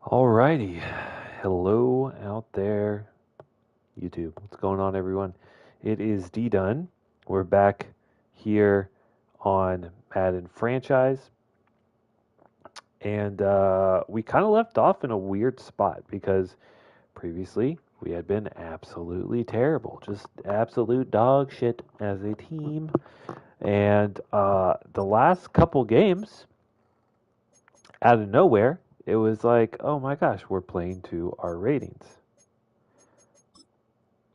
Alrighty. Hello out there, YouTube. What's going on, everyone? It is D Done. We're back here on Madden franchise, and we kind of left off in a weird spot because previously we had been absolutely terrible, just absolute dog shit as a team. And the last couple games, out of nowhere, it was like, oh my gosh, we're playing to our ratings.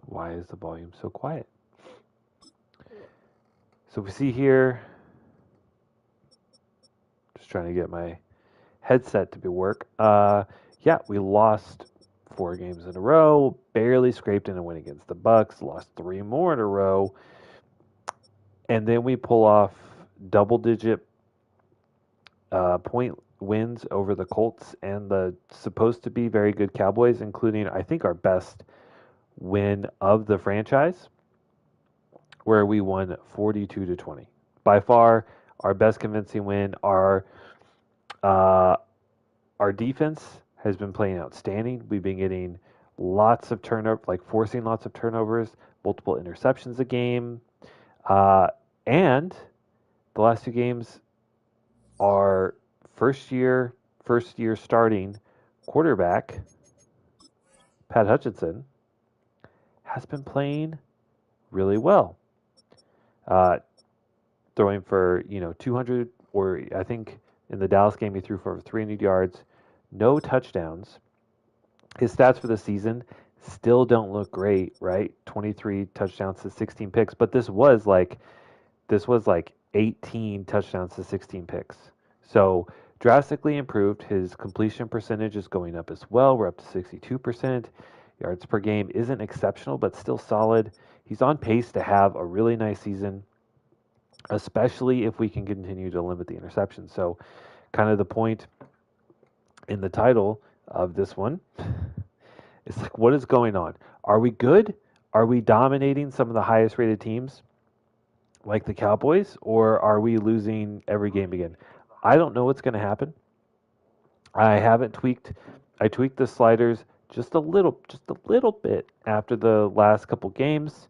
Why is the volume so quiet? So we see here, just trying to get my headset to be work. Yeah, we lost 4 games in a row, barely scraped in a win against the Bucks, lost 3 more in a row, and then we pull off double-digit point wins over the Colts and the supposed to be very good Cowboys, including I think our best win of the franchise, where we won 42-20. By far, our best convincing win. Uh, our defense has been playing outstanding. We've been getting lots of turnover, like forcing lots of turnovers, multiple interceptions a game, uh, and the last 2 games, our first year starting quarterback Pat Hutchinson has been playing really well. Uh, Throwing for 200, or I think in the Dallas game he threw for 300 yards, no touchdowns. His stats for the season still don't look great, right? 23 touchdowns to 16 picks, but this was like 18 touchdowns to 16 picks. So drastically improved. His completion percentage is going up as well. We're up to 62%. Yards per game isn't exceptional, but still solid. He's on pace to have a really nice season, especially if we can continue to limit the interceptions. So, kind of the point in the title of this one is like, what is going on? Are we good? Are we dominating some of the highest rated teams like the Cowboys, or are we losing every game again? I don't know what's going to happen. I haven't tweaked. I tweaked the sliders just a little bit after the last couple games,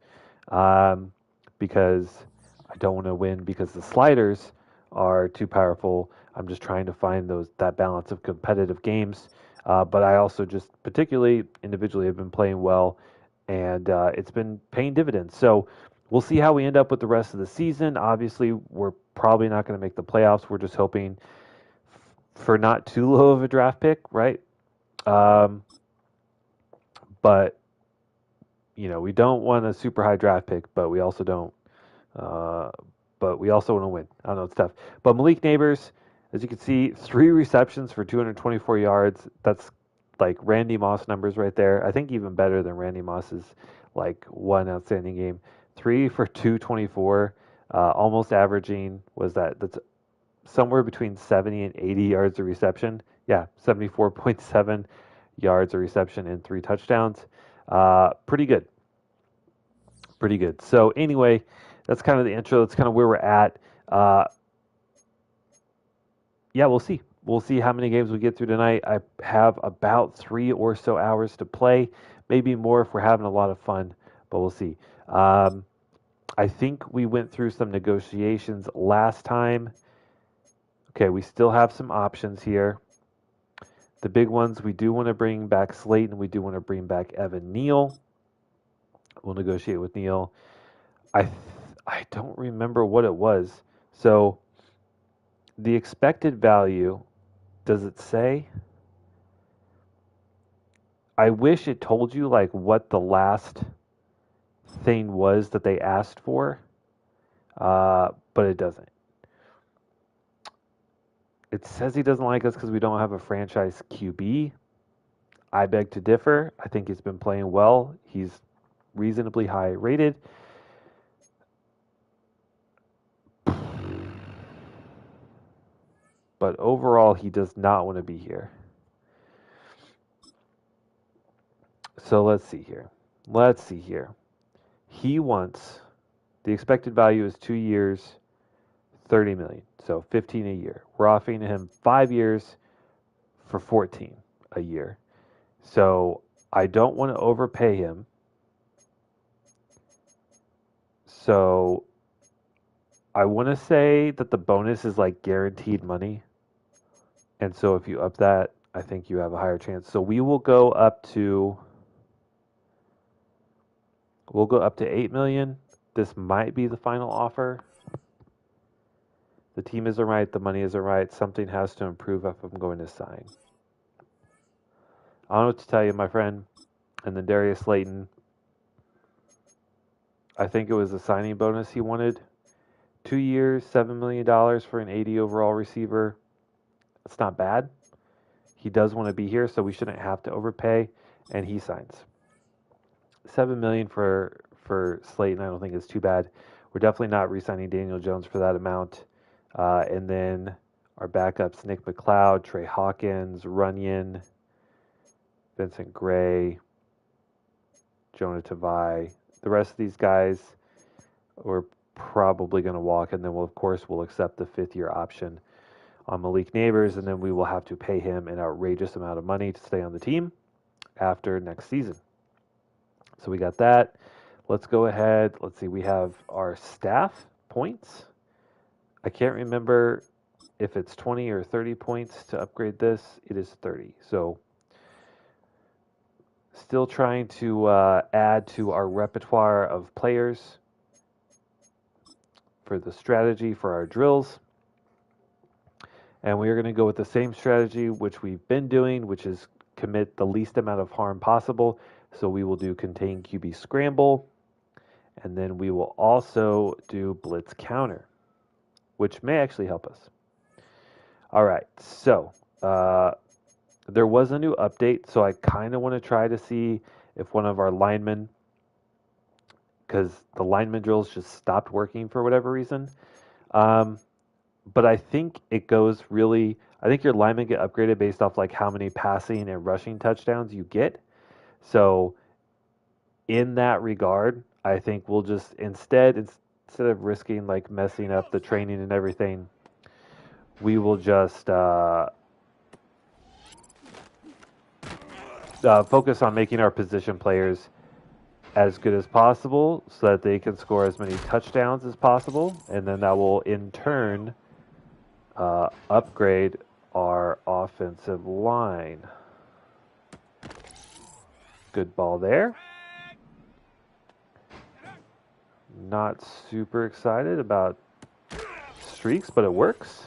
um, because I don't want to win because the sliders are too powerful. I'm just trying to find that balance of competitive games. But I also just particularly individually have been playing well, and it's been paying dividends. So we'll see how we end up with the rest of the season. Obviously, we're probably not going to make the playoffs. We're just hoping for not too low of a draft pick, right? Um, but we don't want a super high draft pick, but we also don't. Uh, but we also want to win. I don't know, it's tough. But Malik Neighbors, as you can see, 3 receptions for 224 yards. That's like Randy Moss numbers right there. I think even better than Randy Moss's like one outstanding game. 3 for 224, almost averaging that's somewhere between 70 and 80 yards a reception. Yeah, 74.7 yards a reception and 3 touchdowns. Pretty good. Pretty good. So, anyway, that's kind of the intro. That's kind of where we're at. Uh, yeah, we'll see. We'll see how many games we get through tonight. I have about 3 or so hours to play, maybe more if we're having a lot of fun, but we'll see. Um, I think we went through some negotiations last time. Okay, we still have some options here. The big ones, we do want to bring back Slayton. We do want to bring back Evan Neal. We'll negotiate with Neal. I I don't remember what it was. So the expected value, does it say? I wish it told you like what the last thing was that they asked for, but it doesn't. It says he doesn't like us because we don't have a franchise QB. I beg to differ. I think he's been playing well. He's reasonably high rated. But overall, he does not want to be here. So let's see here. Let's see here. He wants the expected value is 2 years, 30 million. So 15 a year. We're offering him 5 years for 14. a year. So I don't want to overpay him. So I want to say that the bonus is like guaranteed money. And so if you up that, I think you have a higher chance. So we will go up to 8 million. This might be the final offer. The team isn't right, the money isn't right. Something has to improve if I'm going to sign. I don't know what to tell you, my friend. And then Darius Slayton, I think it was a signing bonus he wanted. 2 years, $7 million for an 80 overall receiver. That's not bad. He does want to be here, so we shouldn't have to overpay, and he signs. $7 million for Slayton, I don't think is too bad. We're definitely not re-signing Daniel Jones for that amount. And then our backups: Nick McLeod, Trey Hawkins, Runyon, Vincent Gray, Jonah Tavai. The rest of these guys we're probably going to walk, and then we'll accept the 5th-year option on Malik Neighbors, and then we will have to pay him an outrageous amount of money to stay on the team after next season. So we got that. Let's go ahead. Let's see. We have our staff points. I can't remember if it's 20 or 30 points to upgrade this. It is 30. So still trying to add to our repertoire of players for the strategy for our drills. And we are going to go with the same strategy which we've been doing, which is commit the least amount of harm possible. So we will do contain QB scramble, and then we will also do blitz counter, which may actually help us. All right, so there was a new update, so I kind of want to try to see if one of our linemen, because the lineman drills just stopped working for whatever reason. But I think it goes really, I think your linemen get upgraded based off like how many passing and rushing touchdowns you get. So in that regard, I think we'll just instead of risking like messing up the training and everything, we will just focus on making our position players as good as possible so that they can score as many touchdowns as possible, and then that will in turn upgrade our offensive line. Good ball there. Not super excited about streaks, but it works.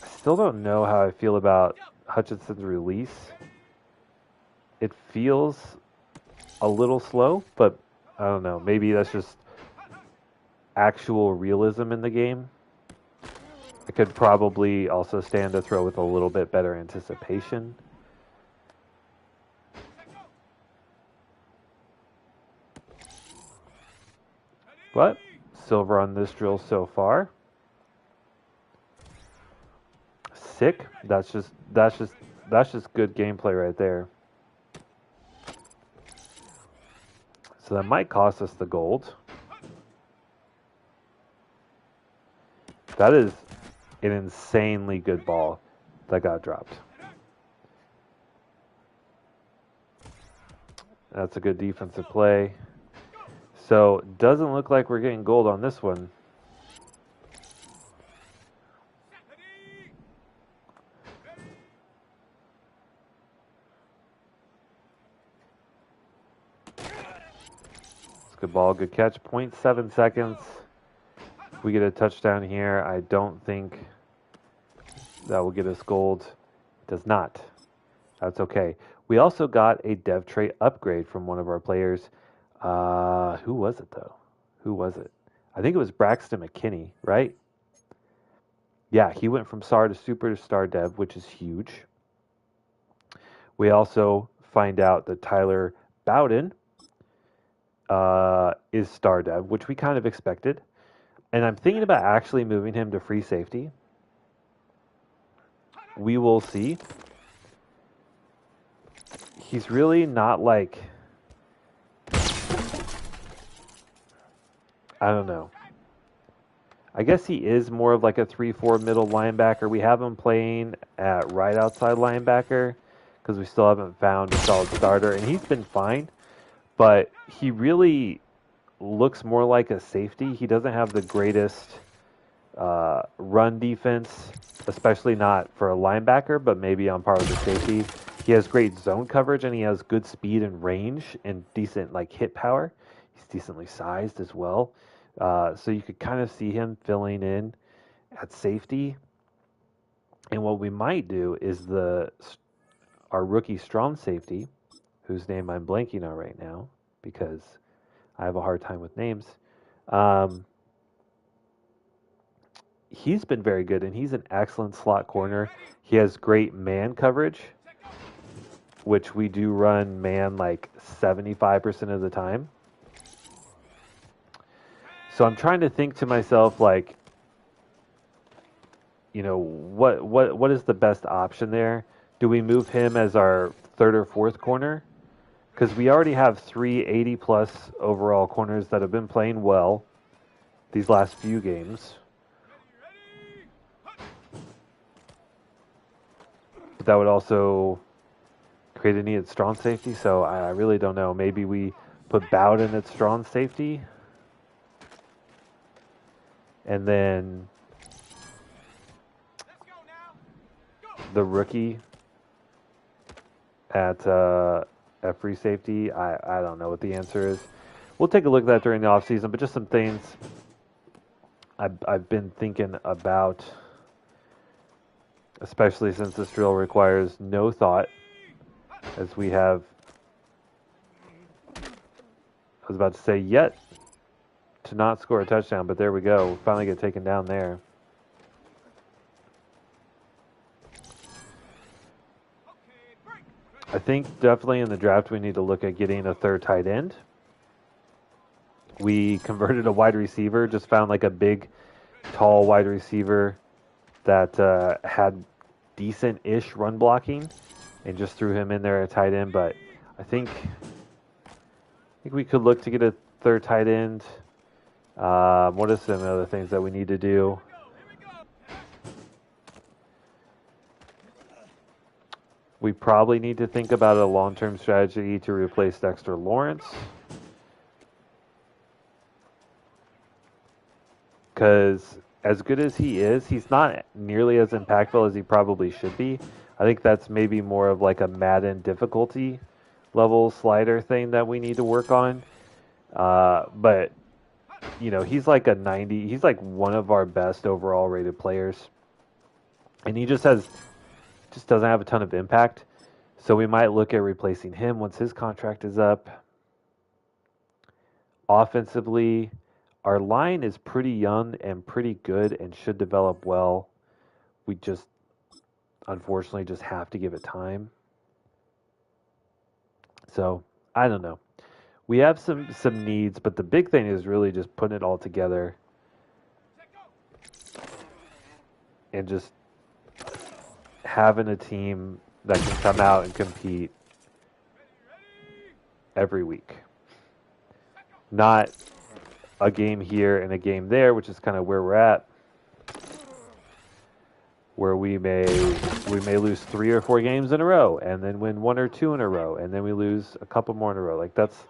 Still don't know how I feel about Hutchinson's release. It feels a little slow, but I don't know. Maybe that's just actual realism in the game. I could probably also stand to throw with a little bit better anticipation. But silver on this drill so far. Sick. That's just good gameplay right there. So that might cost us the gold. That is an insanely good ball that got dropped. That's a good defensive play. So doesn't look like we're getting gold on this one. Good ball, good catch. 0.7 seconds. If we get a touchdown here, I don't think that will get us gold. It does not. That's okay. We also got a dev trait upgrade from one of our players. Who was it, though? Who was it? I think it was Braxton McKinney, right? Yeah, he went from SAR to Super to Star Dev, which is huge. We also find out that Tyler Bowden is Star Dev, which we kind of expected. And I'm thinking about actually moving him to free safety. We will see. He's really not like, I don't know. I guess he is more of like a 3-4 middle linebacker. We have him playing at right outside linebacker because we still haven't found a solid starter, and he's been fine, but he really looks more like a safety. He doesn't have the greatest run defense, especially not for a linebacker, but maybe on par with the safety. He has great zone coverage, and he has good speed and range and decent like hit power. He's decently sized as well. So you could kind of see him filling in at safety. And what we might do is our rookie strong safety, whose name I'm blanking on right now because I have a hard time with names. Um, he's been very good, and he's an excellent slot corner. He has great man coverage, which we do run man like 75% of the time. So I'm trying to think to myself, like, what is the best option there? Do we move him as our third or fourth corner? Because we already have 380 plus overall corners that have been playing well these last few games. But that would also create a need at strong safety, so I really don't know. Maybe we put Bowden at strong safety, and then the rookie at free safety. I don't know what the answer is. We'll take a look at that during the offseason, but just some things I've been thinking about, especially since this drill requires no thought, as we have, I was about to say, yet to not score a touchdown, but there we go. We finally get taken down there. I think definitely in the draft we need to look at getting a third tight end. We converted a wide receiver, just found like a big, tall wide receiver that had decent-ish run blocking, and just threw him in there at tight end. But I think we could look to get a third tight end. What are some other things that we need to do? We probably need to think about a long-term strategy to replace Dexter Lawrence. Because as good as he is, he's not nearly as impactful as he probably should be. I think that's maybe more of like a Madden difficulty level slider thing that we need to work on. But, he's like a 90. He's like one of our best overall rated players. And he just doesn't have a ton of impact. So we might look at replacing him once his contract is up. Offensively, our line is pretty young and pretty good and should develop well. We just, unfortunately, just have to give it time. So, I don't know. We have some needs, but the big thing is really just putting it all together and just having a team that can come out and compete every week. Not a game here and a game there, which is kind of where we're at, where we may lose 3 or 4 games in a row and then win 1 or 2 in a row, and then we lose a couple more in a row. Like, that's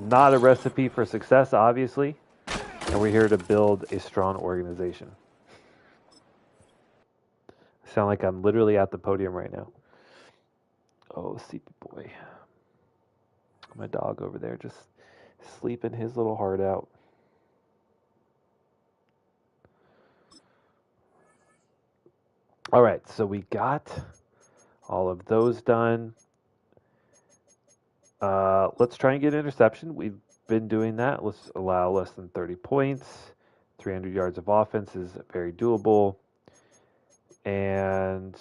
not a recipe for success, obviously, and we're here to build a strong organization. I sound like I'm literally at the podium right now. Oh, sleepy boy. My dog over there just sleeping his little heart out. All right, so we got all of those done. Let's try and get an interception. We've been doing that. Let's allow less than 30 points. 300 yards of offense is very doable. And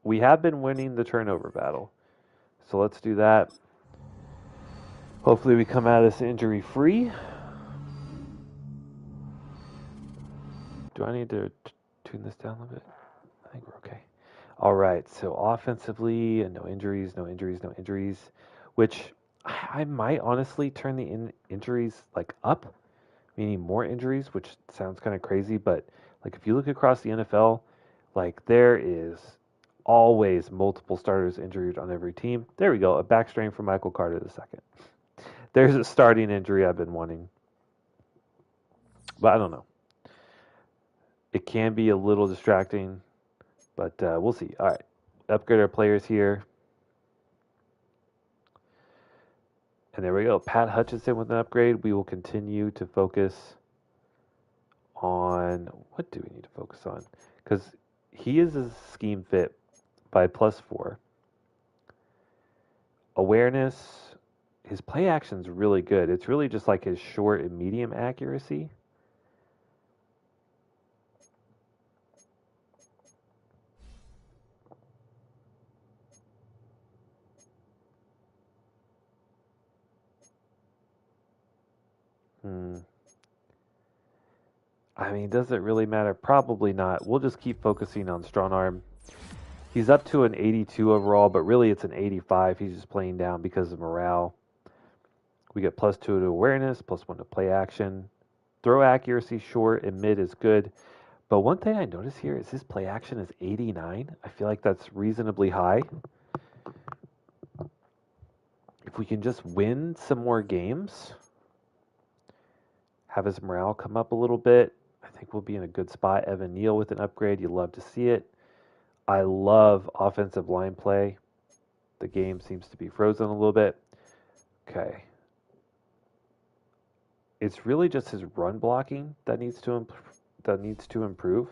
we have been winning the turnover battle. So let's do that. Hopefully we come out of this injury free. Do I need to tune this down a little bit? I think we're okay. All right, so offensively, no injuries, no injuries, no injuries, which I might honestly turn the injuries like up, meaning more injuries, which sounds kind of crazy, but like if you look across the NFL, like there is always multiple starters injured on every team. There we go, a back strain for Michael Carter the second. There's a starting injury I've been wanting, but I don't know. It can be a little distracting, but we'll see. All right, upgrade our players here. And there we go. Pat Hutchinson with an upgrade. We will continue to focus on what do we need to focus on? Because he is a scheme fit by +4. Awareness, his play action is really good. It's really just like his short and medium accuracy. I mean, does it really matter? Probably not. We'll just keep focusing on strong arm. He's up to an 82 overall, but really it's an 85. He's just playing down because of morale. We get +2 to awareness, +1 to play action. Throw accuracy short and mid is good. But one thing I notice here is his play action is 89. I feel like that's reasonably high. If we can just win some more games, have his morale come up a little bit, I think we'll be in a good spot. Evan Neal with an upgrade. You love to see it. I love offensive line play. The game seems to be frozen a little bit. Okay. It's really just his run blocking that needs to improve.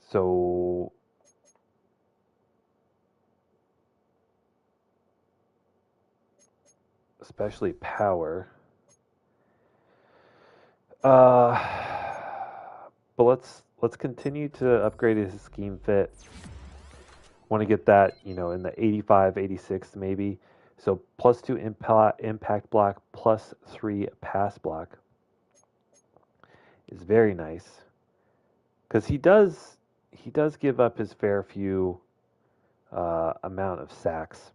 So especially power. But let's continue to upgrade his scheme fit. Want to get that, in the 85, 86 maybe. So +2 impact block, +3 pass block is very nice. Because he does give up his fair few amount of sacks.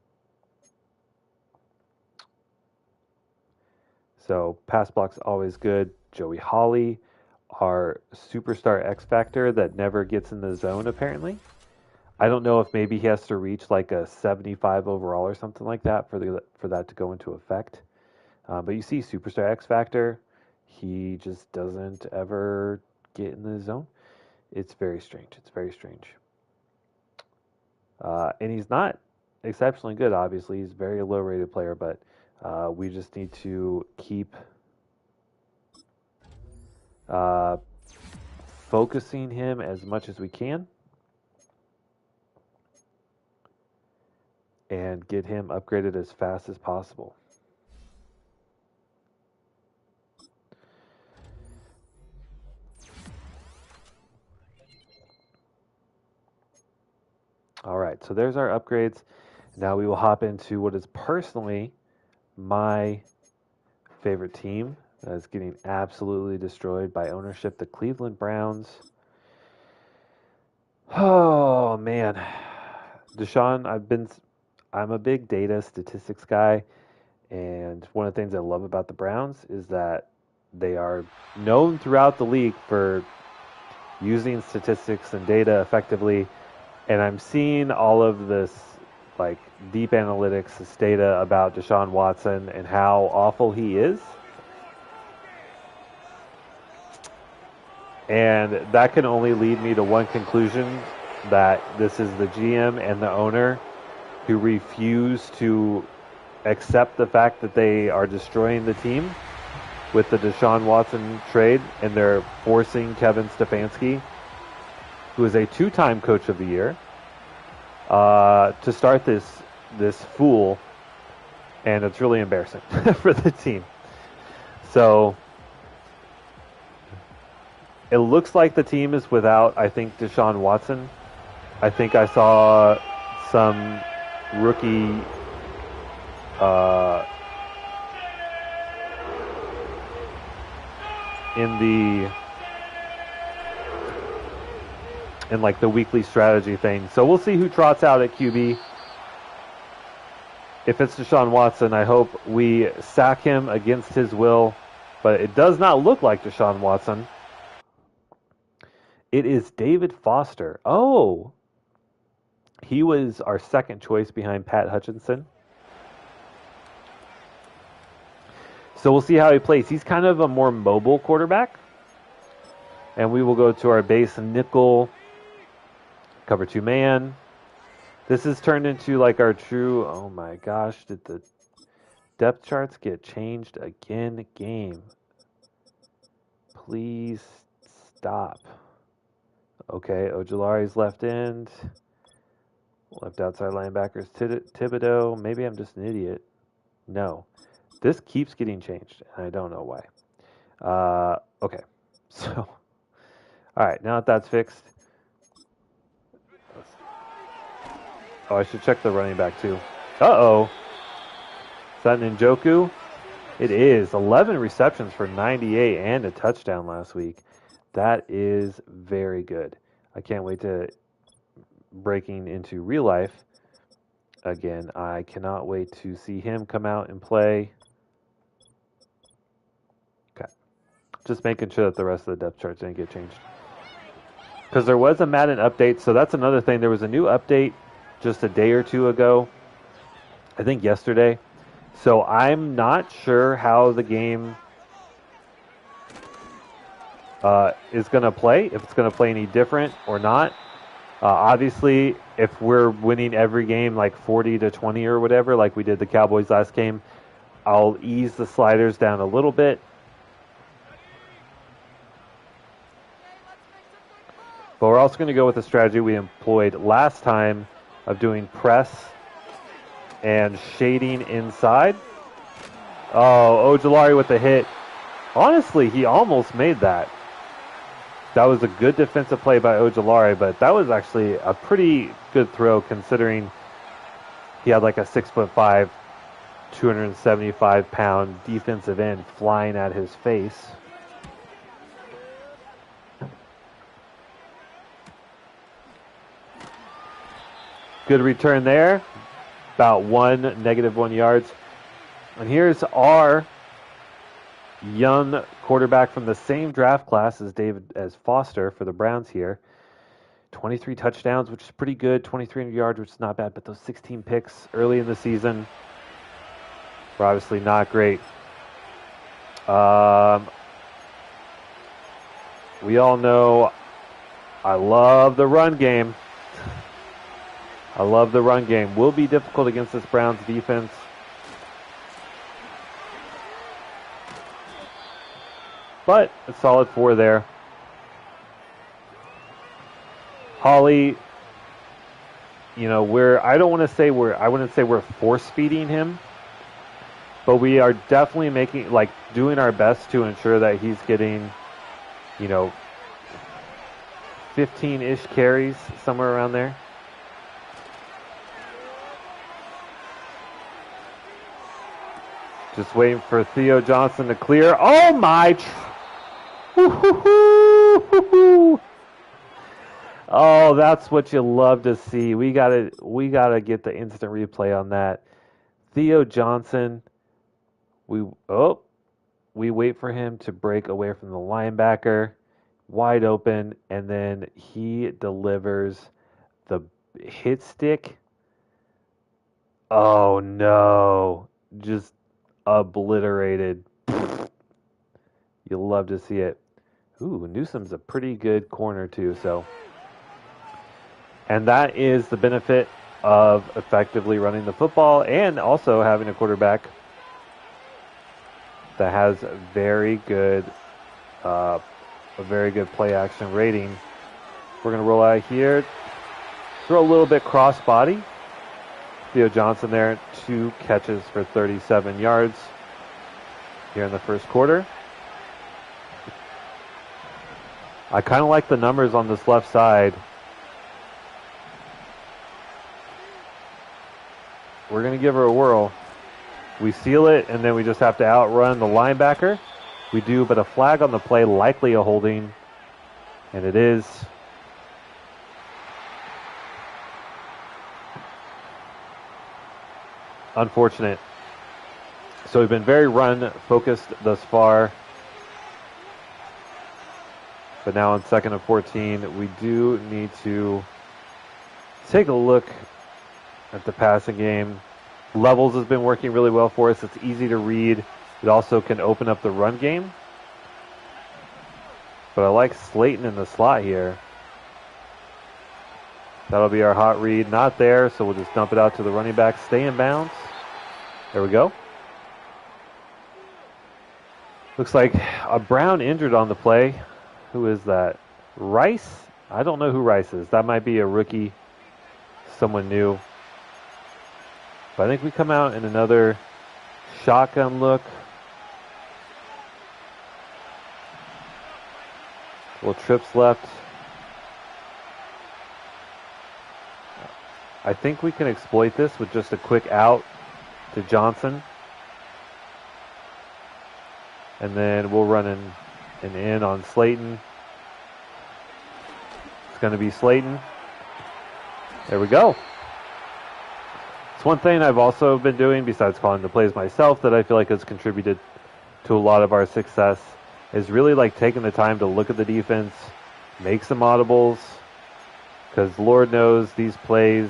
So pass block's always good. Joey Hawley, our superstar X Factor that never gets in the zone apparently. I don't know if maybe he has to reach like a 75 overall or something like that for that to go into effect. But you see superstar X Factor, he just doesn't ever get in the zone. It's very strange. It's very strange. And he's not exceptionally good, obviously. He's a very low rated player, but we just need to keep focusing him as much as we can and get him upgraded as fast as possible. All right, so there's our upgrades. Now we will hop into what is personally my favorite team that is getting absolutely destroyed by ownership, the Cleveland Browns. Oh man, Deshaun, I'm a big data statistics guy, and one of the things I love about the Browns is that they are known throughout the league for using statistics and data effectively. And I'm seeing all of this like deep analytics, this data about Deshaun Watson and how awful he is. And that can only lead me to one conclusion, that this is the GM and the owner who refuse to accept the fact that they are destroying the team with the Deshaun Watson trade, and they're forcing Kevin Stefanski, who is a 2-time Coach of the Year, to start this fool, and it's really embarrassing for the team. So it looks like the team is without, I think, Deshaun Watson. I think I saw some rookie in like the weekly strategy thing. So we'll see who trots out at QB. If it's Deshaun Watson, I hope we sack him against his will. But it does not look like Deshaun Watson. It is David Foster. Oh, he was our second choice behind Pat Hutchinson. So we'll see how he plays. He's kind of a more mobile quarterback. And we will go to our base nickel, cover 2 man. This is turned into like our true, oh my gosh, did the depth charts get changed again? Game. Please stop. Okay, Ojulari's left end. Left outside linebackers, Thibodeau. Maybe I'm just an idiot. No. This keeps getting changed, and I don't know why. Okay. So, all right, now that that's fixed. Oh, I should check the running back, too. Uh-oh. Is that Njoku? It is. 11 receptions for 98 and a touchdown last week. That is very good. I can't wait to breaking into real life again. I cannot wait to see him come out and play. Okay. Just making sure that the rest of the depth charts didn't get changed. Because there was a Madden update, so that's another thing. There was a new update just a day or two ago. I think yesterday. So I'm not sure how the game is going to play, if it's going to play any different or not. Obviously, if we're winning every game like 40-20 or whatever, like we did the Cowboys last game, I'll ease the sliders down a little bit. But we're also going to go with the strategy we employed last time of doing press and shading inside. Oh, Ojulari with the hit. Honestly, he almost made that. That was a good defensive play by Ojulari, but that was actually a pretty good throw considering he had like a 6'5", 275-pound defensive end flying at his face. Good return there. About -1 yards. And here's our young quarterback from the same draft class as Foster for the Browns here. 23 touchdowns, which is pretty good. 2,300 yards, which is not bad. But those 16 picks early in the season were obviously not great. We all know I love the run game. I love the run game. Will be difficult against this Browns defense. But a solid 4 there. Holly, you know, I wouldn't say we're force feeding him, but we are definitely doing our best to ensure that he's getting, 15-ish carries, somewhere around there. Just waiting for Theo Johnson to clear. Oh my! Oh, that's what you love to see. We gotta get the instant replay on that. Theo Johnson. We wait for him to break away from the linebacker, wide open, and then he delivers the hit stick. Oh no! Just obliterated. You'll love to see it. Ooh, Newsom's a pretty good corner too, so. And that is the benefit of effectively running the football and also having a quarterback that has a very good play action rating. We're going to roll out here. Throw a little bit cross body. Theo Johnson there, 2 catches for 37 yards here in the first quarter. I kind of like the numbers on this left side. We're going to give her a whirl. We seal it, and then we just have to outrun the linebacker. We do, but a flag on the play, likely a holding, and it is. unfortunate. So we've been very run-focused thus far. But now on 2nd and 14, we do need to take a look at the passing game. Levels has been working really well for us. It's easy to read. It also can open up the run game. But I like Slayton in the slot here. That'll be our hot read. Not there, so we'll just dump it out to the running back. Stay in bounds. There we go. Looks like a Brown injured on the play. Who is that? Rice? I don't know who Rice is. That might be a rookie, someone new. But I think we come out in another shotgun look. Little trips left. I think we can exploit this with just a quick out to Johnson. And then we'll run an in on Slayton. It's going to be Slayton. There we go. It's one thing I've also been doing, besides calling the plays myself, that I feel like has contributed to a lot of our success, is really like taking the time to look at the defense, make some audibles, because Lord knows these plays,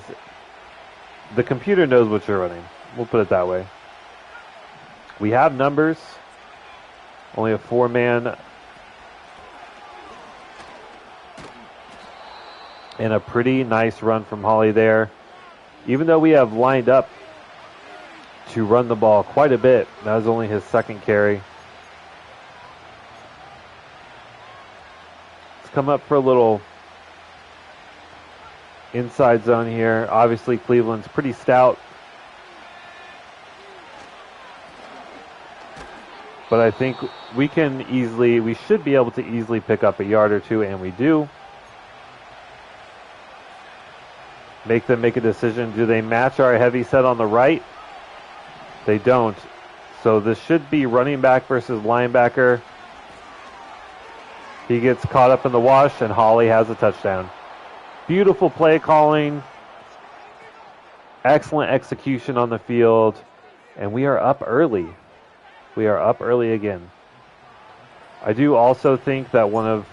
the computer knows what you're running. We'll put it that way. We have numbers. Only a 4-man and a pretty nice run from Holly there. Even though we have lined up to run the ball quite a bit, that was only his 2nd carry. Let's come up for a little inside zone here. Obviously, Cleveland's pretty stout. But I think we should be able to easily pick up a yard or two, and we do. Make them make a decision. Do they match our heavy set on the right? They don't. So this should be running back versus linebacker. He gets caught up in the wash, and Holly has a touchdown. Beautiful play calling. Excellent execution on the field. And we are up early. We are up early again. I do also think that one of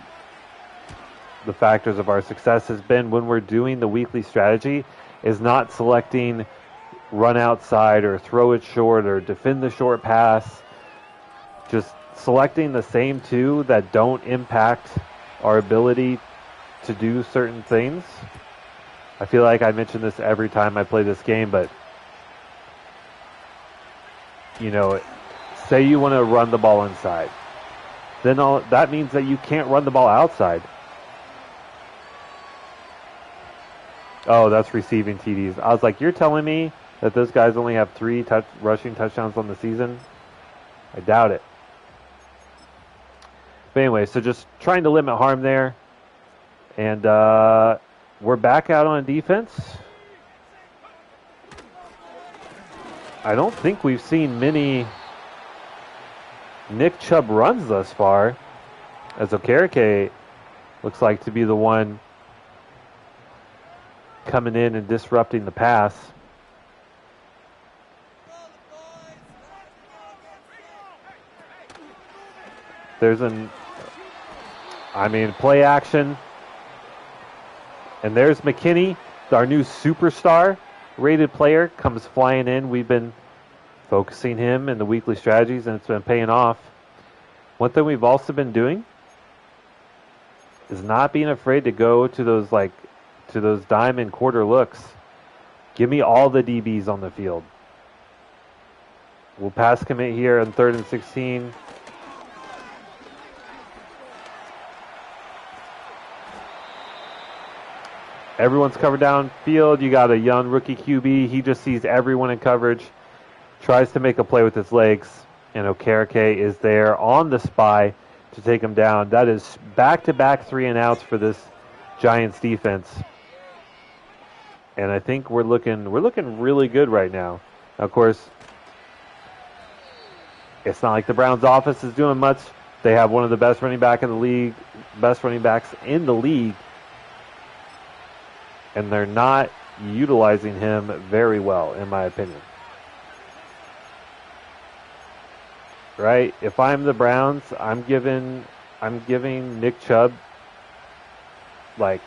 the factors of our success has been when we're doing the weekly strategy is not selecting run outside or throw it short or defend the short pass. Just selecting the same two that don't impact our ability to do certain things. I feel like I mention this every time I play this game, but say you want to run the ball inside. Then that means that you can't run the ball outside. Oh, that's receiving TDs. I was like, you're telling me that those guys only have 3 rushing touchdowns on the season? I doubt it. But anyway, so just trying to limit harm there. And we're back out on defense. I don't think we've seen many Nick Chubb runs thus far, as Okereke looks like to be the one coming in and disrupting the pass. There's play action. And there's McKinney, our new superstar rated player, comes flying in. We've been focusing him in the weekly strategies, and it's been paying off. One thing we've also been doing is not being afraid to go to those dime and quarter looks. Give me all the DBs on the field. We'll pass commit here on 3rd and 16. Everyone's covered downfield. You got a young rookie QB. He just sees everyone in coverage. Tries to make a play with his legs. And Okereke is there on the spy to take him down. That is back-to-back 3-and-outs for this Giants defense. And I think we're looking really good right now. Of course, it's not like the Browns offense is doing much. They have one of the best running backs in the league. And they're not utilizing him very well, in my opinion. right? If I'm the Browns, I'm giving Nick Chubb, like,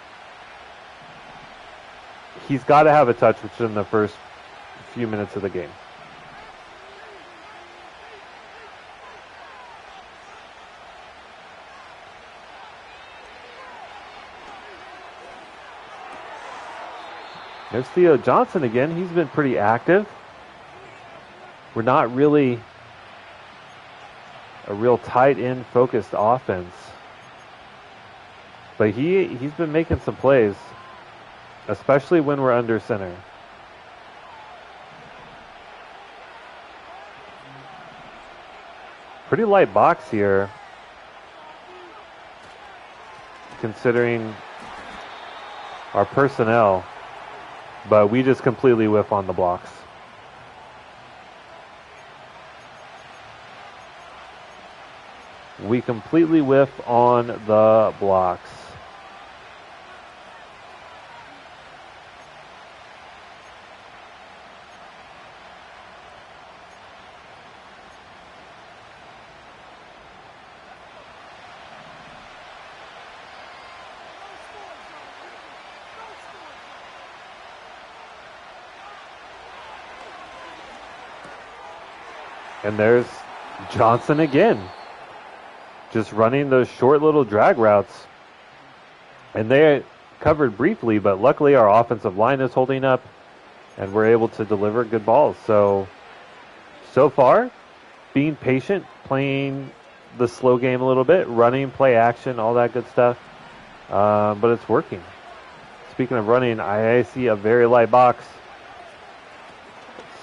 he's got to have a touch within the first few minutes of the game. There's Theo Johnson again. He's been pretty active. We're not really a real tight end focused offense, but he's been making some plays, especially when we're under center. Pretty light box here, considering our personnel, but we just completely whiff on the blocks. We completely whiff on the blocks. And there's Johnson again, just running those short little drag routes. And they covered briefly, but luckily our offensive line is holding up, and we're able to deliver good balls. So far, being patient, playing the slow game a little bit, running, play action, all that good stuff. But it's working. Speaking of running, I see a very light box.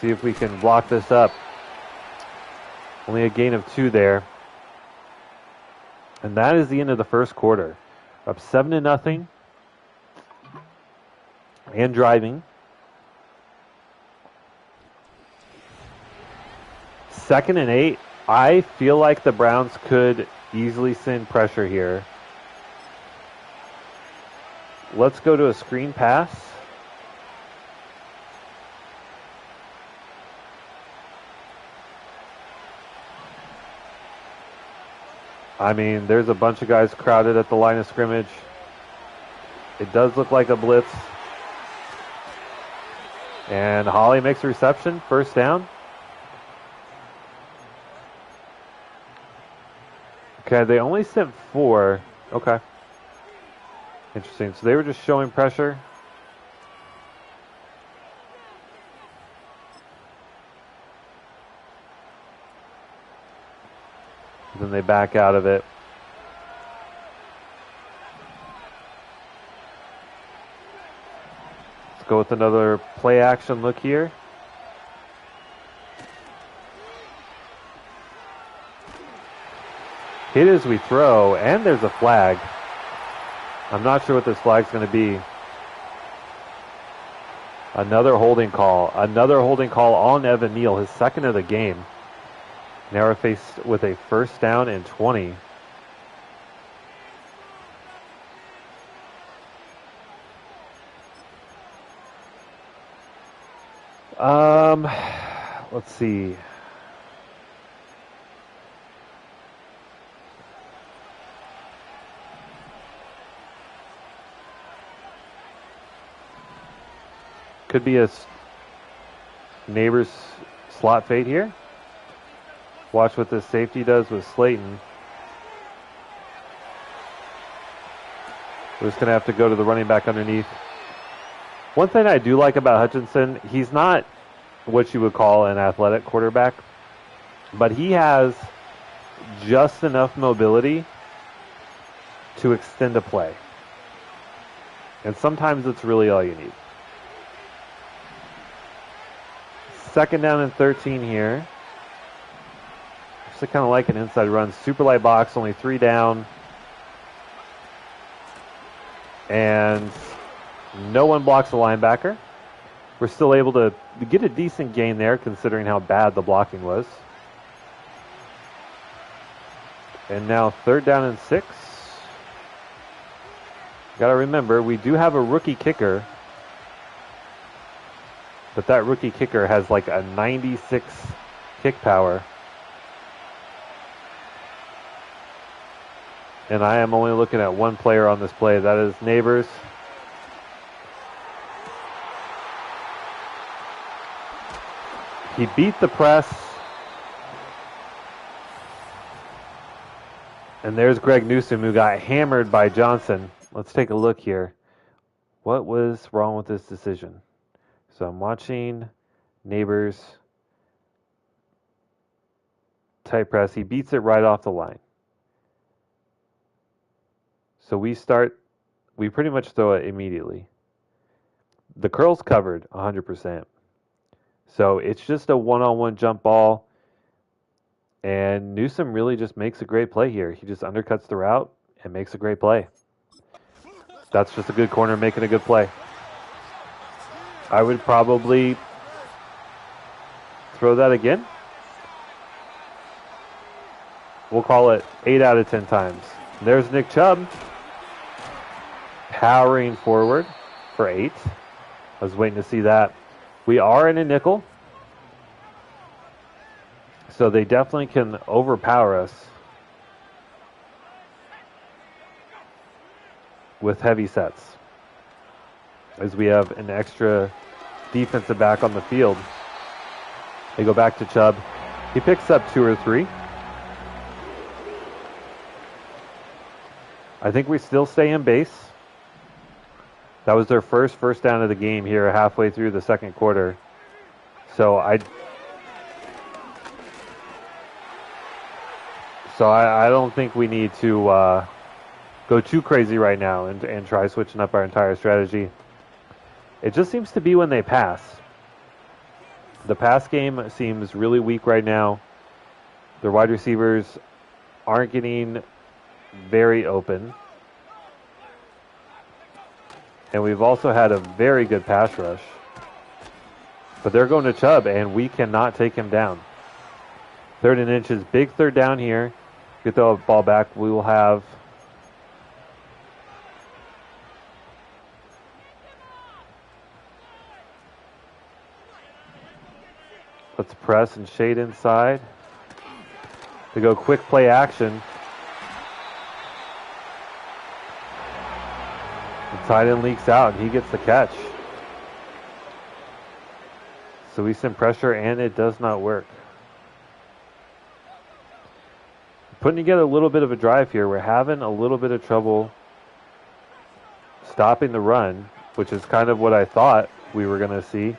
See if we can block this up. Only a gain of 2 there. And that is the end of the first quarter. Up 7-0. And driving. 2nd and 8. I feel like the Browns could easily send pressure here. Let's go to a screen pass. I mean, there's a bunch of guys crowded at the line of scrimmage. It does look like a blitz. And Holly makes a reception, first down. Okay, they only sent 4. Okay. Interesting. So they were just showing pressure. Then they back out of it. Let's go with another play action look here. Hit as we throw, and there's a flag. I'm not sure what this flag's going to be. Another holding call. Another holding call on Evan Neal, his second of the game. Now we're faced with a first down and 20. Let's see. Could be a neighbor's slot fade here. Watch what this safety does with Slayton. We're just going to have to go to the running back underneath. One thing I do like about Hutchinson, he's not what you would call an athletic quarterback, but he has just enough mobility to extend a play. And sometimes it's really all you need. 2nd down and 13 here. Kind of like an inside run. Super light box, only 3 down. And no one blocks the linebacker. We're still able to get a decent gain there, considering how bad the blocking was. And now 3rd down and 6. Got to remember, we do have a rookie kicker. But that rookie kicker has like a 96 kick power. And I am only looking at one player on this play. That is Neighbors. He beat the press. And there's Greg Newsom, who got hammered by Johnson. Let's take a look here. What was wrong with this decision? So I'm watching Neighbors tight press. He beats it right off the line. So we pretty much throw it immediately. The curl's covered 100%. So it's just a one-on-one jump ball. And Newsom really just makes a great play here. He just undercuts the route and makes a great play. That's just a good corner making a good play. I would probably throw that again. We'll call it 8 out of 10 times. There's Nick Chubb powering forward for 8. I was waiting to see that. We are in a nickel, so they definitely can overpower us with heavy sets, as we have an extra defensive back on the field. They go back to Chubb. He picks up 2 or 3. I think we still stay in base. That was their first down of the game here halfway through the second quarter. So I don't think we need to go too crazy right now and try switching up our entire strategy. It just seems to be when they pass. The pass game seems really weak right now. The wide receivers aren't getting very open. And we've also had a very good pass rush. But they're going to Chubb, and we cannot take him down. 3rd and inches, big 3rd down here. If we throw a ball back, we will have let's press and shade inside. They go quick play action. The tight end leaks out, and he gets the catch. So we send pressure, and it does not work. Putting together a little bit of a drive here. We're having a little bit of trouble stopping the run, which is kind of what I thought we were going to see.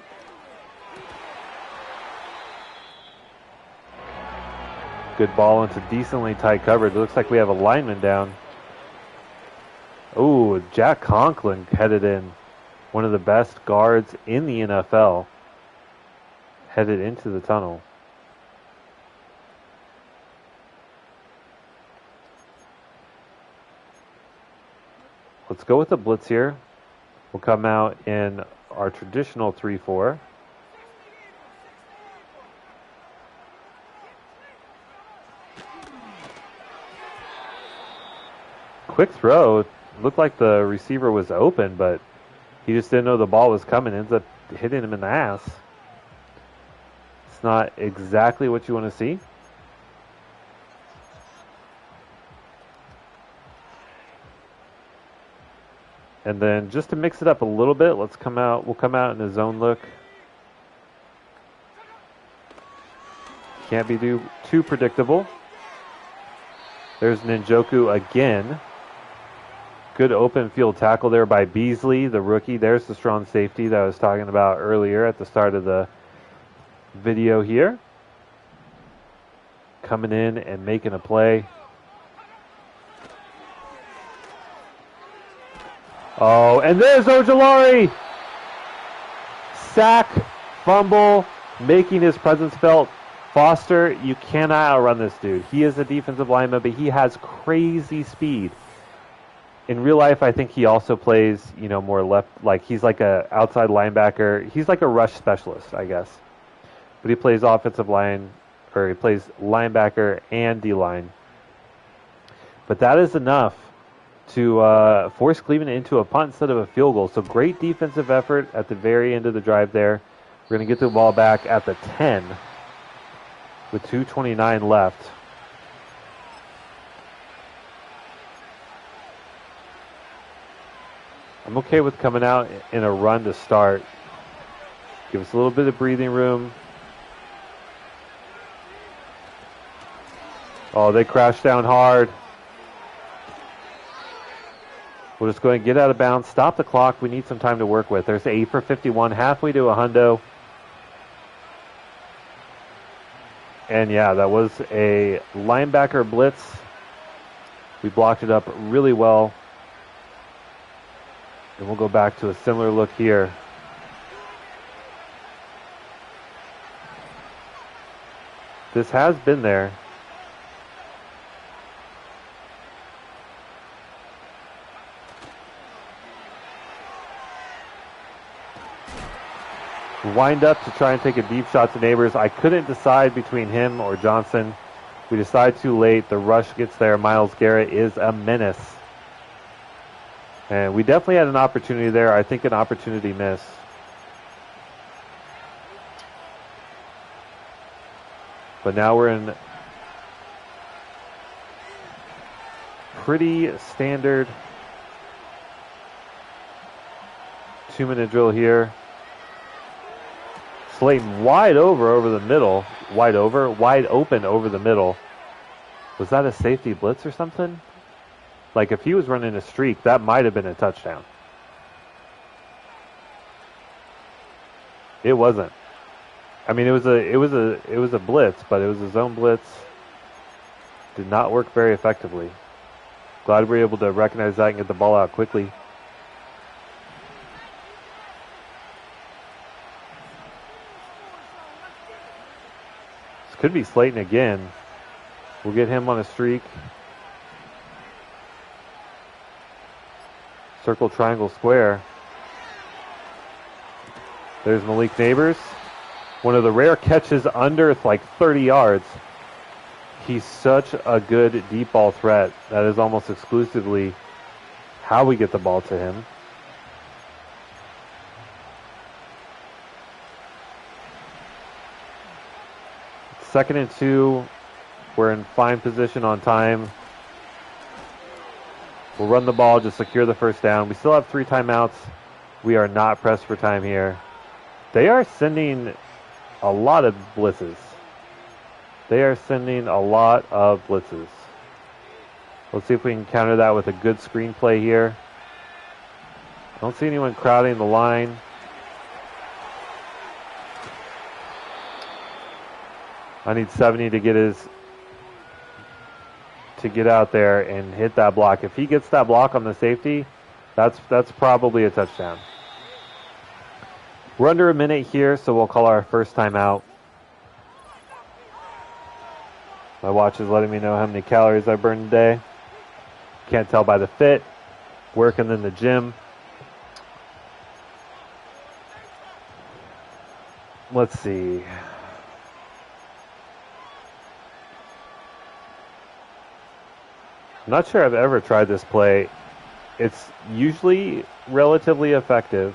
Good ball into decently tight coverage. It looks like we have a lineman down. Oh, Jack Conklin headed in. One of the best guards in the NFL. Headed into the tunnel. Let's go with the blitz here. We'll come out in our traditional 3-4. Quick throw. Looked like the receiver was open, but he just didn't know the ball was coming. Ends up hitting him in the ass. It's not exactly what you want to see. And then just to mix it up a little bit, we'll come out in a zone look. Can't be too predictable. There's Njoku again. Good open field tackle there by Beasley, the rookie. There's the strong safety that I was talking about earlier at the start of the video here. Coming in and making a play. Oh, and there's Ojulari! Sack, fumble, making his presence felt. Foster, you cannot outrun this dude. He is a defensive lineman, but he has crazy speed. In real life, I think he also plays, more left, like he's like a outside linebacker. He's like a rush specialist, I guess. But he plays offensive line, or he plays linebacker and D-line. But that is enough to force Cleveland into a punt instead of a field goal. So great defensive effort at the very end of the drive there. We're going to get the ball back at the 10 with 2:29 left. I'm okay with coming out in a run to start. Give us a little bit of breathing room. Oh, they crashed down hard. We'll just go ahead and get out of bounds. Stop the clock. We need some time to work with. There's 8 for 51, halfway to a hundo. And yeah, that was a linebacker blitz. We blocked it up really well. And we'll go back to a similar look here. This has been there. Wind up to try and take a deep shot to Neighbors. I couldn't decide between him or Johnson. We decide too late. The rush gets there. Myles Garrett is a menace. And we definitely had an opportunity there. I think an opportunity miss. But now we're in pretty standard 2-minute drill here. Slayton wide over the middle. Wide open over the middle. Was that a safety blitz or something? Like if he was running a streak, that might have been a touchdown. It wasn't. I mean, it was a blitz, but it was a zone blitz. Did not work very effectively. Glad we were able to recognize that and get the ball out quickly. This could be Slayton again. We'll get him on a streak. Circle, triangle, square. There's Malik Neighbors. One of the rare catches under like 30 yards. He's such a good deep ball threat. That is almost exclusively how we get the ball to him. Second and 2. We're in fine position on time. We'll run the ball, just secure the first down. We still have 3 timeouts. We are not pressed for time here. They are sending a lot of blitzes. Let's see if we can counter that with a good screenplay here. I don't see anyone crowding the line. I need 70 to get out there and hit that block. If he gets that block on the safety, that's probably a touchdown. We're under a minute here, so we'll call our first timeout. My watch is letting me know how many calories I burned today. Can't tell by the fit. Working in the gym. Let's see. I'm not sure I've ever tried this play. It's usually relatively effective.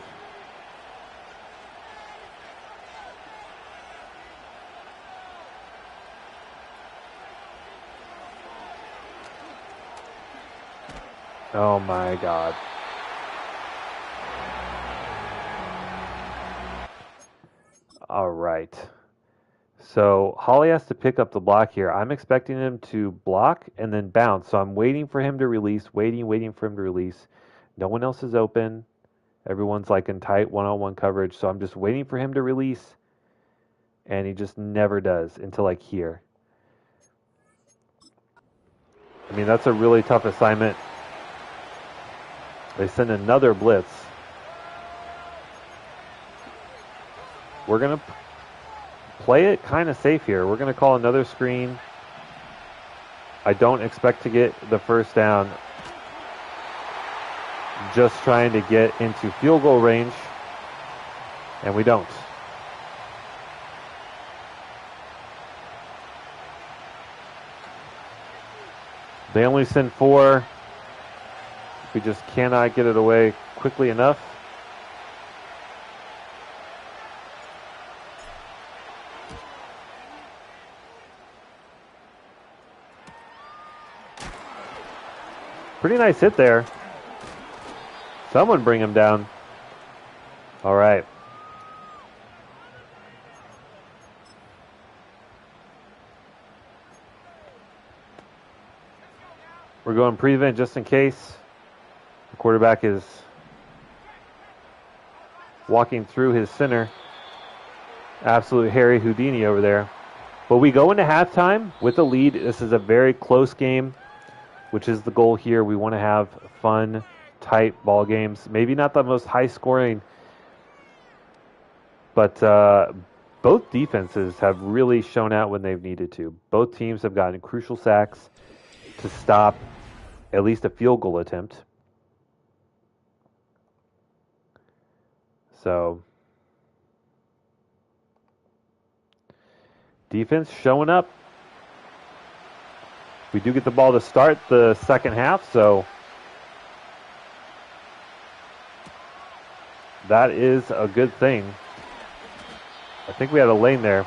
Oh my God. All right. So Holly has to pick up the block here. I'm expecting him to block and then bounce. So I'm waiting for him to release, waiting for him to release. No one else is open. Everyone's like in tight one-on-one coverage. So I'm just waiting for him to release. And he just never does until like here. I mean, that's a really tough assignment. They send another blitz. We're going to play it kind of safe here. We're going to call another screen. I don't expect to get the first down. Just trying to get into field goal range. And we don't. They only send 4. We just cannot get it away quickly enough. Pretty nice hit there. Someone bring him down. All right. We're going prevent just in case. The quarterback is walking through his center. Absolute Harry Houdini over there. But we go into halftime with a lead. This is a very close game, which is the goal here. We want to have fun, tight ball games. Maybe not the most high scoring, but both defenses have really shown out when they've needed to. Both teams have gotten crucial sacks to stop at least a field goal attempt. So, defense showing up. We do get the ball to start the second half, so that is a good thing. I think we had a lane there.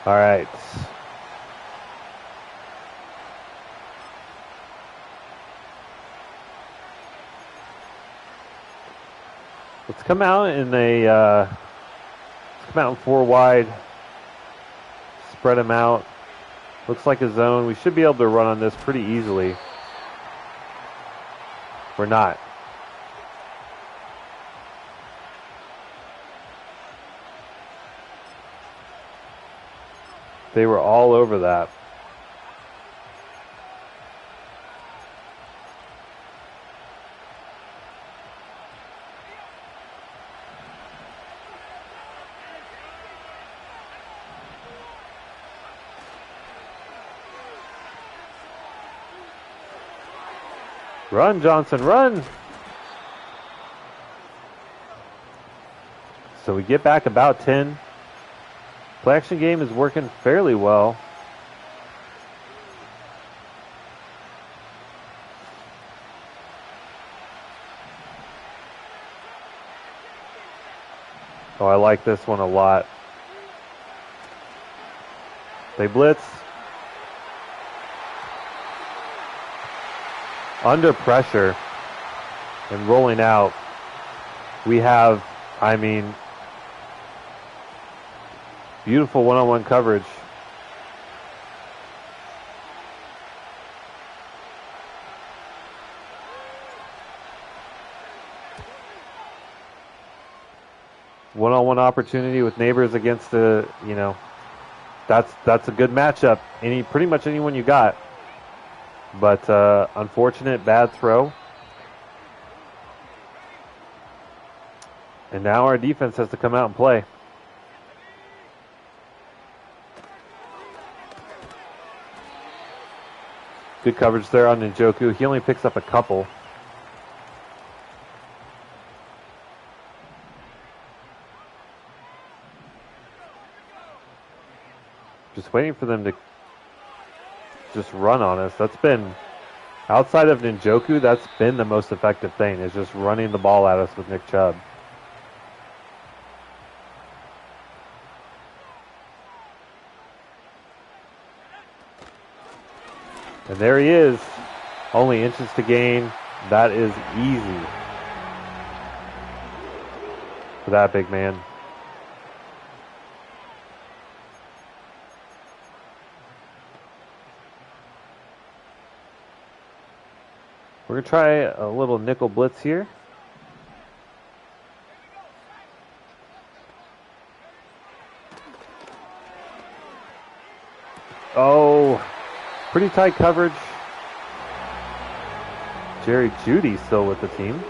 All right. Let's come out in four wide. Spread them out. Looks like a zone. We should be able to run on this pretty easily. We're not. They were all over that. Run, Johnson, run! So we get back about 10. Play action game is working fairly well. Oh, I like this one a lot. They blitz. Under pressure and rolling out, we have, beautiful one-on-one coverage. One-on-one opportunity with neighbors against the, that's a good matchup. Pretty much anyone you got. But unfortunate, bad throw. And now our defense has to come out and play. Good coverage there on Njoku. He only picks up a couple. Just waiting for them to just run on us. That's been, outside of Njoku, that's been the most effective thing, is just running the ball at us with Nick Chubb. And there he is. Only inches to gain. That is easy for that big man. We're going to try a little nickel blitz here. Oh, pretty tight coverage. Jerry Jeudy still with the team.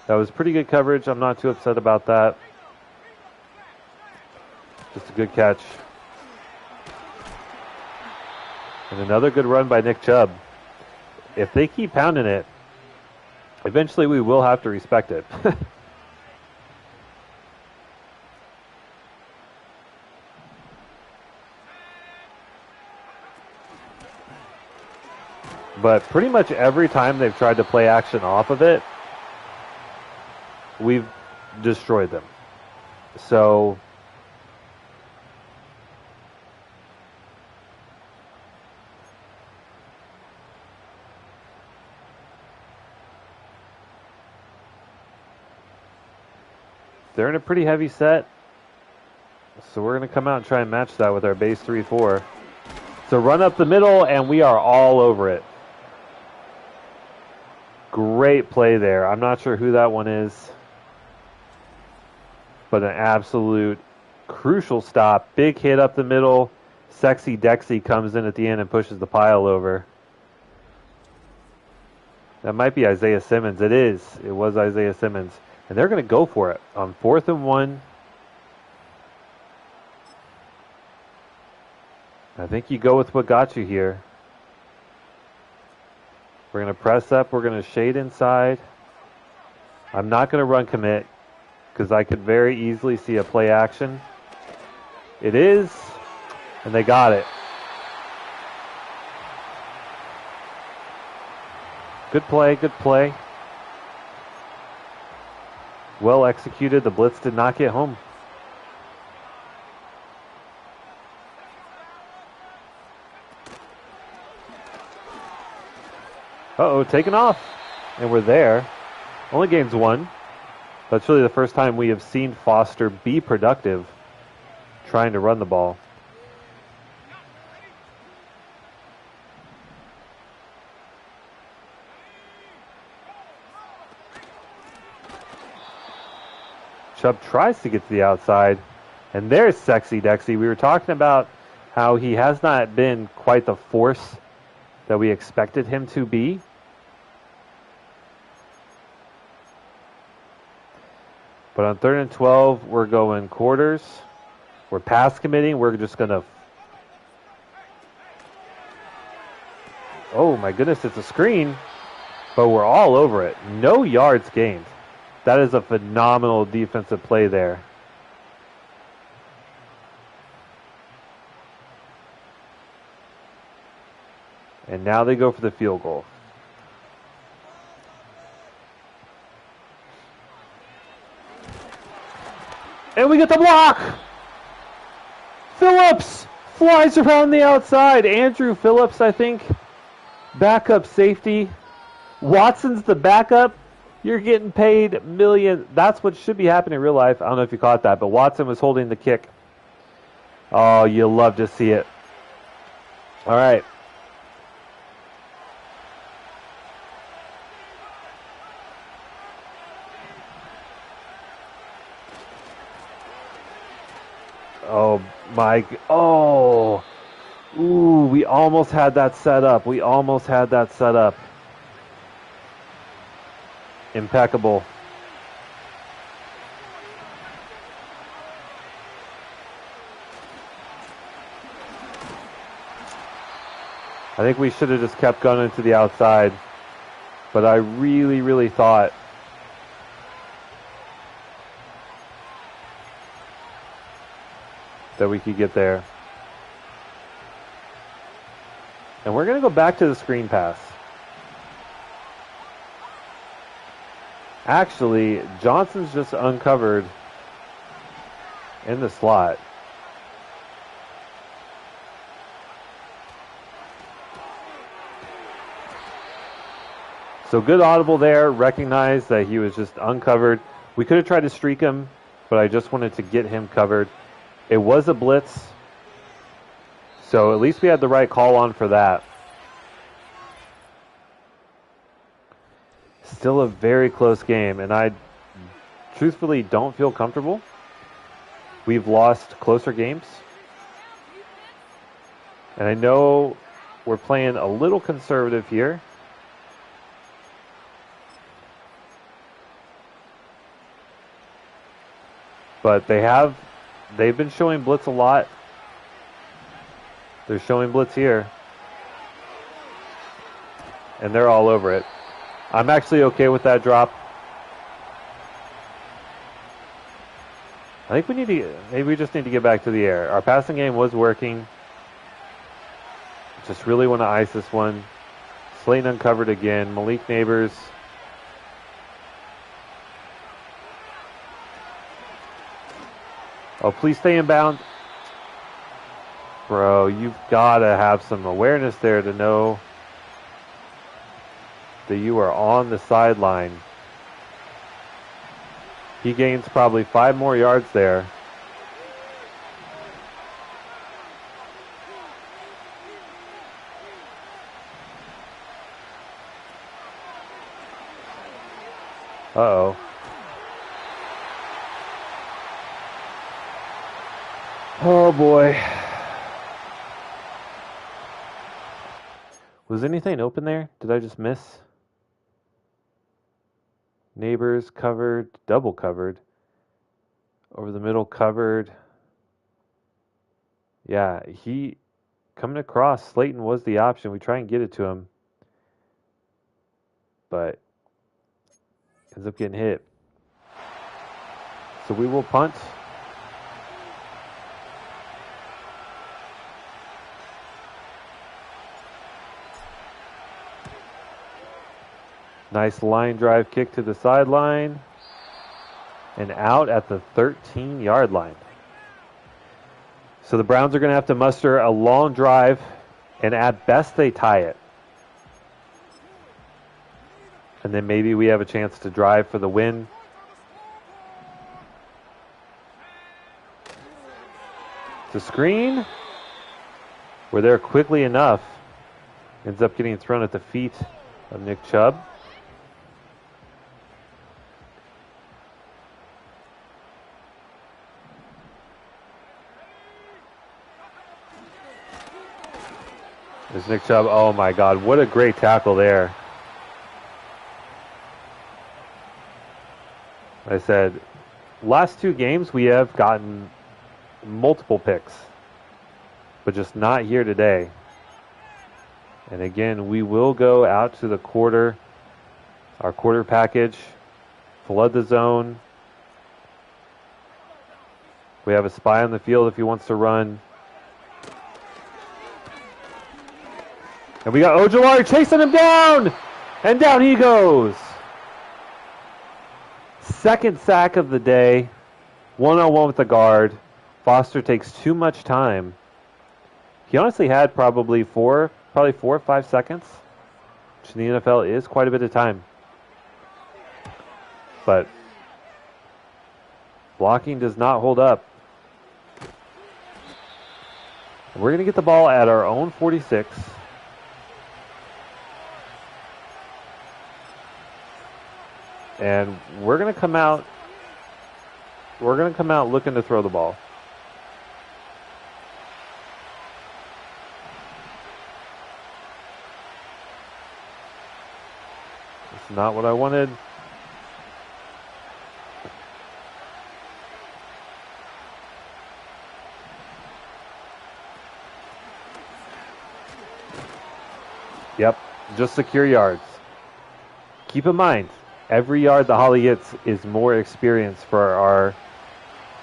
That was pretty good coverage. I'm not too upset about that. Just a good catch. And another good run by Nick Chubb. If they keep pounding it, eventually we will have to respect it. But pretty much every time they've tried to play action off of it, we've destroyed them. So They're in a pretty heavy set. So we're going to come out and try and match that with our base 3-4. So run up the middle, and we are all over it. Great play there. I'm not sure who that one is, but an absolute crucial stop. Big hit up the middle. Sexy Dexy comes in at the end and pushes the pile over. That might be Isaiah Simmons. It is. It was Isaiah Simmons. And they're going to go for it on 4th and 1. I think you go with what got you here. We're going to press up. We're going to shade inside. I'm not going to run commit because I could very easily see a play action. It is. And they got it. Good play, good play. Well executed. The blitz did not get home. Uh-oh, taken off. And we're there. Only gains 1. That's really the first time we have seen Foster be productive trying to run the ball. Chubb tries to get to the outside. And there's Sexy Dexy. We were talking about how he has not been quite the force that we expected him to be. But on 3rd and 12, we're going quarters. We're pass committing. We're just going to... Oh, my goodness, it's a screen. But we're all over it. No yards gained. That is a phenomenal defensive play there. And now they go for the field goal. And we get the block! Phillips flies around the outside. Andrew Phillips, I think. Backup safety. Watson's the backup. You're getting paid millions. That's what should be happening in real life. I don't know if you caught that, but Watson was holding the kick. Oh, you love to see it. All right. Oh, Mike. Oh. Ooh, we almost had that set up. We almost had that set up. Impeccable. I think we should have just kept gunning to the outside. But I really, really thought that we could get there. And we're going to go back to the screen pass. Actually, Johnson's just uncovered in the slot. So good audible there. Recognize that he was just uncovered. We could have tried to streak him, but I just wanted to get him covered. It was a blitz, so at least we had the right call on for that. Still a very close game, and I truthfully don't feel comfortable. We've lost closer games. And I know we're playing a little conservative here. But they've been showing blitz a lot. They're showing blitz here. And they're all over it. I'm actually okay with that drop. I think maybe we just need to get back to the air. Our passing game was working. Just really want to ice this one. Slayton uncovered again. Malik Neighbors. Oh, please stay in bounds. Bro, you've got to have some awareness there to know that you are on the sideline. He gains probably 5 more yards there. Uh-oh. Oh, boy. Was anything open there? Did I just miss? Neighbors covered, double covered. Over the middle covered. Yeah, he coming across. Slayton was the option. We try and get it to him. But ends up getting hit. So we will punt. Nice line drive kick to the sideline. And out at the 13-yard line. So the Browns are going to have to muster a long drive, and at best they tie it. And then maybe we have a chance to drive for the win. The screen. We're there quickly enough. Ends up getting thrown at the feet of Nick Chubb. There's Nick Chubb. Oh my God, what a great tackle there. I said, last 2 games we have gotten multiple picks, but just not here today. And again, we will go out to the quarter, our quarter package, flood the zone. We have a spy on the field if he wants to run. And we got Ojulari chasing him down! And down he goes! Second sack of the day. 1-on-1 with the guard. Foster takes too much time. He honestly had probably 4 or 5 seconds, which in the NFL is quite a bit of time. But blocking does not hold up. We're going to get the ball at our own 46. And we're going to come out looking to throw the ball. It's not what I wanted. Yep, just secure yards. Keep in mind, every yard the Holly gets is more experience for our,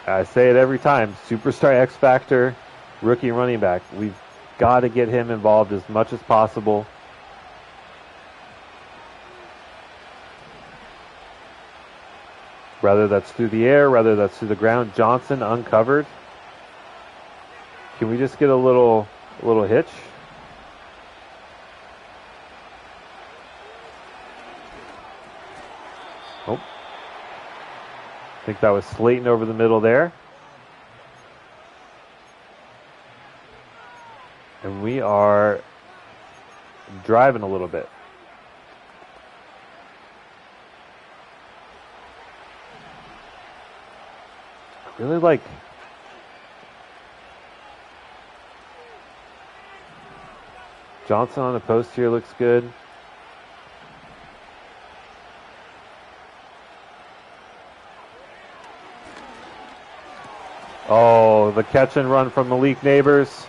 I say it every time, superstar X Factor rookie running back. We've got to get him involved as much as possible. Whether that's through the air, whether that's through the ground. Johnson uncovered. Can we just get a little hitch? Oh. I think that was Slayton over the middle there. And we are driving a little bit. I really like Johnson on the post here, looks good. Oh, the catch and run from Malik Neighbors.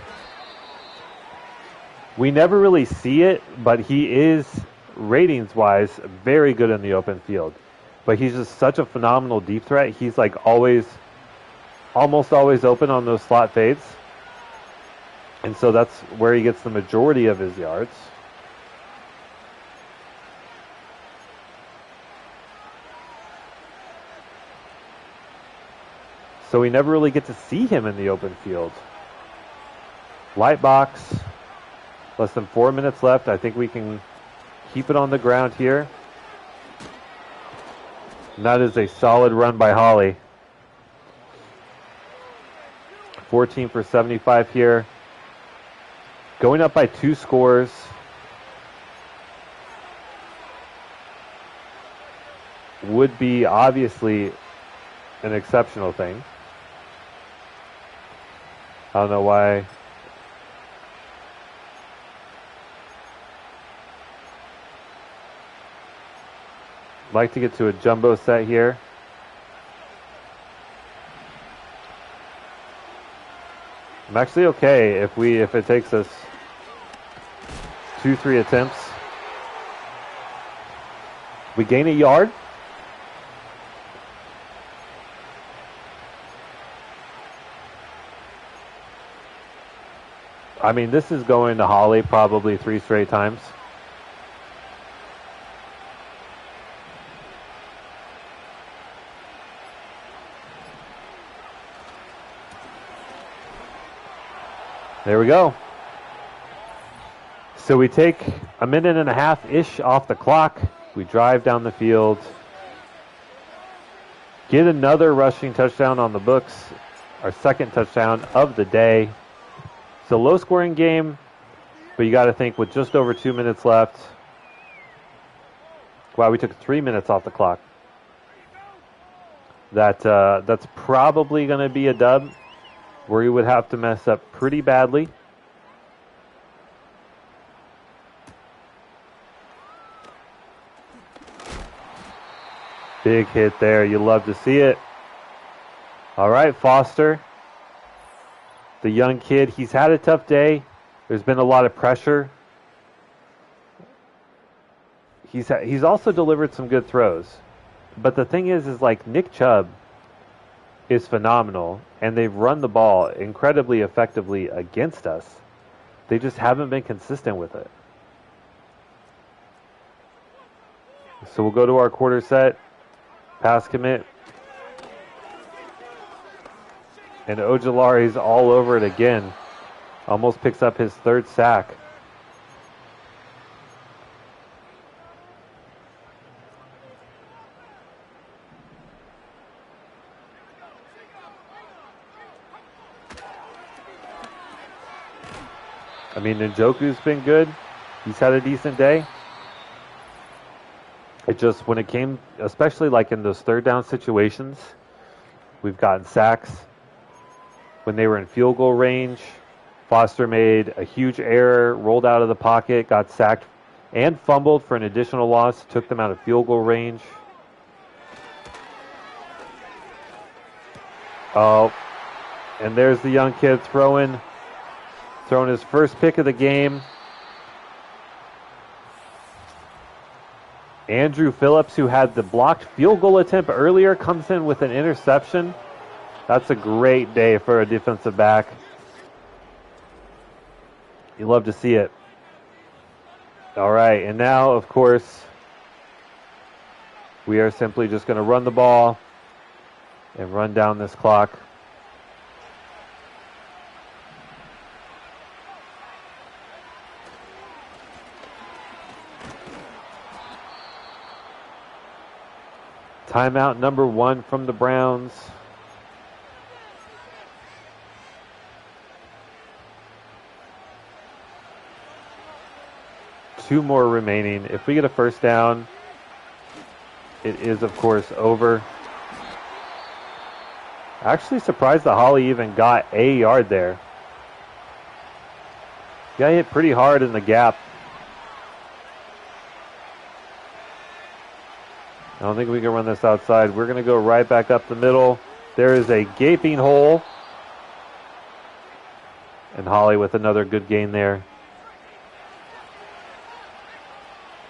We never really see it, but he is, ratings-wise, very good in the open field. But he's just such a phenomenal deep threat. He's like almost always open on those slot fades. And so that's where he gets the majority of his yards. So we never really get to see him in the open field. Light box. Less than 4 minutes left. I think we can keep it on the ground here. And that is a solid run by Holly. 14 for 75 here. Going up by 2 scores. Would be obviously an exceptional thing. I don't know why. I'd like to get to a jumbo set here. I'm actually okay if it takes us 2-3 attempts. We gain a yard. I mean, this is going to Holly probably 3 straight times. There we go. So we take a minute and a half-ish off the clock. We drive down the field. Get another rushing touchdown on the books. Our second touchdown of the day. It's a low-scoring game, but you got to think with just over 2 minutes left. Wow, we took 3 minutes off the clock. That's probably going to be a dub, where you would have to mess up pretty badly. Big hit there. You love to see it. All right, Foster. The young kid, he's had a tough day. There's been a lot of pressure. He's also delivered some good throws. But the thing is like Nick Chubb is phenomenal, and they've run the ball incredibly effectively against us. They just haven't been consistent with it. So we'll go to our quarter set. Pass commit. And Ojulari's all over it again. Almost picks up his 3rd sack. I mean, Njoku's been good. He's had a decent day. It just, when it came, especially like in those 3rd down situations, we've gotten sacks. When they were in field goal range, Foster made a huge error, rolled out of the pocket, got sacked, and fumbled for an additional loss, took them out of field goal range. Oh, and there's the young kid throwing his first pick of the game. Andrew Phillips, who had the blocked field goal attempt earlier, comes in with an interception. That's a great day for a defensive back. You love to see it. All right, and now, of course, we are simply just going to run the ball and run down this clock. Timeout number 1 from the Browns. Two more remaining. If we get a first down, it is, of course, over. Actually surprised that Holly even got a yard there. Got hit pretty hard in the gap. I don't think we can run this outside. We're going to go right back up the middle. There is a gaping hole. And Holly with another good gain there.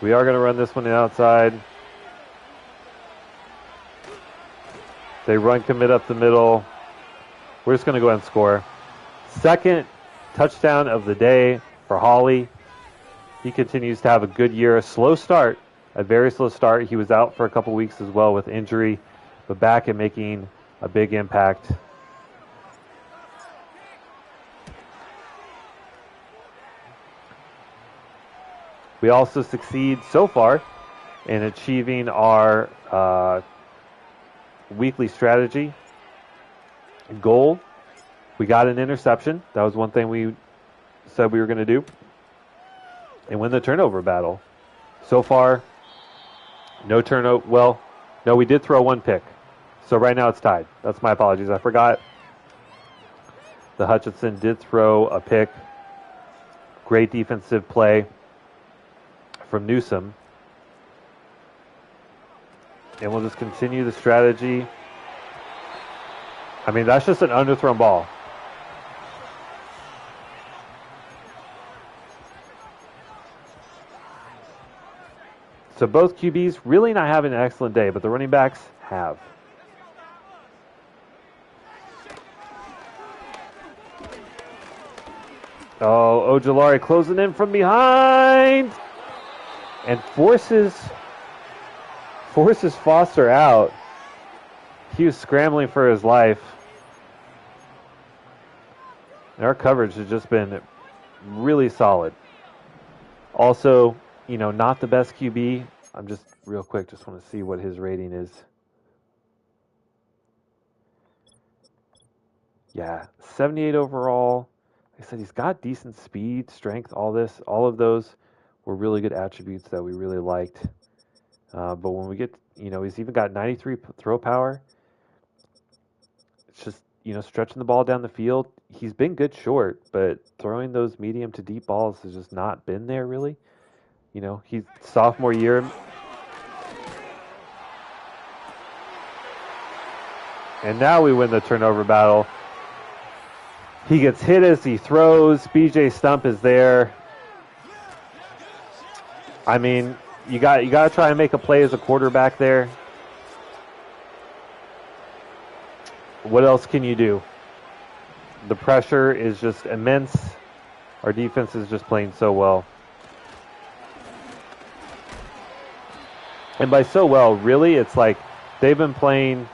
We are going to run this one outside. They run commit up the middle. We're just going to go ahead and score. Second touchdown of the day for Holly. He continues to have a good year. A slow start. A very slow start. He was out for a couple weeks as well with injury, but back and making a big impact. We also succeed so far in achieving our weekly strategy. Goal, we got an interception. That was one thing we said we were going to do. And win the turnover battle. So far, no turnover. Well, no, we did throw one pick. So right now it's tied. That's my apologies. I forgot. The Hutchinson did throw a pick. Great defensive play from Newsom. And we'll just continue the strategy. I mean, that's just an underthrown ball. So both QBs really not having an excellent day, but the running backs have. Oh, Ojolari closing in from behind and forces Foster out. He was scrambling for his life. And our coverage has just been really solid. Also, not the best QB. I'm just real quick, just want to see what his rating is. Yeah, 78 overall. Like I said, he's got decent speed, strength, all of those were really good attributes that we really liked. But when we get, he's even got 93 throw power. It's just, stretching the ball down the field. He's been good short, but throwing those medium to deep balls has just not been there really. He's sophomore year. And now we win the turnover battle. He gets hit as he throws. BJ Stump is there. I mean, you got to try and make a play as a quarterback there. What else can you do? The pressure is just immense. Our defense is just playing so well. And by so well, really, it's like they've been playing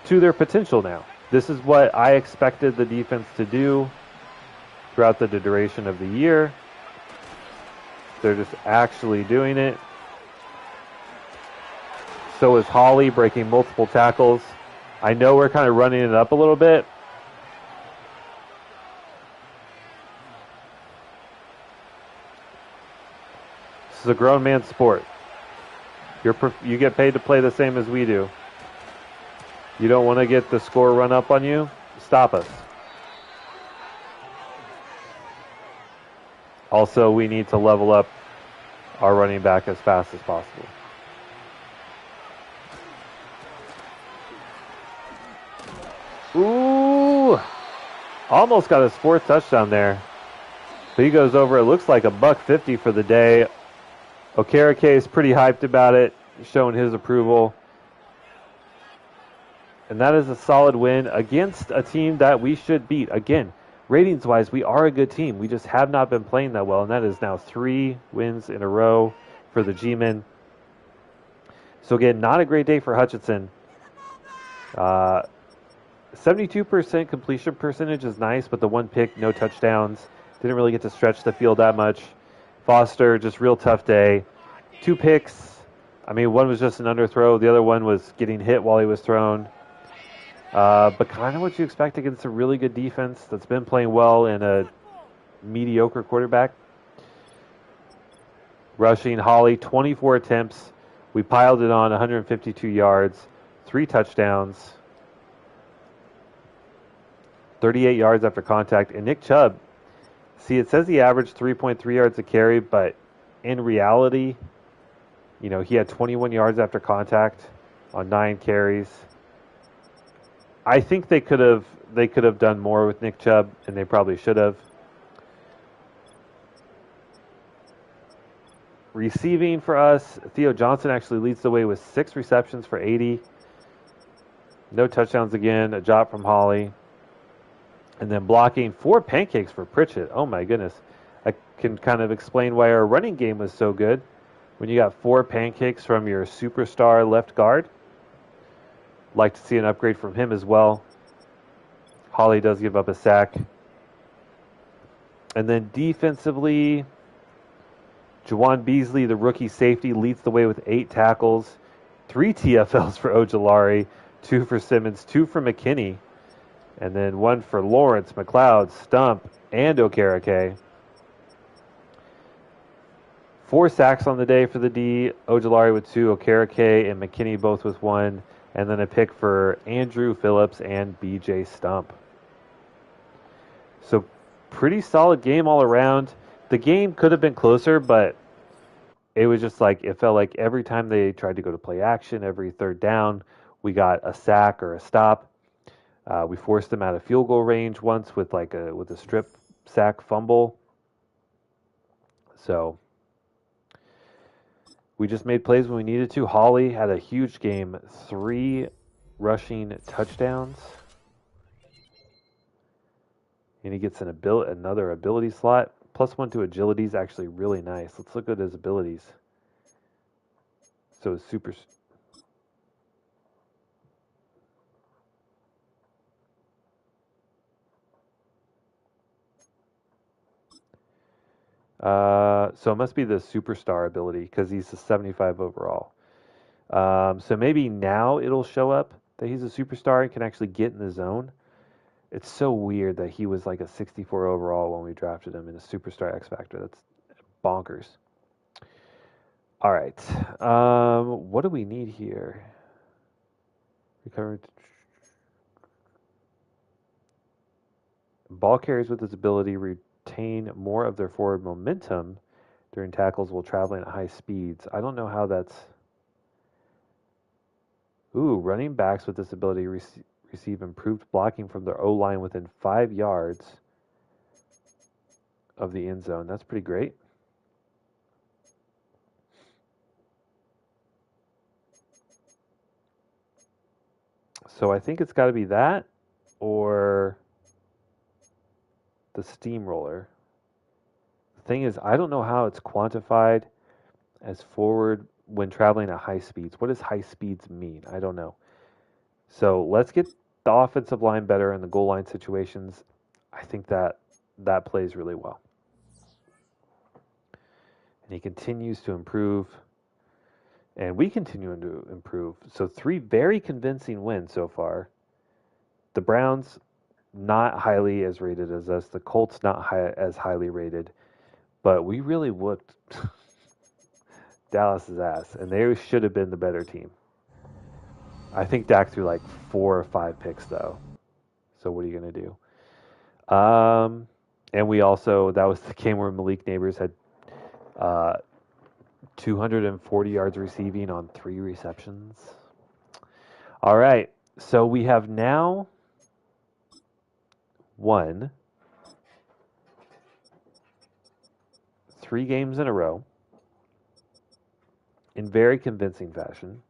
to their potential now. This is what I expected the defense to do throughout the duration of the year. They're just actually doing it. So is Holly, breaking multiple tackles. I know we're kind of running it up a little bit. This is a grown man's sport. You get paid to play the same as we do. You don't want to get the score run up on you? Stop us. Also, we need to level up our running back as fast as possible. Ooh! Almost got his fourth touchdown there. But he goes over, it looks like $150 for the day. Okereke is pretty hyped about it, showing his approval. And that is a solid win against a team that we should beat. Again, ratings-wise, we are a good team. We just have not been playing that well, and that is now 3 wins in a row for the G-Men. So again, not a great day for Hutchinson. 72% completion percentage is nice, but the one pick, no touchdowns. Didn't really get to stretch the field that much. Foster, just real tough day. 2 picks. I mean, one was just an underthrow. The other one was getting hit while he was thrown. But kind of what you expect against a really good defense that's been playing well in a mediocre quarterback. Rushing, Holly, 24 attempts. We piled it on 152 yards, 3 touchdowns, 38 yards after contact. And Nick Chubb, see, it says he averaged 3.3 yards a carry, but in reality, he had 21 yards after contact on 9 carries. I think they could have done more with Nick Chubb, and they probably should have. Receiving for us, Theo Johnson actually leads the way with 6 receptions for 80. No touchdowns again, a drop from Holly. And then blocking, 4 pancakes for Pritchett. Oh my goodness. I can kind of explain why our running game was so good when you got 4 pancakes from your superstar left guard. Like to see an upgrade from him as well. Holly does give up a sack. And then defensively, Juwan Beasley, the rookie safety, leads the way with 8 tackles, 3 TFLs for Ojolari, 2 for Simmons, 2 for McKinney, and then 1 for Lawrence, McLeod, Stump, and Okereke. 4 sacks on the day for the D. Ojolari with 2, Okereke and McKinney both with 1, and then a pick for Andrew Phillips and BJ Stump. So pretty solid game all around. The game could have been closer, but it was just like it felt like every time they tried to go to play action, every third down, we got a sack or a stop. We forced them out of field goal range once with a strip sack fumble. So we just made plays when we needed to. Holly had a huge game, 3 rushing touchdowns. And he gets another ability slot. +1 to agility is actually really nice. Let's look at his abilities. So it's super. So it must be the superstar ability because he's a 75 overall. So maybe now it'll show up that he's a superstar and can actually get in the zone. It's so weird that he was like a 64 overall when we drafted him in a superstar X Factor. That's bonkers. All right. What do we need here? Recovery. Ball carriers with this ability retain more of their forward momentum during tackles while traveling at high speeds. I don't know how that's. Ooh, running backs with this ability receive improved blocking from their O-line within 5 yards of the end zone. That's pretty great. So I think it's got to be that or the steamroller. The thing is, I don't know how it's quantified as forward when traveling at high speeds. What does high speeds mean? I don't know. So let's get the offensive line better in the goal line situations. I think that plays really well. And he continues to improve. And we continue to improve. So 3 very convincing wins so far. The Browns, not highly as rated as us. The Colts, not as highly rated. But we really whooped Dallas's ass. And they should have been the better team. I think Dak threw like 4 or 5 picks, though. So what are you going to do? And we also, that was the game where Malik Neighbors had 240 yards receiving on 3 receptions. All right. So we have now won 3 games in a row in very convincing fashion.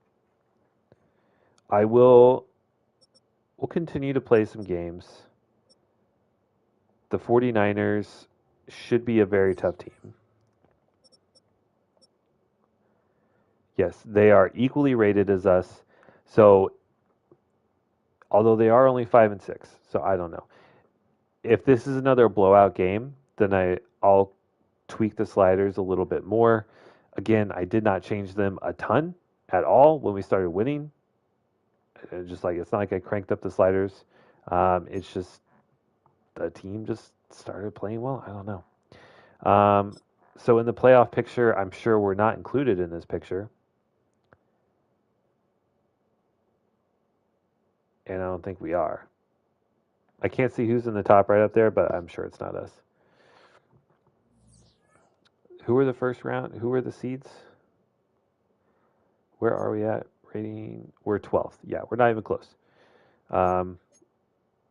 We'll continue to play some games. The 49ers should be a very tough team. Yes, they are equally rated as us. So, although they are only 5 and 6, so I don't know. If this is another blowout game, then I'll tweak the sliders a little bit more. Again, I did not change them a ton at all when we started winning. It's not like I cranked up the sliders. It's just the team just started playing well. I don't know. So in the playoff picture, I'm sure we're not included in this picture. And I don't think we are. I can't see who's in the top right up there, but I'm sure it's not us. Who are the first round? Who are the seeds? Where are we at? Rating? We're 12th. Yeah, we're not even close.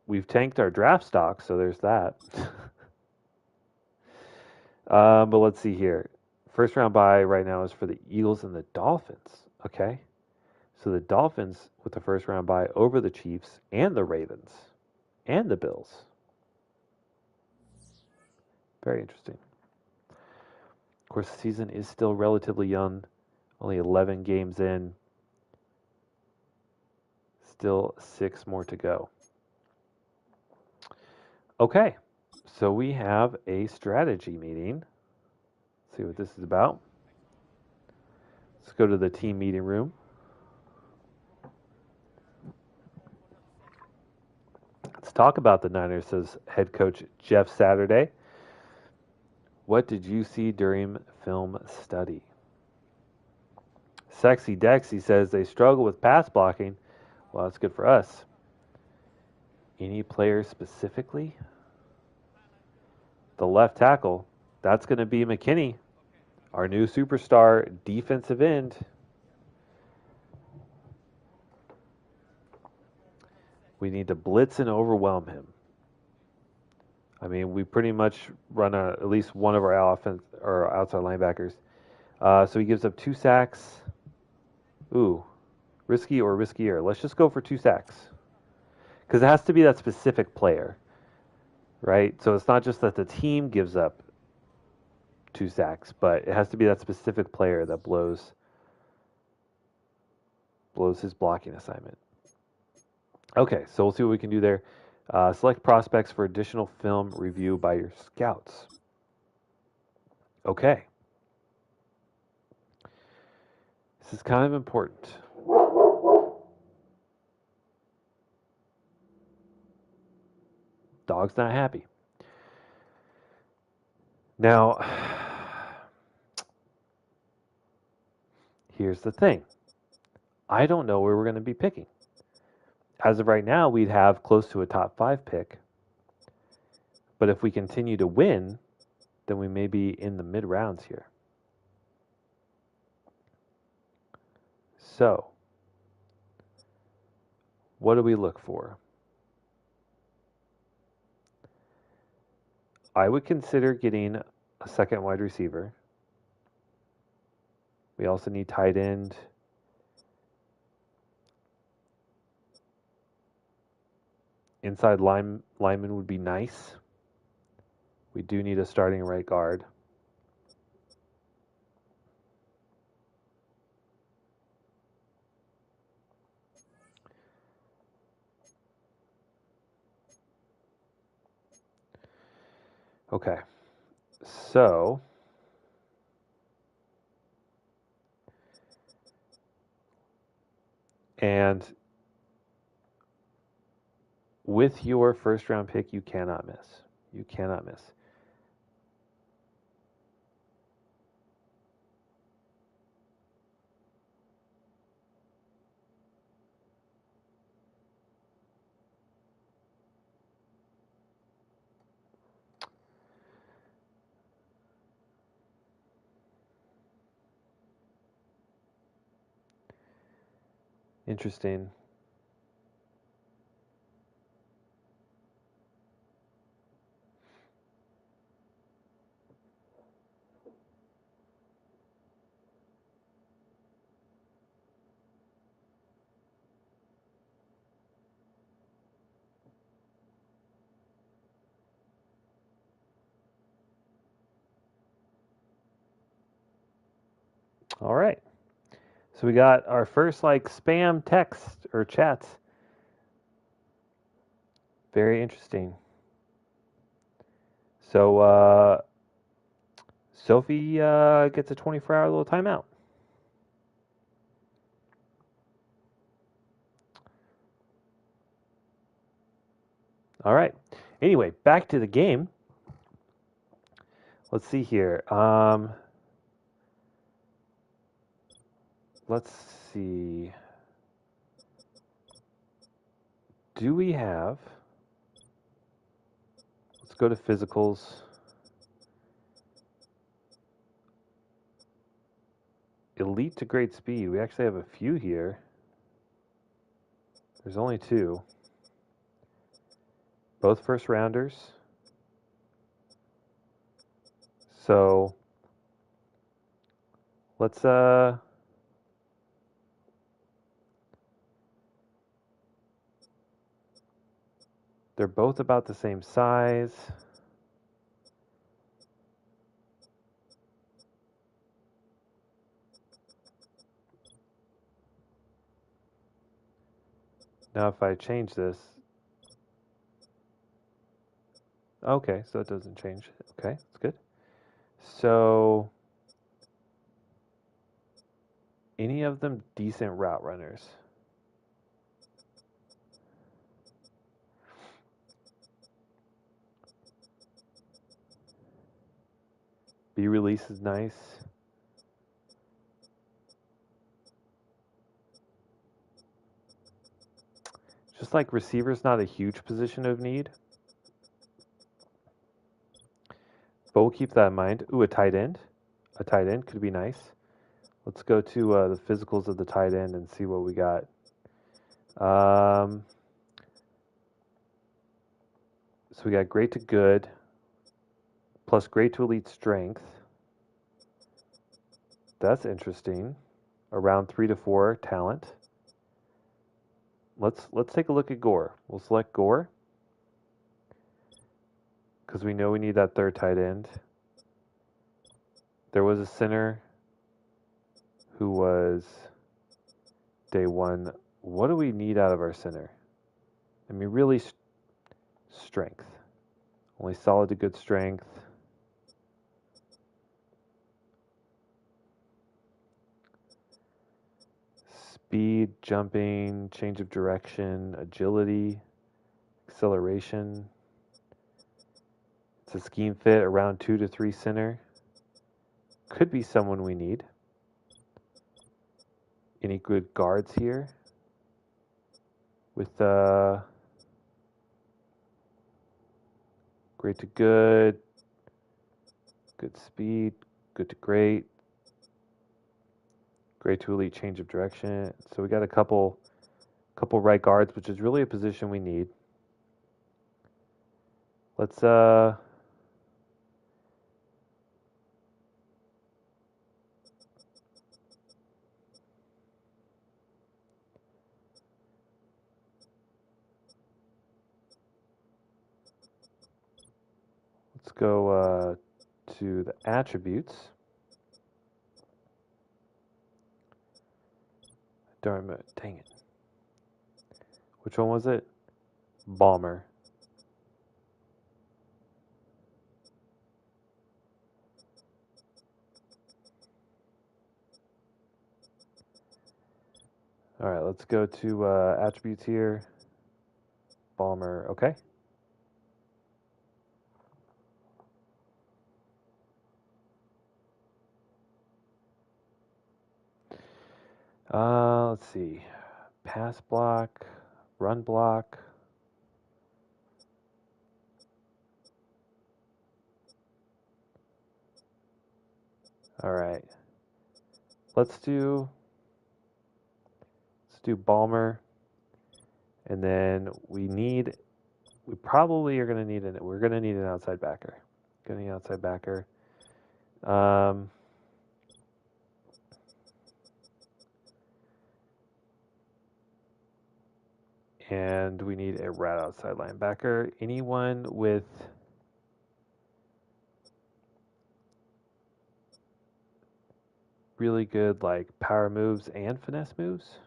We've tanked our draft stock, so there's that. But let's see here. First round bye right now is for the Eagles and the Dolphins. Okay. So the Dolphins with the first round bye over the Chiefs and the Ravens and the Bills. Very interesting. Of course, the season is still relatively young, only 11 games in. Still 6 more to go. Okay, so we have a strategy meeting. Let's see what this is about. Let's go to the team meeting room. Let's talk about the Niners, says head coach Jeff Saturday. What did you see during film study? Sexy Dexy says they struggle with pass blocking. Well, that's good for us. Any players specifically? The left tackle, that's going to be McKinney, our new superstar defensive end. We need to blitz and overwhelm him. I mean, we pretty much run at least one of our offense or outside linebackers. So he gives up 2 sacks. Ooh, risky or riskier. Let's just go for 2 sacks. Because it has to be that specific player, right? So it's not just that the team gives up 2 sacks, but it has to be that specific player that blows his blocking assignment. Okay, so we'll see what we can do there. Select prospects for additional film review by your scouts. Okay. This is kind of important. Dog's not happy. Now, here's the thing. I don't know where we're going to be picking. As of right now, we'd have close to a top 5 pick. But if we continue to win, then we may be in the mid rounds here. So, what do we look for? I would consider getting a second wide receiver. We also need tight end. Inside lineman would be nice. We do need a starting right guard. Okay, so and with your first round pick, you cannot miss. You cannot miss. Interesting. All right. So we got our first like spam text or chats. Very interesting. So Sophie gets a 24-hour little timeout. All right. Anyway, back to the game. Let's see here. Let's see. Do we have? Let's go to physicals. Elite to great speed. We actually have a few here. There's only 2. Both first rounders. So let's they're both about the same size. Now if I change this, okay, so it doesn't change. Okay, that's good. So any of them decent route runners? B release is nice. Just like receiver's not a huge position of need, but we'll keep that in mind. Ooh, a tight end. A tight end could be nice. Let's go to the physicals of the tight end and see what we got. So we got great to good, plus great to elite strength. That's interesting. Around 3 to 4 talent. Let's take a look at Gore. We'll select Gore because we know we need that third tight end. There was a center who was day one. What do we need out of our center? I mean, really, strength. Only solid to good strength. Speed, jumping, change of direction, agility, acceleration. It's a scheme fit around 2 to 3 center. Could be someone we need. Any good guards here? With great to good, good speed, good to great, great to elite, change of direction. So we got a couple right guards, which is really a position we need. Let's go to the attributes. Darn it, dang it. Which one was it? Bomber. All right, let's go to attributes here. Bomber, okay. Let's see. Pass block, run block. All right. Let's do Balmer, and then we probably are going to need we're going to need an outside backer. Going to need an outside backer. And we need a rat outside linebacker. Anyone with really good like power moves and finesse moves?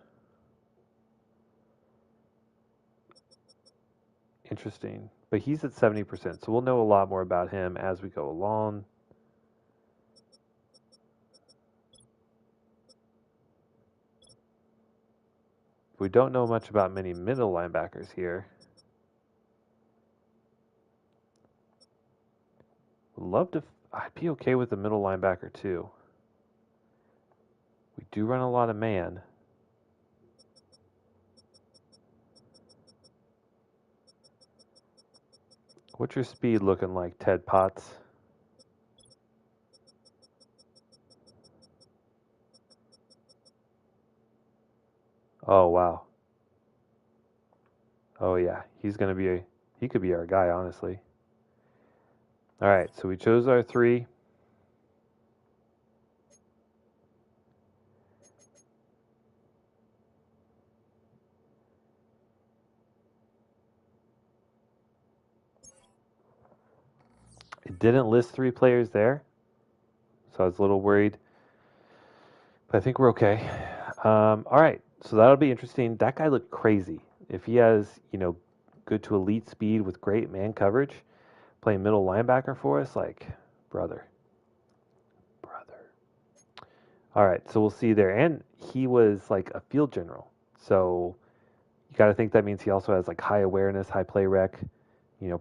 Interesting. But he's at 70%, so we'll know a lot more about him as we go along. We don't know much about many middle linebackers here. I'd be okay with the middle linebacker too. We do run a lot of man. What's your speed looking like, Ted Potts? Oh, wow. Oh, yeah. He could be our guy, honestly. All right, so we chose our 3. It didn't list 3 players there, so I was a little worried. But I think we're okay. All right, so that'll be interesting. That guy looked crazy. If he has, good to elite speed with great man coverage, playing middle linebacker for us, like, brother. All right, so we'll see there. And he was like a field general. So you got to think that means he also has like high awareness, high play rec,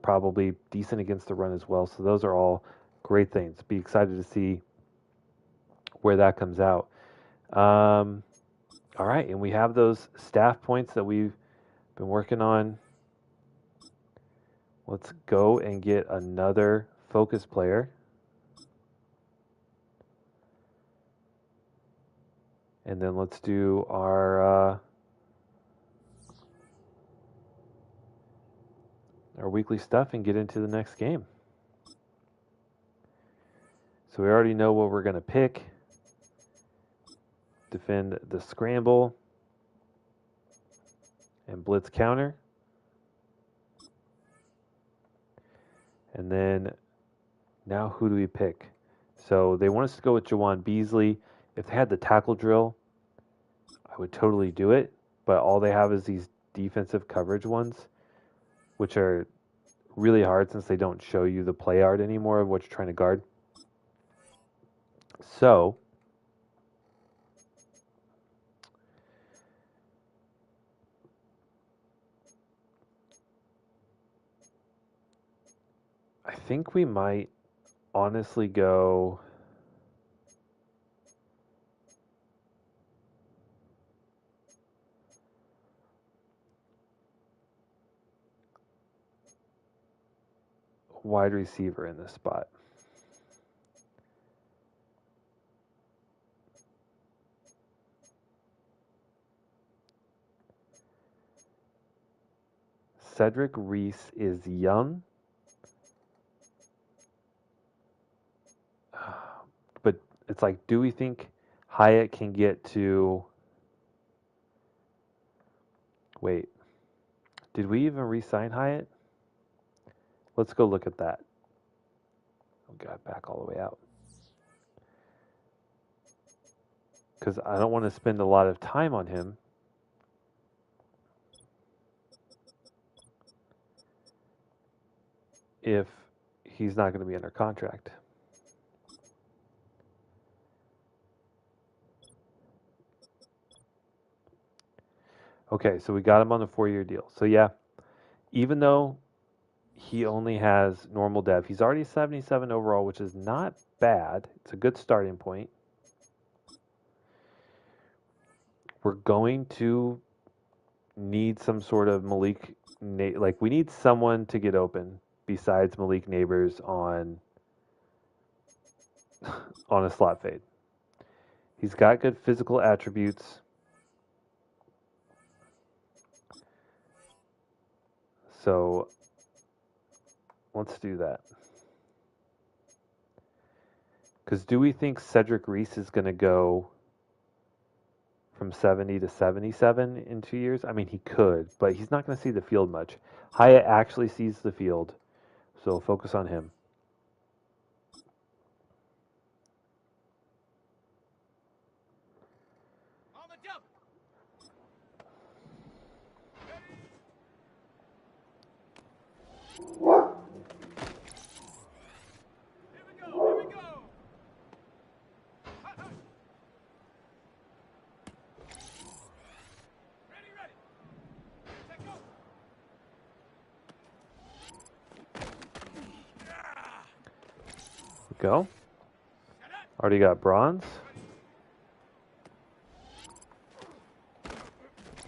probably decent against the run as well. So those are all great things. Be excited to see where that comes out. All right, and we have those staff points that we've been working on. Let's go and get another focus player. And then let's do our weekly stuff and get into the next game. So we already know what we're going to pick. Defend the scramble and blitz counter. And then now who do we pick? So they want us to go with Jawan Beasley. If they had the tackle drill, I would totally do it. But all they have is these defensive coverage ones, which are really hard since they don't show you the play art anymore of what you're trying to guard. So I think we might honestly go wide receiver in this spot. Cedric Reese is young, but it's like, do we think Hyatt can get to... Wait, did we even re-sign Hyatt? Let's go look at that. Oh, God, back all the way out. Because I don't want to spend a lot of time on him. If he's not going to be under contract. Okay, so we got him on the 4-year deal. So yeah, even though he only has normal dev, he's already 77 overall, which is not bad. It's a good starting point. We're going to need some sort of Malik, like we need someone to get open besides Malik Neighbors on a slot fade. He's got good physical attributes. So let's do that. Because do we think Cedric Reese is going to go from 70 to 77 in 2 years? I mean, he could, but he's not going to see the field much. Hyatt actually sees the field, so focus on him. Go. Already got bronze.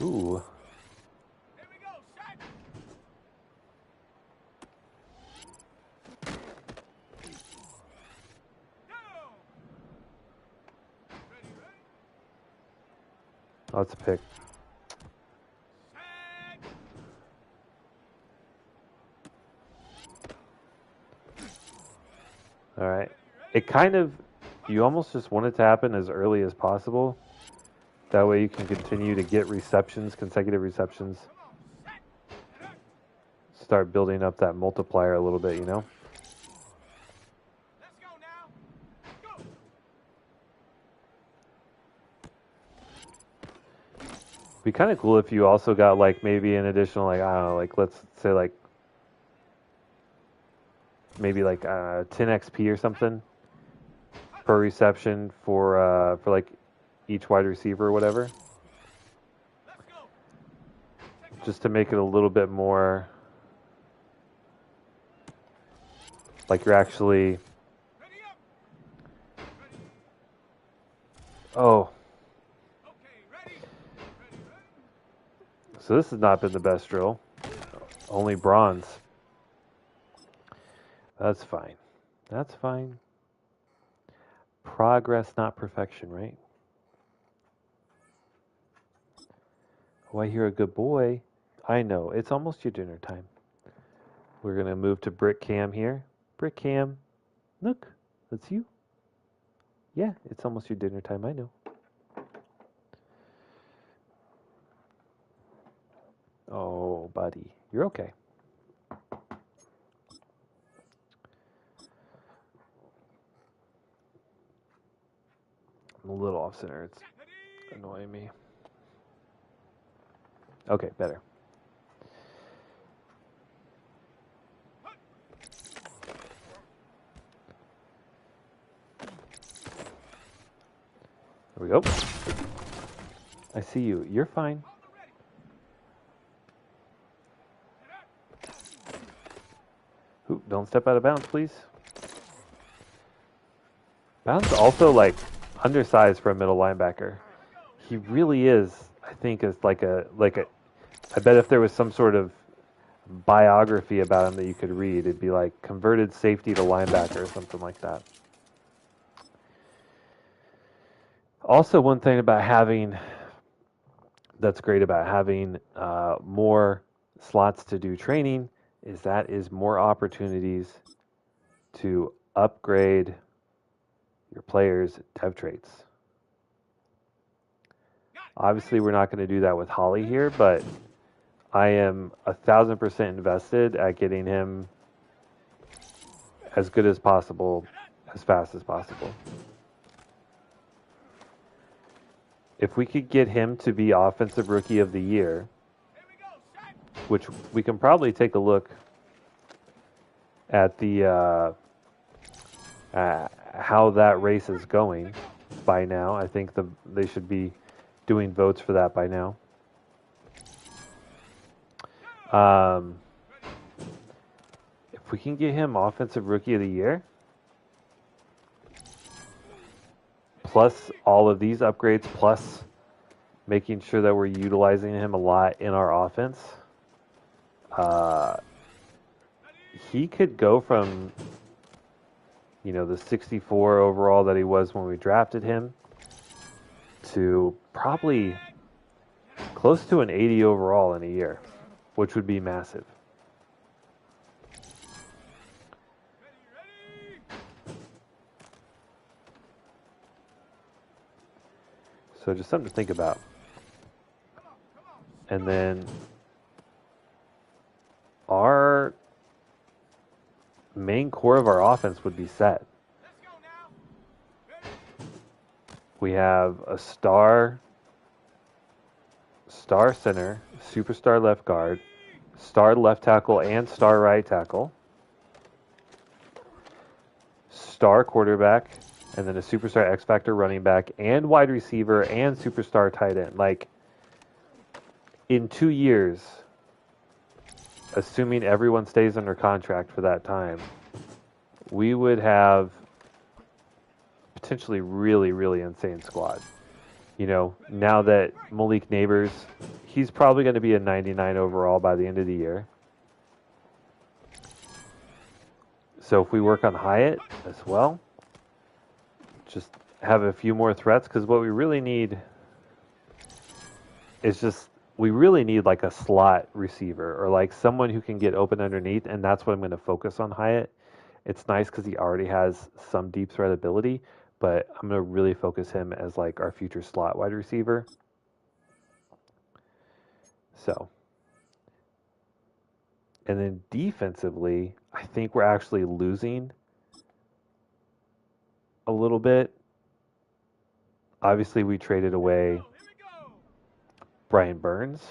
Ooh. Let's pick. All right. It kind of, you almost just want it to happen as early as possible. That way you can continue to get receptions, consecutive receptions. Start building up that multiplier a little bit, you know? Be kind of cool if you also got like maybe an additional, like, I don't know, like let's say like maybe like 10 XP or something per reception for like each wide receiver or whatever. Just to make it a little bit more like you're actually Oh. So this has not been the best drill. Only bronze. That's fine. That's fine. Progress, not perfection, right? Oh, I hear a good boy. I know. It's almost your dinner time. We're going to move to Brick Cam here. Brick Cam. Look, that's you. Yeah, it's almost your dinner time, I know. Oh, buddy. You're okay. I'm a little off center. It's annoying me. Okay, better. There we go. I see you. You're fine. Ooh, don't step out of bounds, please. Bounds also like undersized for a middle linebacker. He really is. I think is like a. I bet if there was some sort of biography about him that you could read, it'd be like converted safety to linebacker or something like that. Also, one thing about having that's great about having more slots to do training is that is more opportunities to upgrade your players' dev traits. Obviously, we're not going to do that with Holly here, but I am 1,000% invested at getting him as good as possible, as fast as possible. If we could get him to be Offensive Rookie of the Year, which we can probably take a look at the how that race is going by now. I think they should be doing votes for that by now. If we can get him Offensive Rookie of the Year, plus all of these upgrades, plus making sure that we're utilizing him a lot in our offense, he could go from, the 64 overall that he was when we drafted him to probably close to an 80 overall in a year, which would be massive. So just something to think about. And then our main core of our offense would be set. We have a star center, superstar left guard, star left tackle and star right tackle, star quarterback, and then a superstar X Factor running back and wide receiver and superstar tight end. Like, in 2 years, assuming everyone stays under contract for that time, we would have potentially really, really insane squad. Now that Malik Neighbors, he's probably going to be a 99 overall by the end of the year. So if we work on Hyatt as well, just have a few more threats, because what we really need is we really need like a slot receiver or like someone who can get open underneath, and that's what I'm going to focus on Hyatt. It's nice because he already has some deep threat ability, but I'm going to really focus him as like our future slot wide receiver. So, and then defensively, I think we're actually losing a little bit. Obviously, we traded away Brian Burns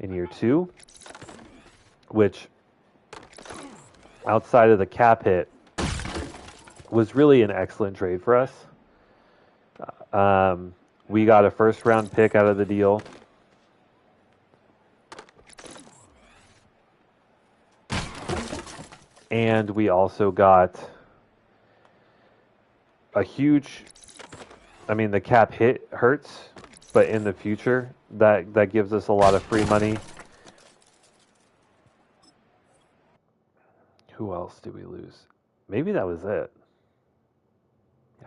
in year 2, which outside of the cap hit was really an excellent trade for us. We got a first-round pick out of the deal. And we also got a huge I mean, the cap hit hurts, but in the future, that gives us a lot of free money. Who else did we lose? Maybe that was it.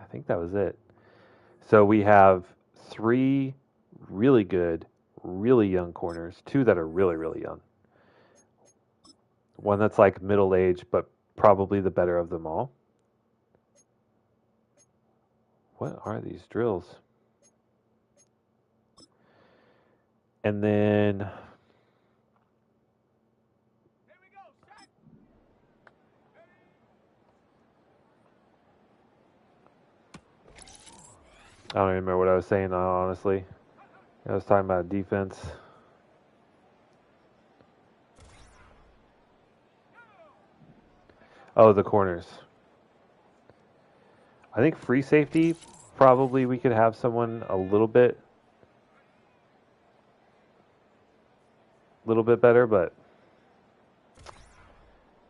I think that was it. So we have three really good, really young corners, two that are really, really young. One that's like middle age, but probably the better of them all. What are these drills? And then I don't even remember what I was saying, honestly. I was talking about defense. Oh, the corners. I think free safety, probably we could have someone a little bit better, but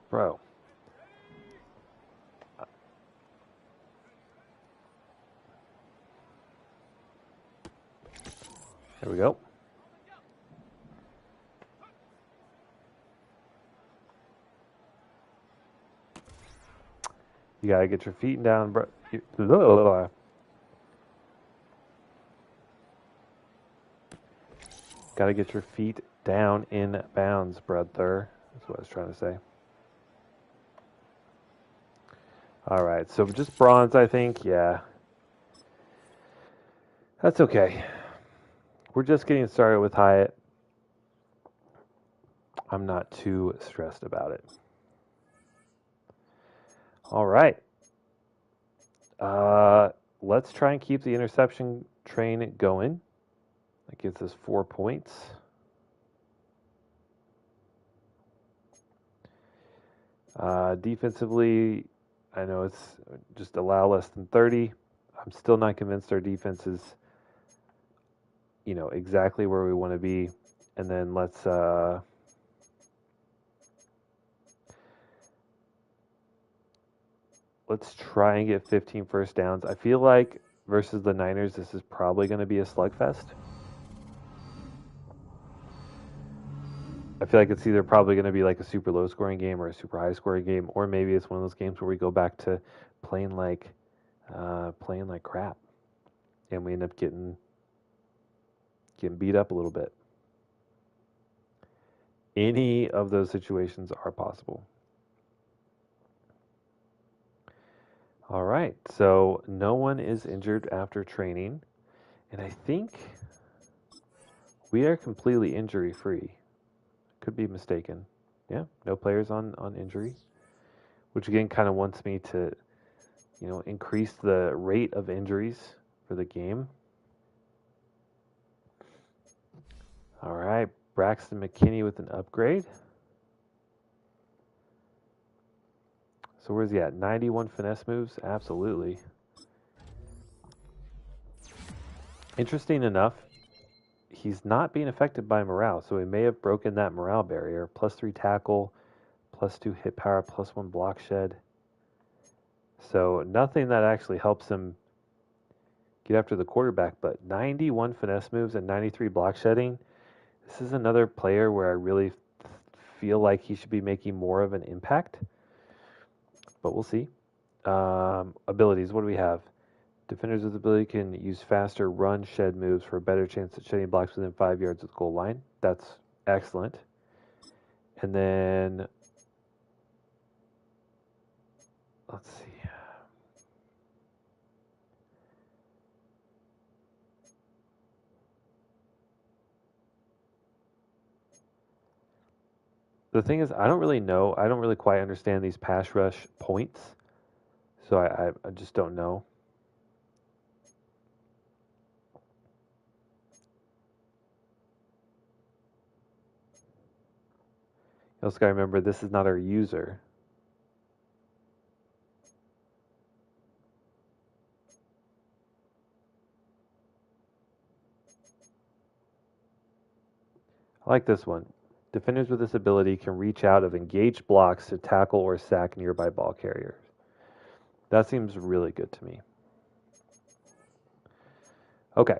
bro. There we go. You gotta get your feet down, bro. Gotta get your feet down in bounds, brother. That's what I was trying to say. All right, so just bronze, I think. Yeah, that's okay. We're just getting started with Hyatt. I'm not too stressed about it. All right. Let's try and keep the interception train going. That gives us 4 points. Defensively, I know it's just allow less than 30. I'm still not convinced our defense is, exactly where we want to be. And then let's try and get 15 first downs. I feel like versus the Niners, this is probably going to be a slugfest. I feel like it's either probably going to be like a super low scoring game or a super high scoring game, or maybe it's one of those games where we go back to playing like crap, and we end up getting beat up a little bit. Any of those situations are possible. All right, so no one is injured after training, and I think we are completely injury free. Could be mistaken. Yeah, no players on injury, which again kind of wants me to, increase the rate of injuries for the game. All right, Braxton McKinney with an upgrade. So where's he at? 91 finesse moves? Absolutely. Interesting enough, he's not being affected by morale, so he may have broken that morale barrier. +3 tackle, +2 hit power, +1 block shed. So nothing that actually helps him get after the quarterback, but 91 finesse moves and 93 block shedding. This is another player where I really feel like he should be making more of an impact, but we'll see. Abilities, what do we have? Defenders with ability can use faster run shed moves for a better chance at shedding blocks within 5 yards of the goal line. That's excellent. And then, let's see. The thing is, I don't really know. I don't really quite understand these pass rush points. So I just don't know. You also got to remember, this is not our user. I like this one. Defenders with this ability can reach out of engaged blocks to tackle or sack nearby ball carriers. That seems really good to me. Okay.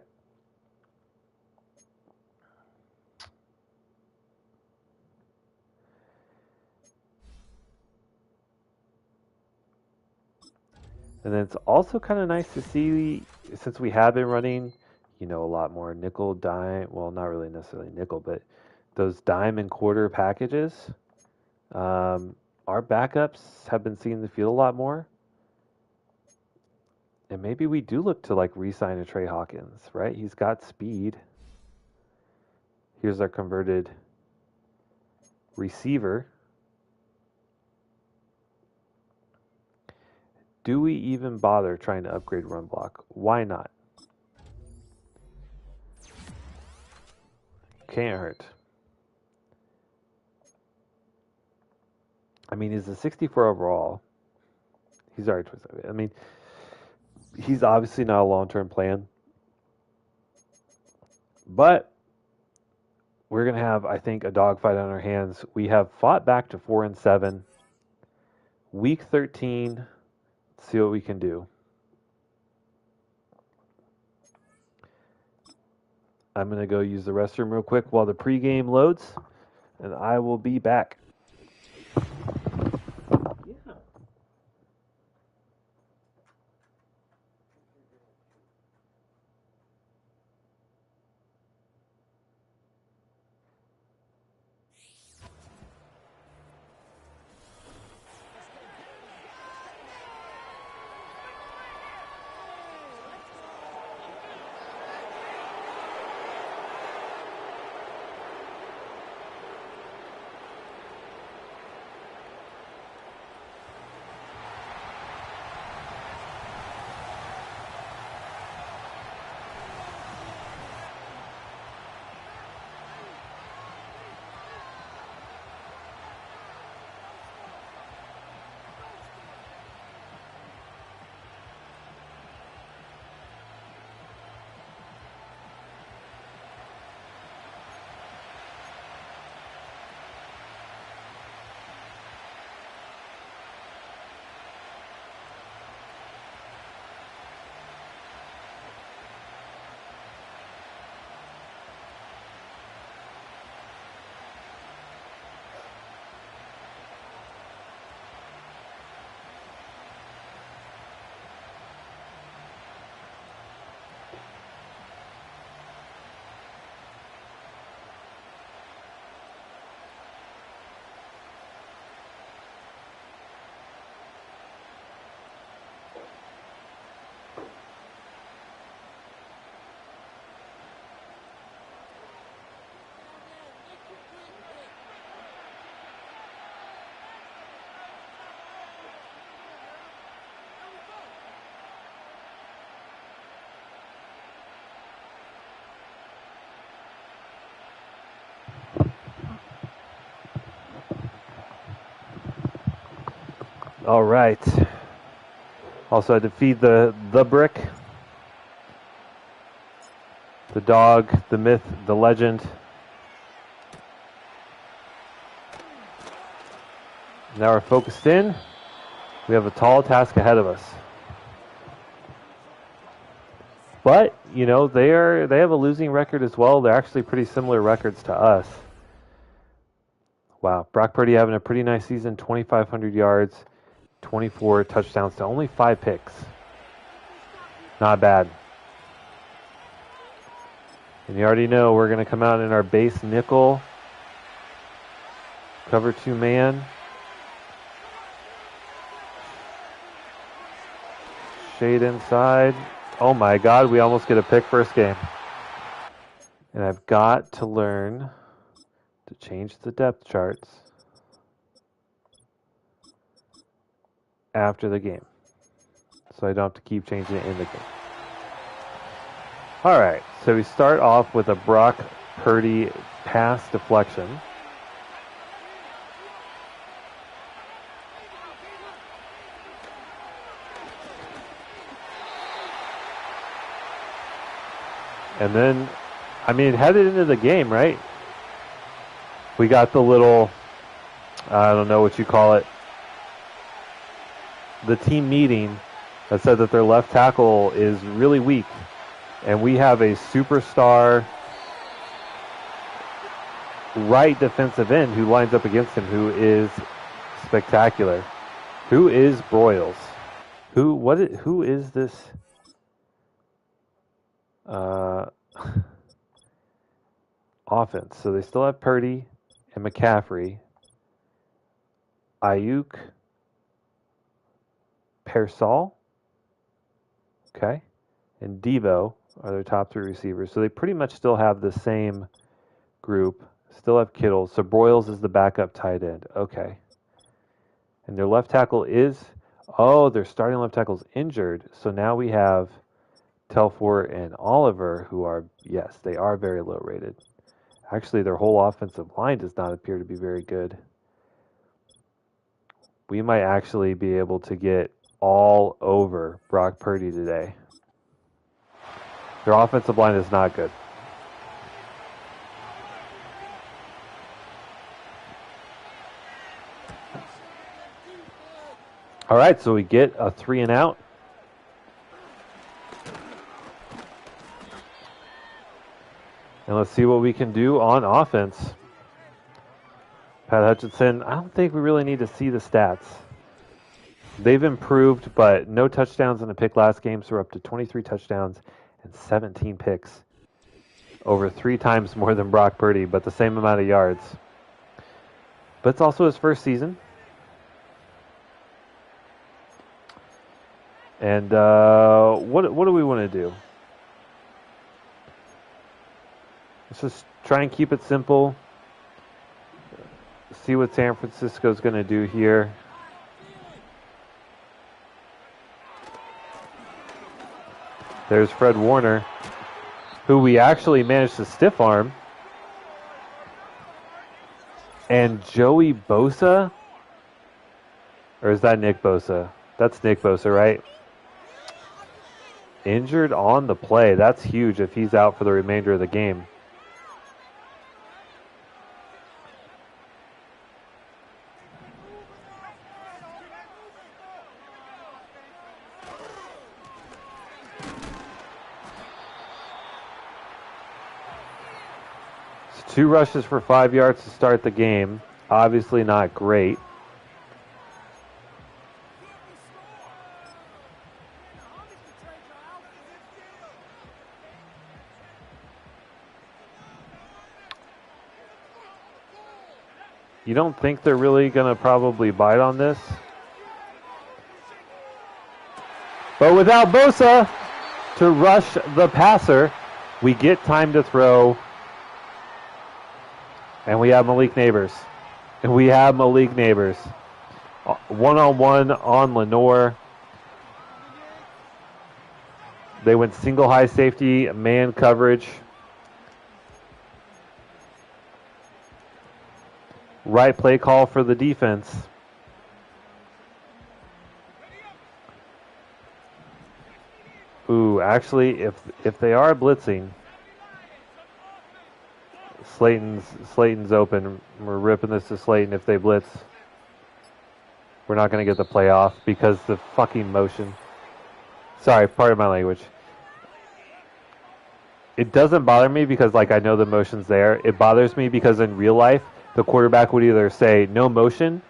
And then it's also kind of nice to see, since we have been running, a lot more nickel, dime, well, not really necessarily nickel, but those dime and quarter packages. Our backups have been seeing the field a lot more. And maybe we do look to like re-sign a Trey Hawkins, right? He's got speed. Here's our converted receiver. Do we even bother trying to upgrade run block? Why not? Can't hurt. I mean, he's a 64 overall. He's already 27. I mean, he's obviously not a long-term plan. But we're going to have, I think, a dogfight on our hands. We have fought back to 4-7. Week 13. Let's see what we can do. I'm going to go use the restroom real quick while the pregame loads, and I will be back. All right. Also had to feed the brick, the dog, the myth, the legend. Now we're focused in. We have a tall task ahead of us. But, they have a losing record as well. They're actually pretty similar records to us. Wow, Brock Purdy having a pretty nice season, 2,500 yards, 24 touchdowns to only 5 picks. Not bad. And you already know we're going to come out in our base nickel, cover 2 man. Shade inside. Oh my God, we almost get a pick first game. And I've got to learn to change the depth charts after the game, so I don't have to keep changing it in the game. All right, so we start off with a Brock Purdy pass deflection. And then, headed into the game, right? We got the little, I don't know what you call it, the team meeting that said that their left tackle is really weak. And we have a superstar right defensive end who lines up against him, who is spectacular. Who is Broyles? Who is this? Offense. So they still have Purdy and McCaffrey, Ayuk, Pearsall, okay, and Devo are their top three receivers. So they pretty much still have the same group. Still have Kittle. So Broyles is the backup tight end. Okay. And their left tackle is, their starting left tackle is injured. So now we have Telfort and Oliver, who are, yes, they are very low rated. Actually, their whole offensive line does not appear to be very good. We might actually be able to get all over Brock Purdy today. Their offensive line is not good. All right, so we get a 3 and out. And let's see what we can do on offense. Pat Hutchinson, I don't think we really need to see the stats. They've improved, but no touchdowns in a pick last game, so we're up to 23 touchdowns and 17 picks. Over 3 times more than Brock Purdy, but the same amount of yards. But it's also his first season. And what do we want to do? Let's just try and keep it simple. See what San Francisco's going to do here. There's Fred Warner, who we actually managed to stiff arm. And Joey Bosa? Or is that Nick Bosa? That's Nick Bosa, right? Injured on the play. That's huge if he's out for the remainder of the game. It's 2 rushes for 5 yards to start the game. Obviously not great. You don't think they're really going to probably bite on this? But without Bosa to rush the passer, we get time to throw. And we have Malik Neighbors. One-on-one on Lenore. They went single high safety, man coverage. Right play call for the defense. Ooh, actually, if they are blitzing, Slayton's open. We're ripping this to Slayton. If they blitz, we're not going to get the play off because the fucking motion. Sorry, pardon my language. It doesn't bother me because, like, I know the motion's there. It bothers me because in real life, the quarterback would either say no motion,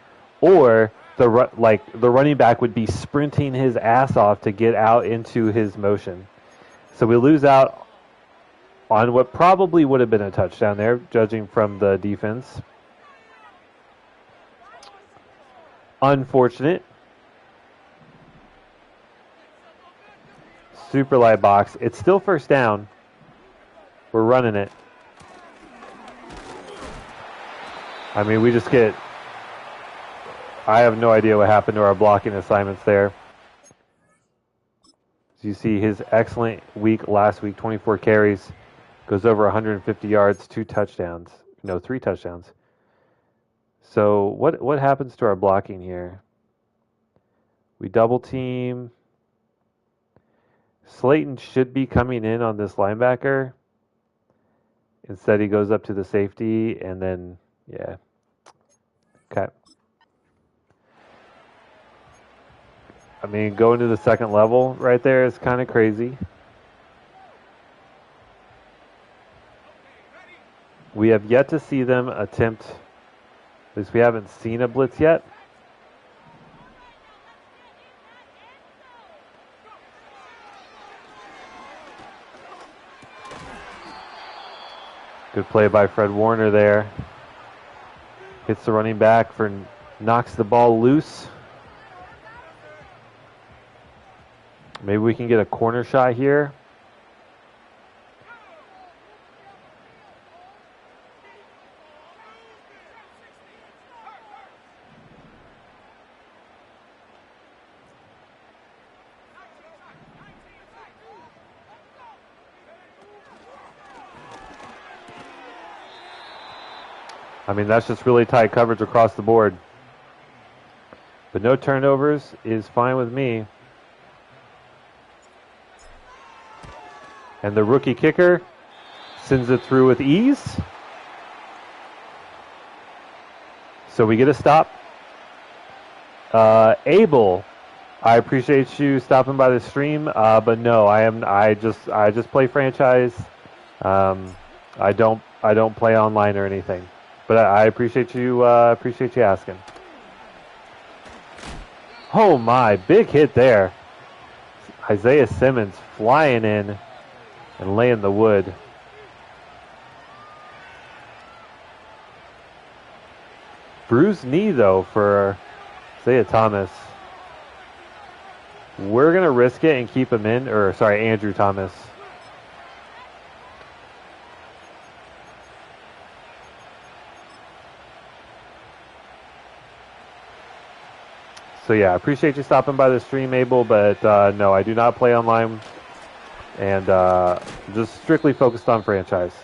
or the running back would be sprinting his ass off to get out into his motion. So we lose out on what probably would have been a touchdown there, judging from the defense. Unfortunate. Super light box. It's still first down. We're running it. I mean, we just get... I have no idea what happened to our blocking assignments there. As you see, his excellent week last week, 24 carries, goes over 150 yards, 3 touchdowns. So what happens to our blocking here? We double team. Slayton should be coming in on this linebacker. Instead, he goes up to the safety, and then, yeah. Okay. I mean, going to the second level right there is kind of crazy. We have yet to see them attempt, at least we haven't seen a blitz yet. Good play by Fred Warner there. Hits the running back knocks the ball loose. Maybe we can get a corner shot here. I mean, that's just really tight coverage across the board. But no turnovers is fine with me. And the rookie kicker sends it through with ease. So we get a stop. Abel, I appreciate you stopping by the stream, but no, I just play franchise. I don't play online or anything. But I appreciate you asking. Oh my, big hit there. Isaiah Simmons flying in and laying the wood. Bruised knee though for Isaiah Thomas. We're gonna risk it and keep him in, Andrew Thomas. So yeah, I appreciate you stopping by the stream, Abel, but no, I do not play online, and just strictly focused on franchise.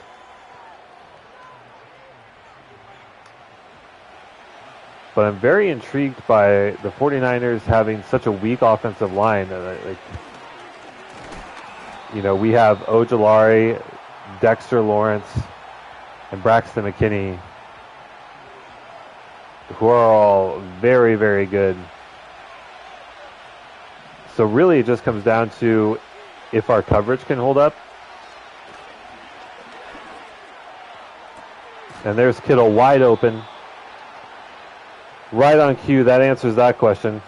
But I'm very intrigued by the 49ers having such a weak offensive line. We have Ojulari, Dexter Lawrence, and Braxton McKinney, who are all very, very good. So really it just comes down to if our coverage can hold up. And there's Kittle wide open. Right on cue, that answers that question.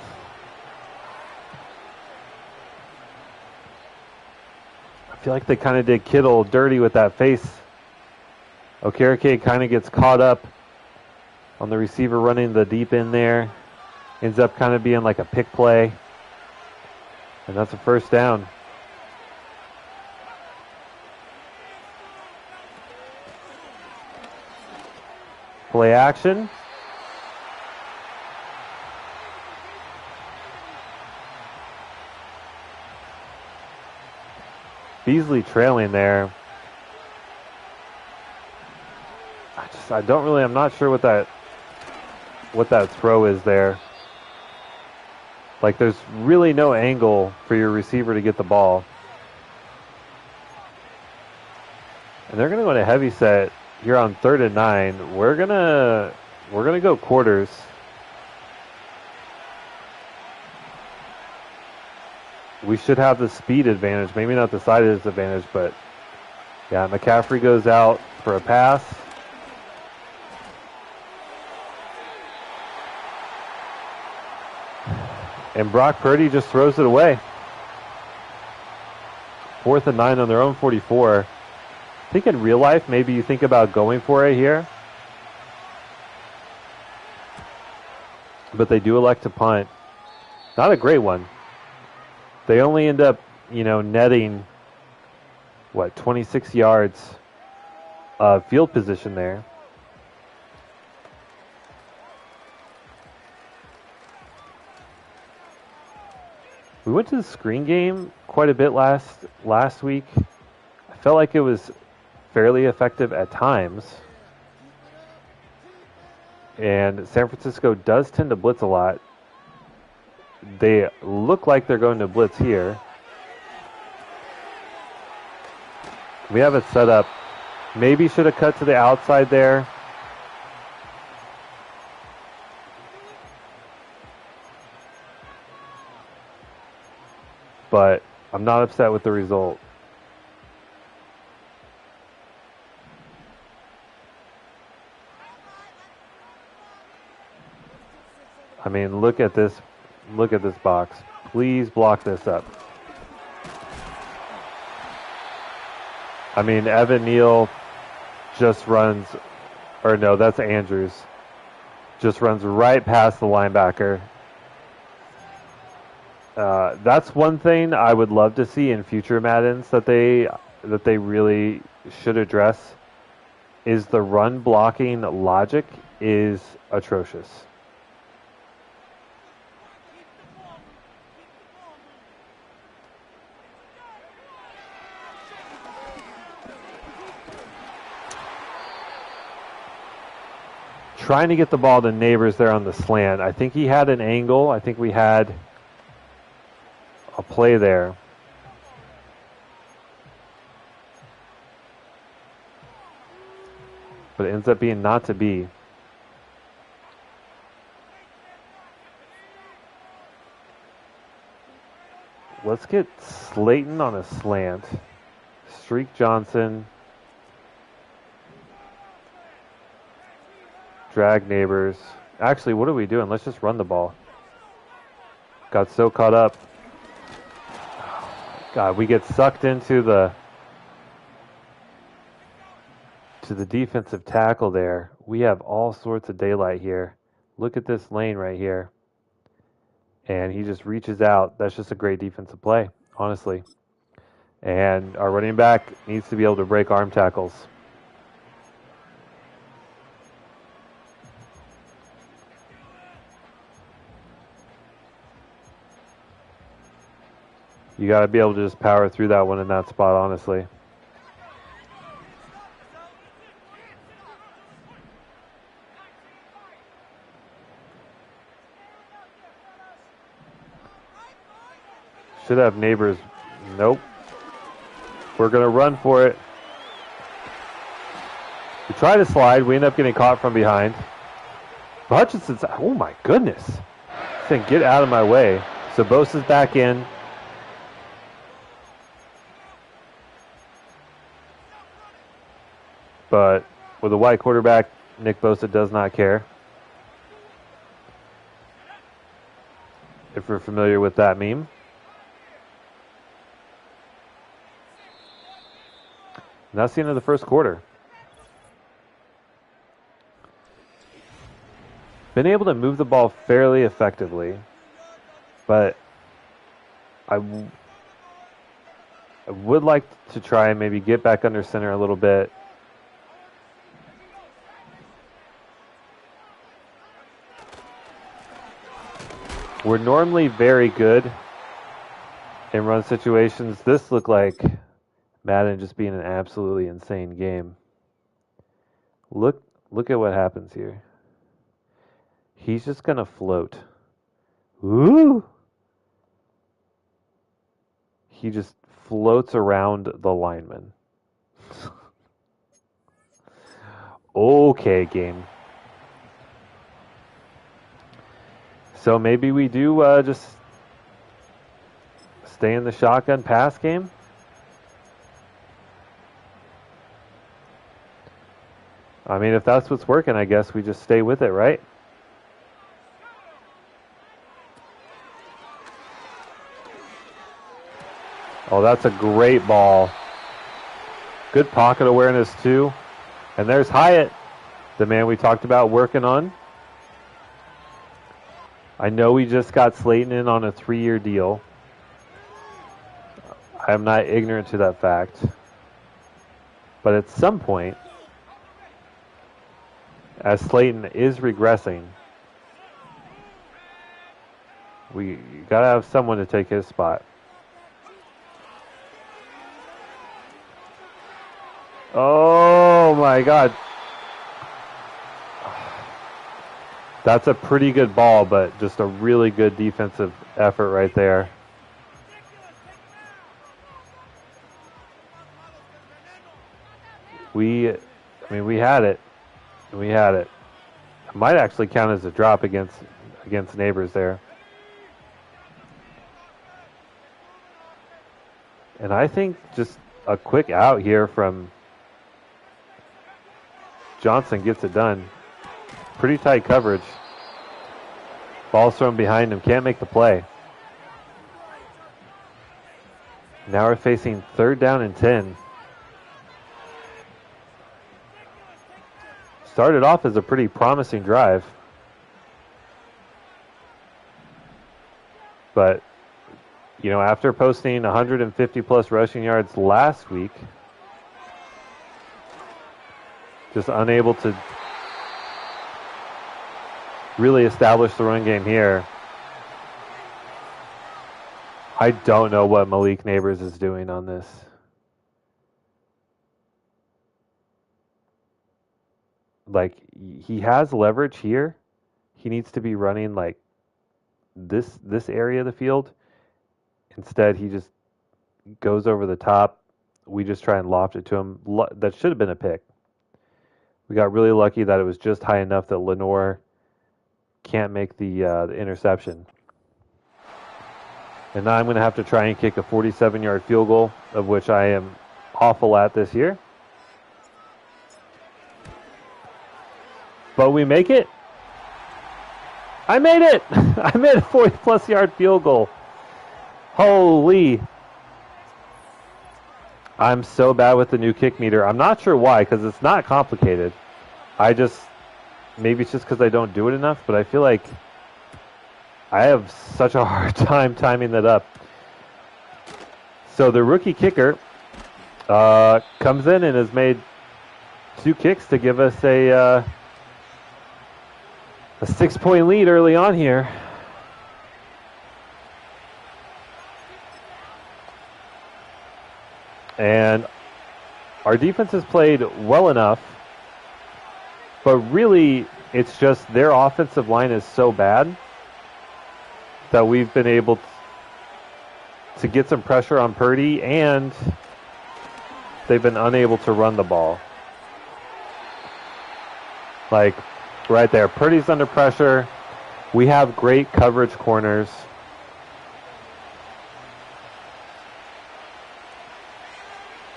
I feel like they kind of did Kittle dirty with that face. Okereke kind of gets caught up on the receiver running the deep end there. Ends up kind of being like a pick play. And that's a first down. Play action. Beasley trailing there. I'm not sure what that throw is there. Like, there's really no angle for your receiver to get the ball. And they're going to go to heavy set here on 3rd and 9. We're going to go quarters. We should have the speed advantage, maybe not the size advantage, but yeah, McCaffrey goes out for a pass. And Brock Purdy just throws it away. 4th and 9 on their own 44. I think in real life, maybe you think about going for it here. But they do elect to punt. Not a great one. They only end up, netting, 26 yards of field position there. We went to the screen game quite a bit last week. I felt like it was fairly effective at times. And San Francisco does tend to blitz a lot. They look like they're going to blitz here. We have it set up. Maybe should have cut to the outside there. But I'm not upset with the result. I mean, look at this. Look at this box. Please block this up. I mean, Evan Neal just runs, or no, that's Andrews. Just runs right past the linebacker. That's one thing I would love to see in future Maddens that they really should address. Is the run blocking logic is atrocious. Trying to get the ball to Neighbors there on the slant. I think he had an angle. I think we had a play there. But it ends up being not to be. Let's get Slayton on a slant. Streak Johnson. Drag Neighbors. Actually, what are we doing? Let's just run the ball. Got so caught up. God, we get sucked into the defensive tackle there. We have all sorts of daylight here. Look at this lane right here. And he just reaches out. That's just a great defensive play, honestly. And our running back needs to be able to break arm tackles. You got to be able to just power through that one in that spot, honestly. Should have Neighbors. Nope. We're going to run for it. We try to slide. We end up getting caught from behind. Hutchinson's, oh my goodness. Saying, get out of my way. So Bosa's back in. But with a white quarterback, Nick Bosa does not care. If you're familiar with that meme. And that's the end of the first quarter. Been able to move the ball fairly effectively, but I would like to try and maybe get back under center a little bit. We're normally very good in run situations. This looked like Madden just being an absolutely insane game. Look at what happens here. He's just going to float. Ooh! He just floats around the lineman. Okay, game. So maybe we do just stay in the shotgun pass game. I mean, if that's what's working, I guess we just stay with it, right? Oh, that's a great ball. Good pocket awareness, too. And there's Hyatt, the man we talked about working on. I know we just got Slayton in on a 3-year deal. I'm not ignorant to that fact. But at some point, as Slayton is regressing, we got to have someone to take his spot. Oh my God. That's a pretty good ball, but just a really good defensive effort right there. We had it. We had it. It might actually count as a drop against Neighbors there. And I think just a quick out here from Johnson gets it done. Pretty tight coverage. Ball's thrown behind him. Can't make the play. Now we're facing 3rd down and 10. Started off as a pretty promising drive. But, you know, after posting 150 plus rushing yards last week, just unable to really establish the run game here. I don't know what Malik Neighbors is doing on this. Like, he has leverage here. He needs to be running like this area of the field. Instead, he just goes over the top. We just try and loft it to him. That should have been a pick. We got really lucky that it was just high enough that Lenore can't make the interception. And now I'm going to have to try and kick a 47-yard field goal, of which I am awful at this year. But we make it. I made it. I made a 40-plus yard field goal. Holy. I'm so bad with the new kick meter. I'm not sure why, because it's not complicated. Maybe it's just because I don't do it enough, but I feel like I have such a hard time timing that up. So the rookie kicker comes in and has made 2 kicks to give us a 6-point lead early on here. And our defense has played well enough, but really it's just their offensive line is so bad that we've been able to get some pressure on Purdy, and they've been unable to run the ball. Like, right there, Purdy's under pressure. We have great coverage corners.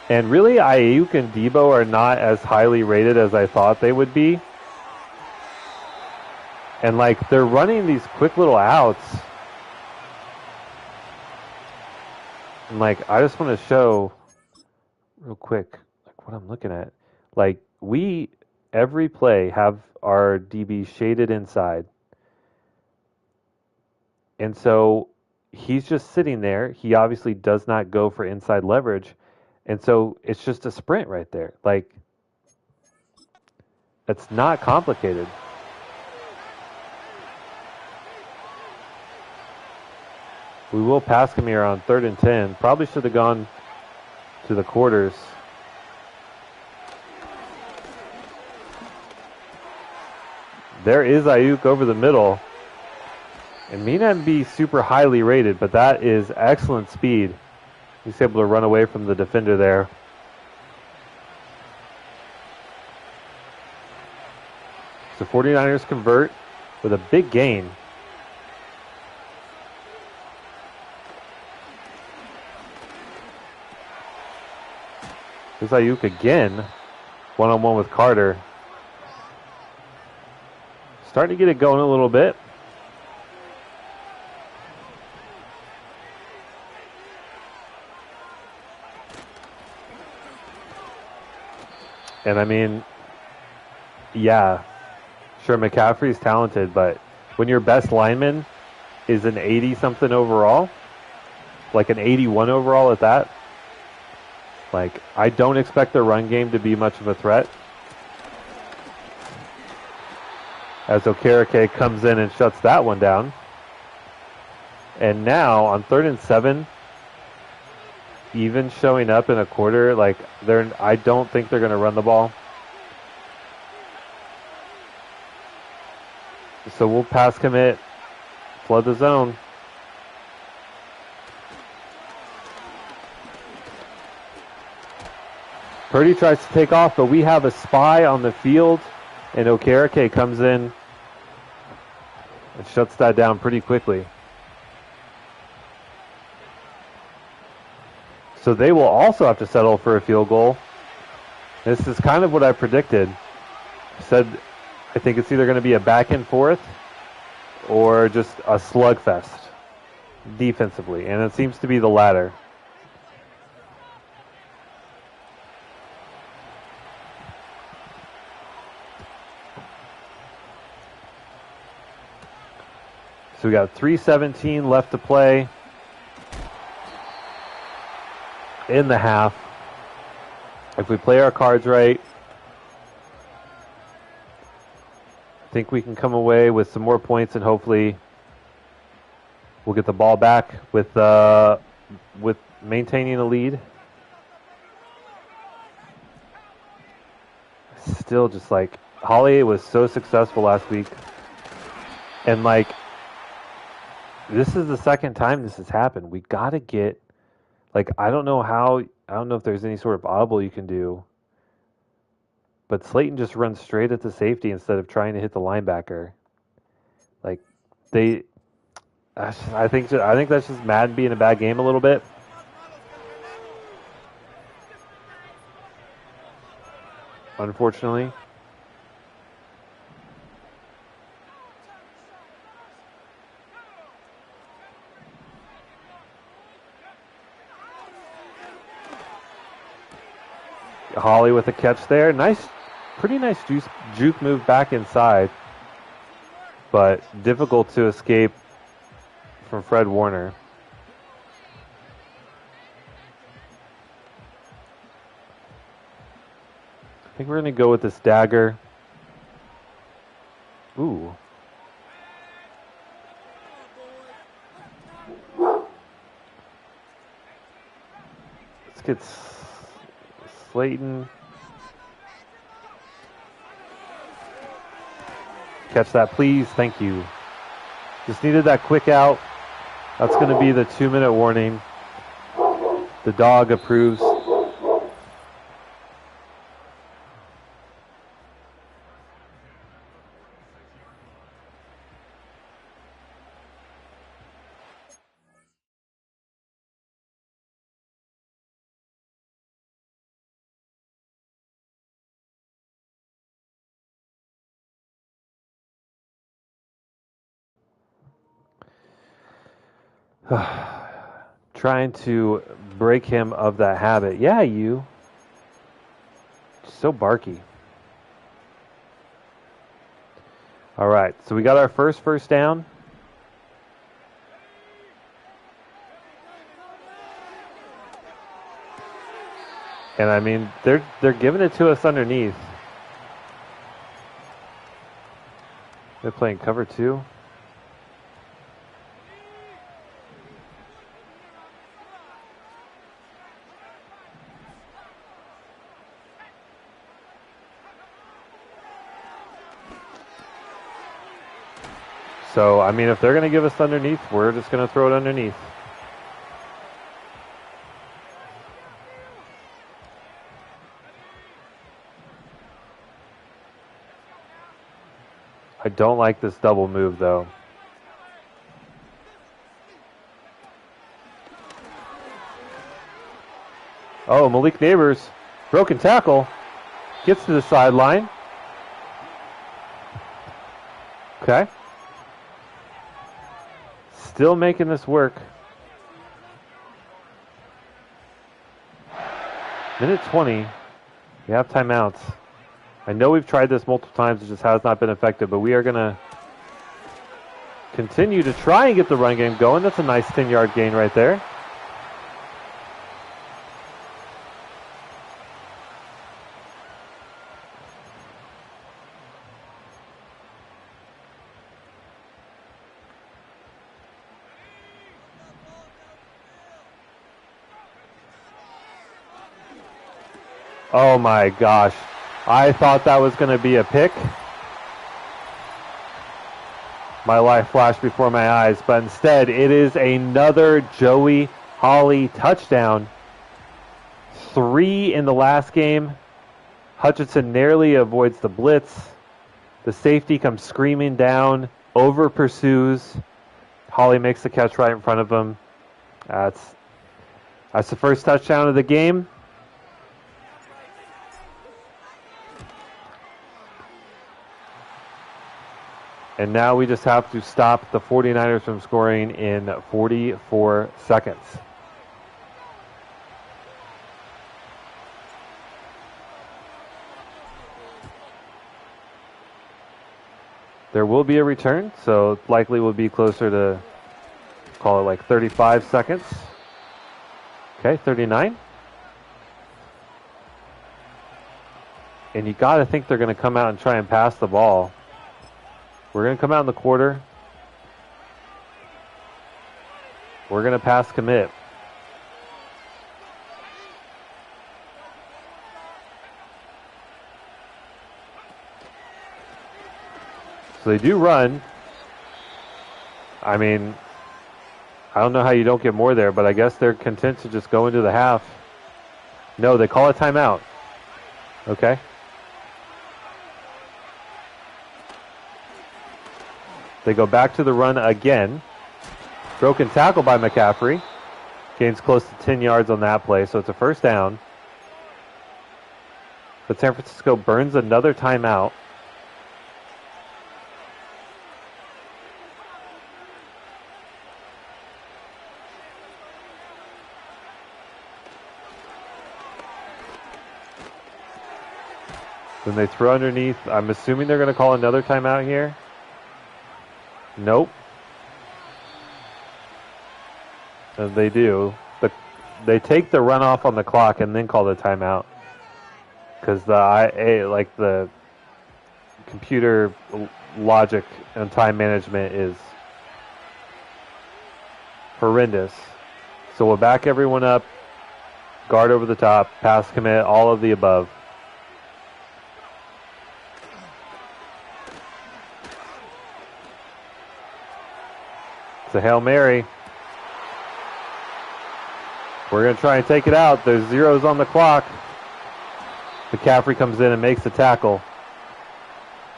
And really, Ayuk and Debo are not as highly rated as I thought they would be. And, like, they're running these quick little outs. And, like, I just want to show real quick, like, what I'm looking at. Like, we, every play, have our DB shaded inside. And so he's just sitting there. He obviously does not go for inside leverage. And so it's just a sprint right there. Like, it's not complicated. We will pass him here on 3rd and 10. Probably should have gone to the quarters. There is Ayuk over the middle. And may not be super highly rated, but that is excellent speed. He's able to run away from the defender there. So 49ers convert with a big gain. Here's Ayuk again. One-on-one with Carter. Starting to get it going a little bit. And I mean, yeah, sure, McCaffrey's talented, but when your best lineman is an 80-something overall, like an 81 overall at that, like, I don't expect the run game to be much of a threat. As Okereke comes in and shuts that one down. And now, on 3rd and 7, even showing up in a quarter, like, I don't think they're going to run the ball. So we'll pass commit, flood the zone. Purdy tries to take off, but we have a spy on the field, and Okereke comes in and shuts that down pretty quickly. So they will also have to settle for a field goal. This is kind of what I predicted. I said I think it's either going to be a back and forth or just a slugfest defensively, and it seems to be the latter. So we got 3:17 left to play in the half. If we play our cards right, I think we can come away with some more points, and hopefully we'll get the ball back with maintaining a lead. Still just like, Holly was so successful last week, and like, this is the second time this has happened. We got to get, like, I don't know if there's any sort of audible you can do, but Slayton just runs straight at the safety instead of trying to hit the linebacker. Like, I think that's just Madden being a bad game a little bit. Unfortunately. Holly with a catch there. Pretty nice juke move back inside, but difficult to escape from Fred Warner. I think we're going to go with this dagger. Ooh. Let's get Slayton. Catch that, please. Thank you. Just needed that quick out. That's going to be the 2-minute warning. The dog approves. Trying to break him of that habit. Yeah, you. So barky. All right, so we got our first down. And I mean, they're giving it to us underneath. They're playing cover 2. So, I mean, if they're going to give us underneath, we're just going to throw it underneath. I don't like this double move, though. Oh, Malik Neighbors, broken tackle, gets to the sideline. Okay. Still making this work. Minute 20. We have timeouts. I know we've tried this multiple times. It just has not been effective, but we are going to continue to try and get the run game going. That's a nice 10-yard gain right there. Oh my gosh. I thought that was going to be a pick. My life flashed before my eyes, but instead it is another Joey Holly touchdown. 3 in the last game. Hutchinson narrowly avoids the blitz. The safety comes screaming down, over pursues. Holly makes the catch right in front of him. That's the first touchdown of the game. And now we just have to stop the 49ers from scoring in 44 seconds. There will be a return, so likely will be closer to, call it like 35 seconds. Okay, 39. And you got to think they're going to come out and try and pass the ball. We're going to come out in the quarter. We're going to pass commit. So they do run. I mean, I don't know how you don't get more there, but I guess they're content to just go into the half. No, they call a timeout. Okay. They go back to the run again. Broken tackle by McCaffrey. Gains close to 10 yards on that play, so it's a first down. But San Francisco burns another timeout. Then they throw underneath. I'm assuming they're going to call another timeout here. Nope. And they do. But they take the runoff on the clock and then call the timeout. Because the computer logic and time management is horrendous. So we'll back everyone up, guard over the top, pass commit, all of the above. It's a Hail Mary. We're going to try and take it out. There's zeros on the clock. McCaffrey comes in and makes the tackle.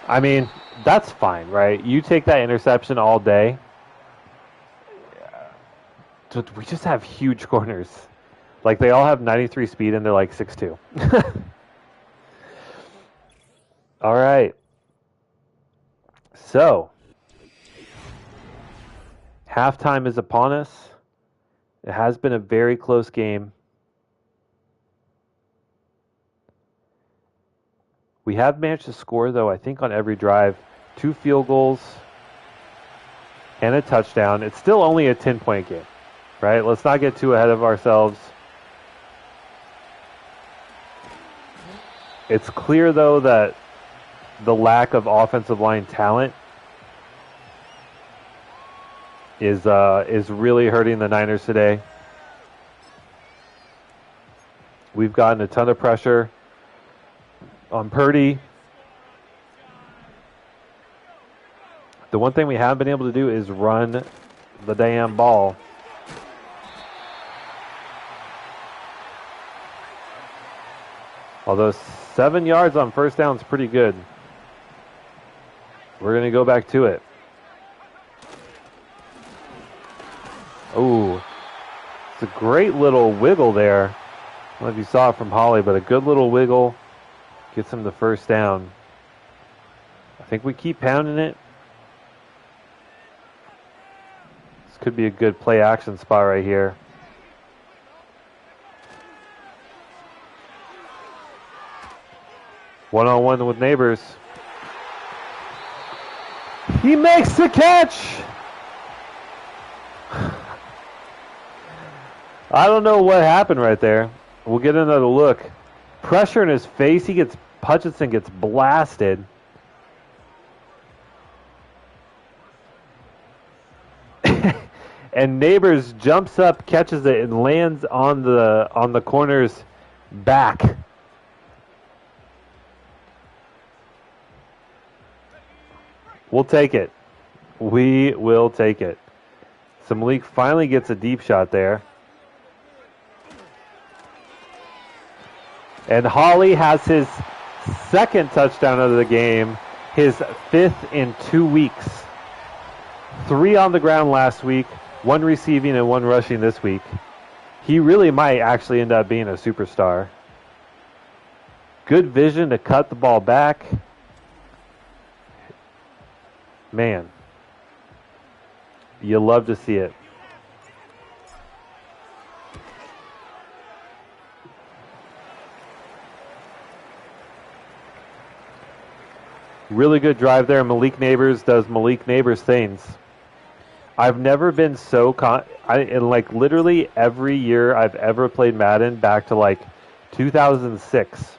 I mean, that's fine, right? You take that interception all day. We just have huge corners. Like, they all have 93 speed and they're like 6'2". All right. So, halftime is upon us. It has been a very close game. We have managed to score, though, I think on every drive. 2 field goals and a touchdown. It's still only a 10-point game, right? Let's not get too ahead of ourselves. It's clear, though, that the lack of offensive line talent is really hurting the Niners today. We've gotten a ton of pressure on Purdy. The one thing we haven't been able to do is run the damn ball. Although 7 yards on first down is pretty good. We're going to go back to it. Oh, it's a great little wiggle there. I don't know if you saw it from Holly, but a good little wiggle gets him the first down. I think we keep pounding it. This could be a good play action spot right here. One-on-one with Neighbors. He makes the catch! I don't know what happened right there. We'll get another look. Pressure in his face. Hutchinson gets blasted. And Neighbors jumps up, catches it, and lands on the corner's back. We'll take it. We will take it. So Malik finally gets a deep shot there. And Holly has his second touchdown of the game, his 5th in 2 weeks. 3 on the ground last week, 1 receiving and 1 rushing this week. He really might actually end up being a superstar. Good vision to cut the ball back. Man, you love to see it. Really good drive there. Malik Neighbors does Malik Neighbors things. I've never been so in like literally every year I've ever played Madden back to like 2006.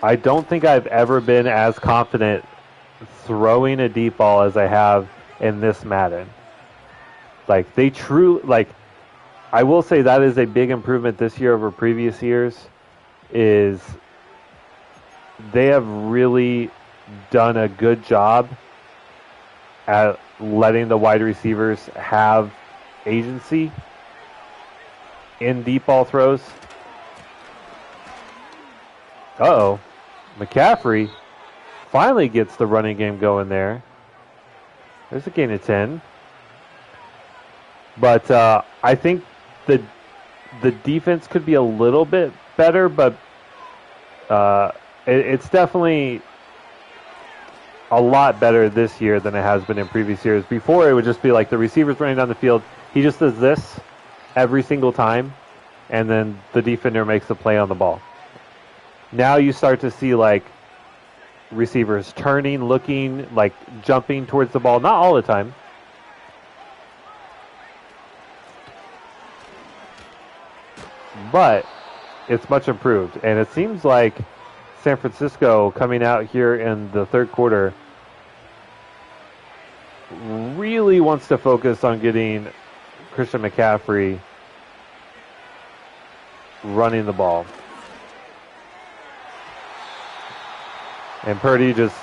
I don't think I've ever been as confident throwing a deep ball as I have in this Madden. Like I will say that is a big improvement this year over previous years. Is they have really done a good job at letting the wide receivers have agency in deep ball throws. Uh-oh. McCaffrey finally gets the running game going there. There's a gain of 10. But I think the defense could be a little bit better, but it's definitely a lot better this year than it has been in previous years. Before, it would just be like the receivers running down the field. He just does this every single time, and then the defender makes the play on the ball. Now you start to see like receivers turning, looking, like jumping towards the ball. Not all the time. But it's much improved. And it seems like San Francisco coming out here in the third quarter really wants to focus on getting Christian McCaffrey running the ball. And Purdy just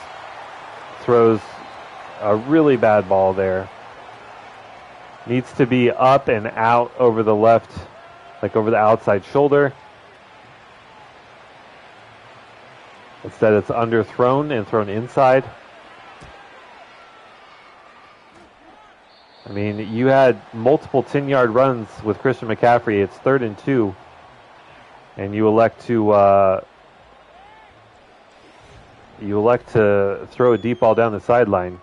throws a really bad ball there. Needs to be up and out over the left, like over the outside shoulder. Instead, it's underthrown and thrown inside. I mean, you had multiple 10-yard runs with Christian McCaffrey. It's 3rd and 2. And you elect to throw a deep ball down the sideline.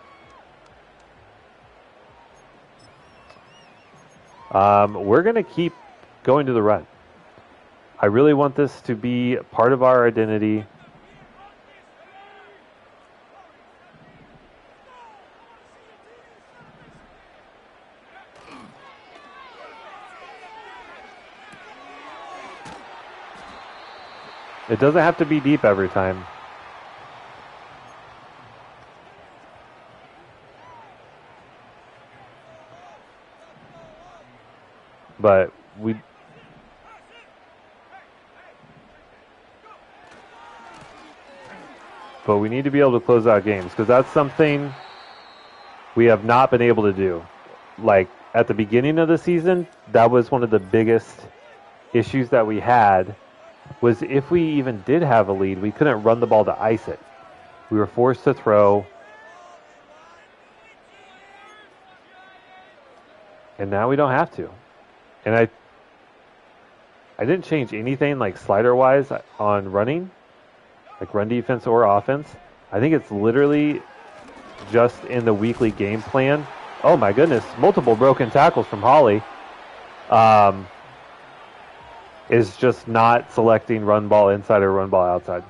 We're going to keep going to the run. I really want this to be part of our identity. It doesn't have to be deep every time. But we need to be able to close out games, because that's something we have not been able to do. Like at the beginning of the season, that was one of the biggest issues that we had, was if we even did have a lead, we couldn't run the ball to ice it. We were forced to throw. And now we don't have to. And I didn't change anything like slider-wise on running, like run defense or offense. I think it's literally just in the weekly game plan. Oh my goodness, multiple broken tackles from Holly. Is just not selecting run ball inside or run ball outside.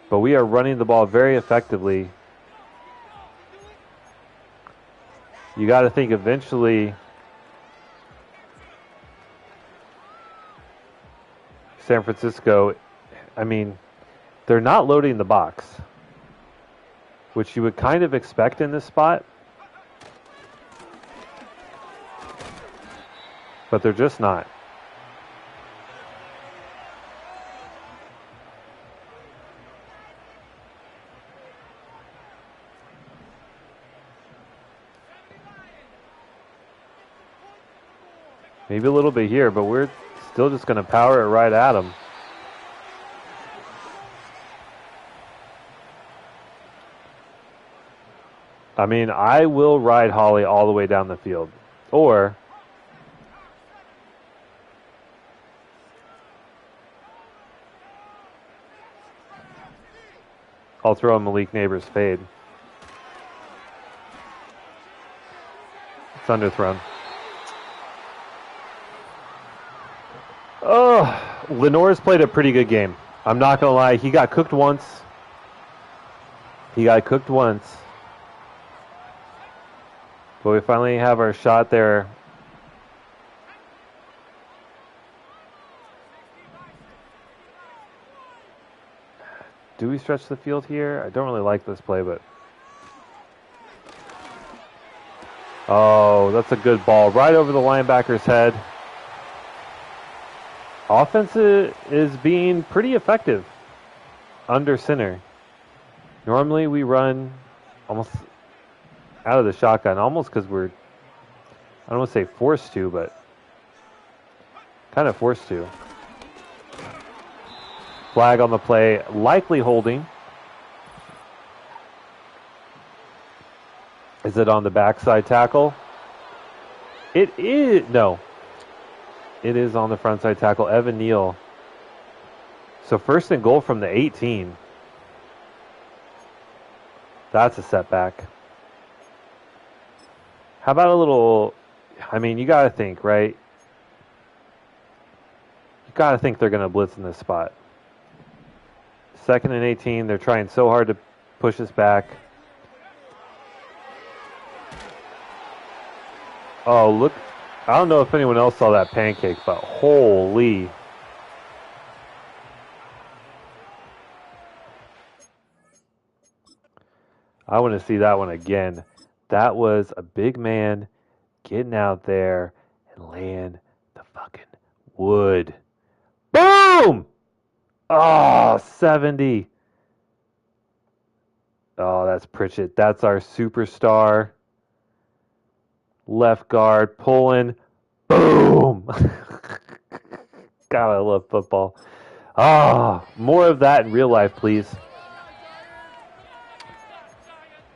But we are running the ball very effectively. You got to think eventually San Francisco, I mean, they're not loading the box, which you would kind of expect in this spot. But they're just not. Maybe a little bit here, but we're still just going to power it right at them. I mean, I will ride Holly all the way down the field. Or I'll throw Malik Neighbors fade. It's underthrown. Oh, Lenore's played a pretty good game. I'm not going to lie. He got cooked once. But we finally have our shot there. Do we stretch the field here? I don't really like this play, but... Oh, that's a good ball. Right over the linebacker's head. Offense is being pretty effective under center. Normally we run almost out of the shotgun, almost because we're, I don't want to say forced to, but kind of forced to. Flag on the play, likely holding. Is it on the backside tackle? It is, no. It is on the frontside tackle, Evan Neal. So first and goal from the 18. That's a setback. How about a little, I mean, you got to think, right? You got to think they're going to blitz in this spot. Second and 18, they're trying so hard to push us back. Oh, look. I don't know if anyone else saw that pancake, but holy. I want to see that one again. That was a big man getting out there and laying the fucking wood. Boom! Oh, 70. Oh, that's Pritchett. That's our superstar. Left guard pulling. Boom! God, I love football. Ah, more of that in real life, please.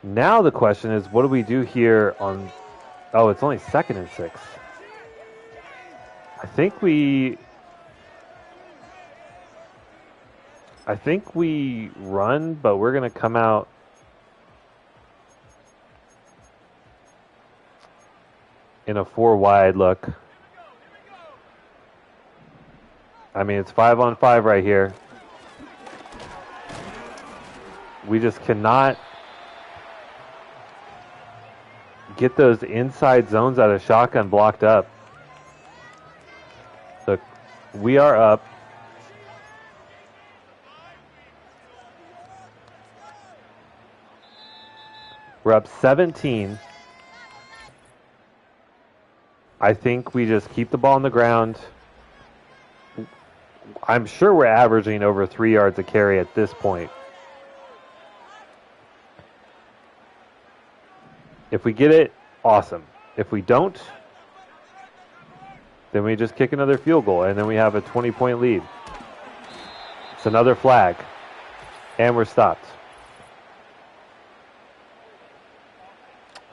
Now the question is, what do we do here on... Oh, it's only 2nd and 6. I think we run, but we're going to come out... in a 4 wide look. I mean, it's 5-on-5 right here. We just cannot get those inside zones out of shotgun blocked up. Look, we are up. We're up 17. I think we just keep the ball on the ground. I'm sure we're averaging over 3 yards a carry at this point. If we get it, awesome. If we don't, then we just kick another field goal, and then we have a 20-point lead. It's another flag, and we're stopped.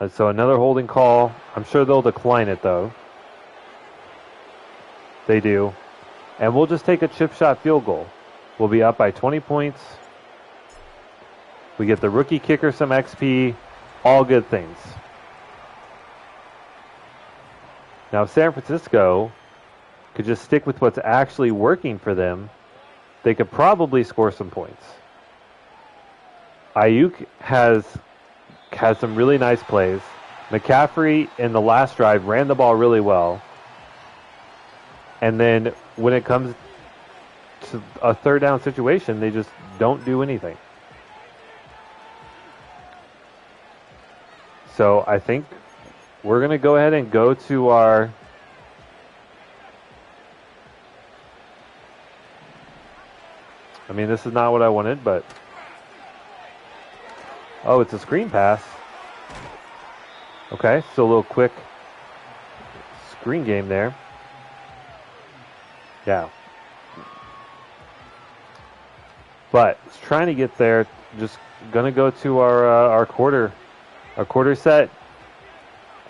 And so another holding call. I'm sure they'll decline it, though. They do. And we'll just take a chip shot field goal. We'll be up by 20 points. We get the rookie kicker some XP. All good things. Now, if San Francisco could just stick with what's actually working for them, they could probably score some points. Ayuk has some really nice plays. McCaffrey in the last drive ran the ball really well. And then when it comes to a third down situation, they just don't do anything. So I think we're going to go ahead and go to our... I mean, this is not what I wanted, but... Oh, it's a screen pass. Okay, so a little quick screen game there. Yeah. But it's trying to get there. Just gonna go to our quarter set.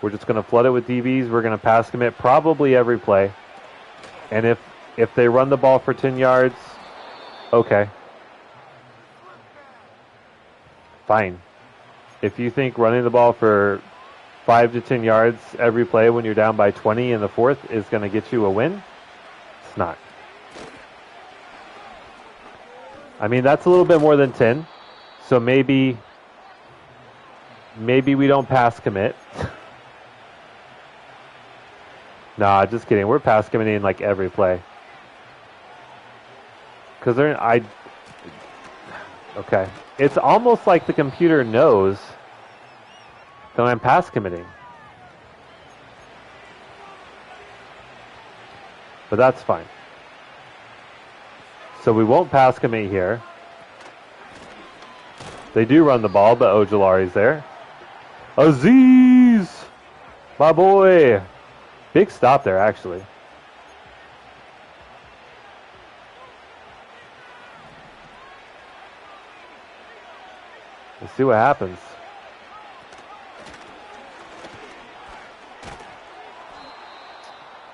We're just gonna flood it with DBs. We're gonna pass commit probably every play. And if they run the ball for 10 yards, okay. fine. If you think running the ball for 5 to 10 yards every play when you're down by 20 in the fourth is going to get you a win, it's not. I mean, that's a little bit more than 10. So maybe we don't pass commit. Nah, just kidding. We're pass committing like every play. Because okay. It's almost like the computer knows that I'm pass committing. But that's fine. So we won't pass commit here. They do run the ball, but Ojolari's there. Aziz! My boy! Big stop there, actually. Let's see what happens.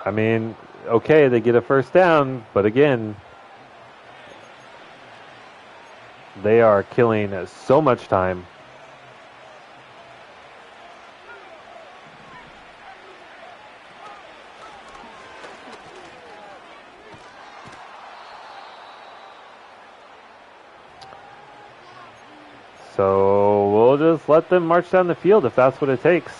I mean, okay, they get a first down, but again, they are killing so much time. So we'll just let them march down the field if that's what it takes.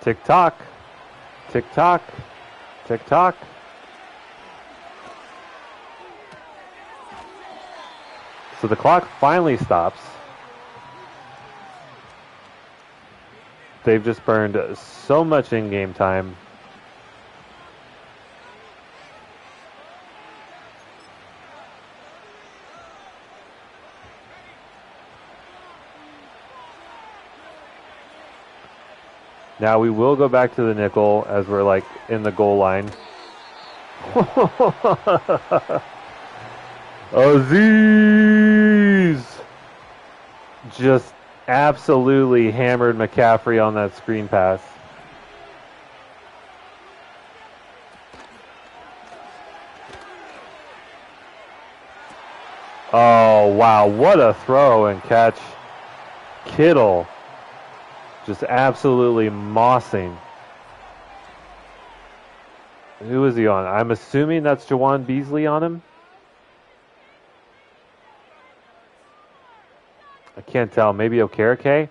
Tick tock, tick tock, tick tock. So the clock finally stops. They've just burned so much in-game time. Now we will go back to the nickel as we're like in the goal line. Aziz just absolutely hammered McCaffrey on that screen pass. Oh, wow. What a throw and catch. Kittle just absolutely mossing. Who is he on? I'm assuming that's Jawan Beasley on him. I can't tell. Maybe Okereke.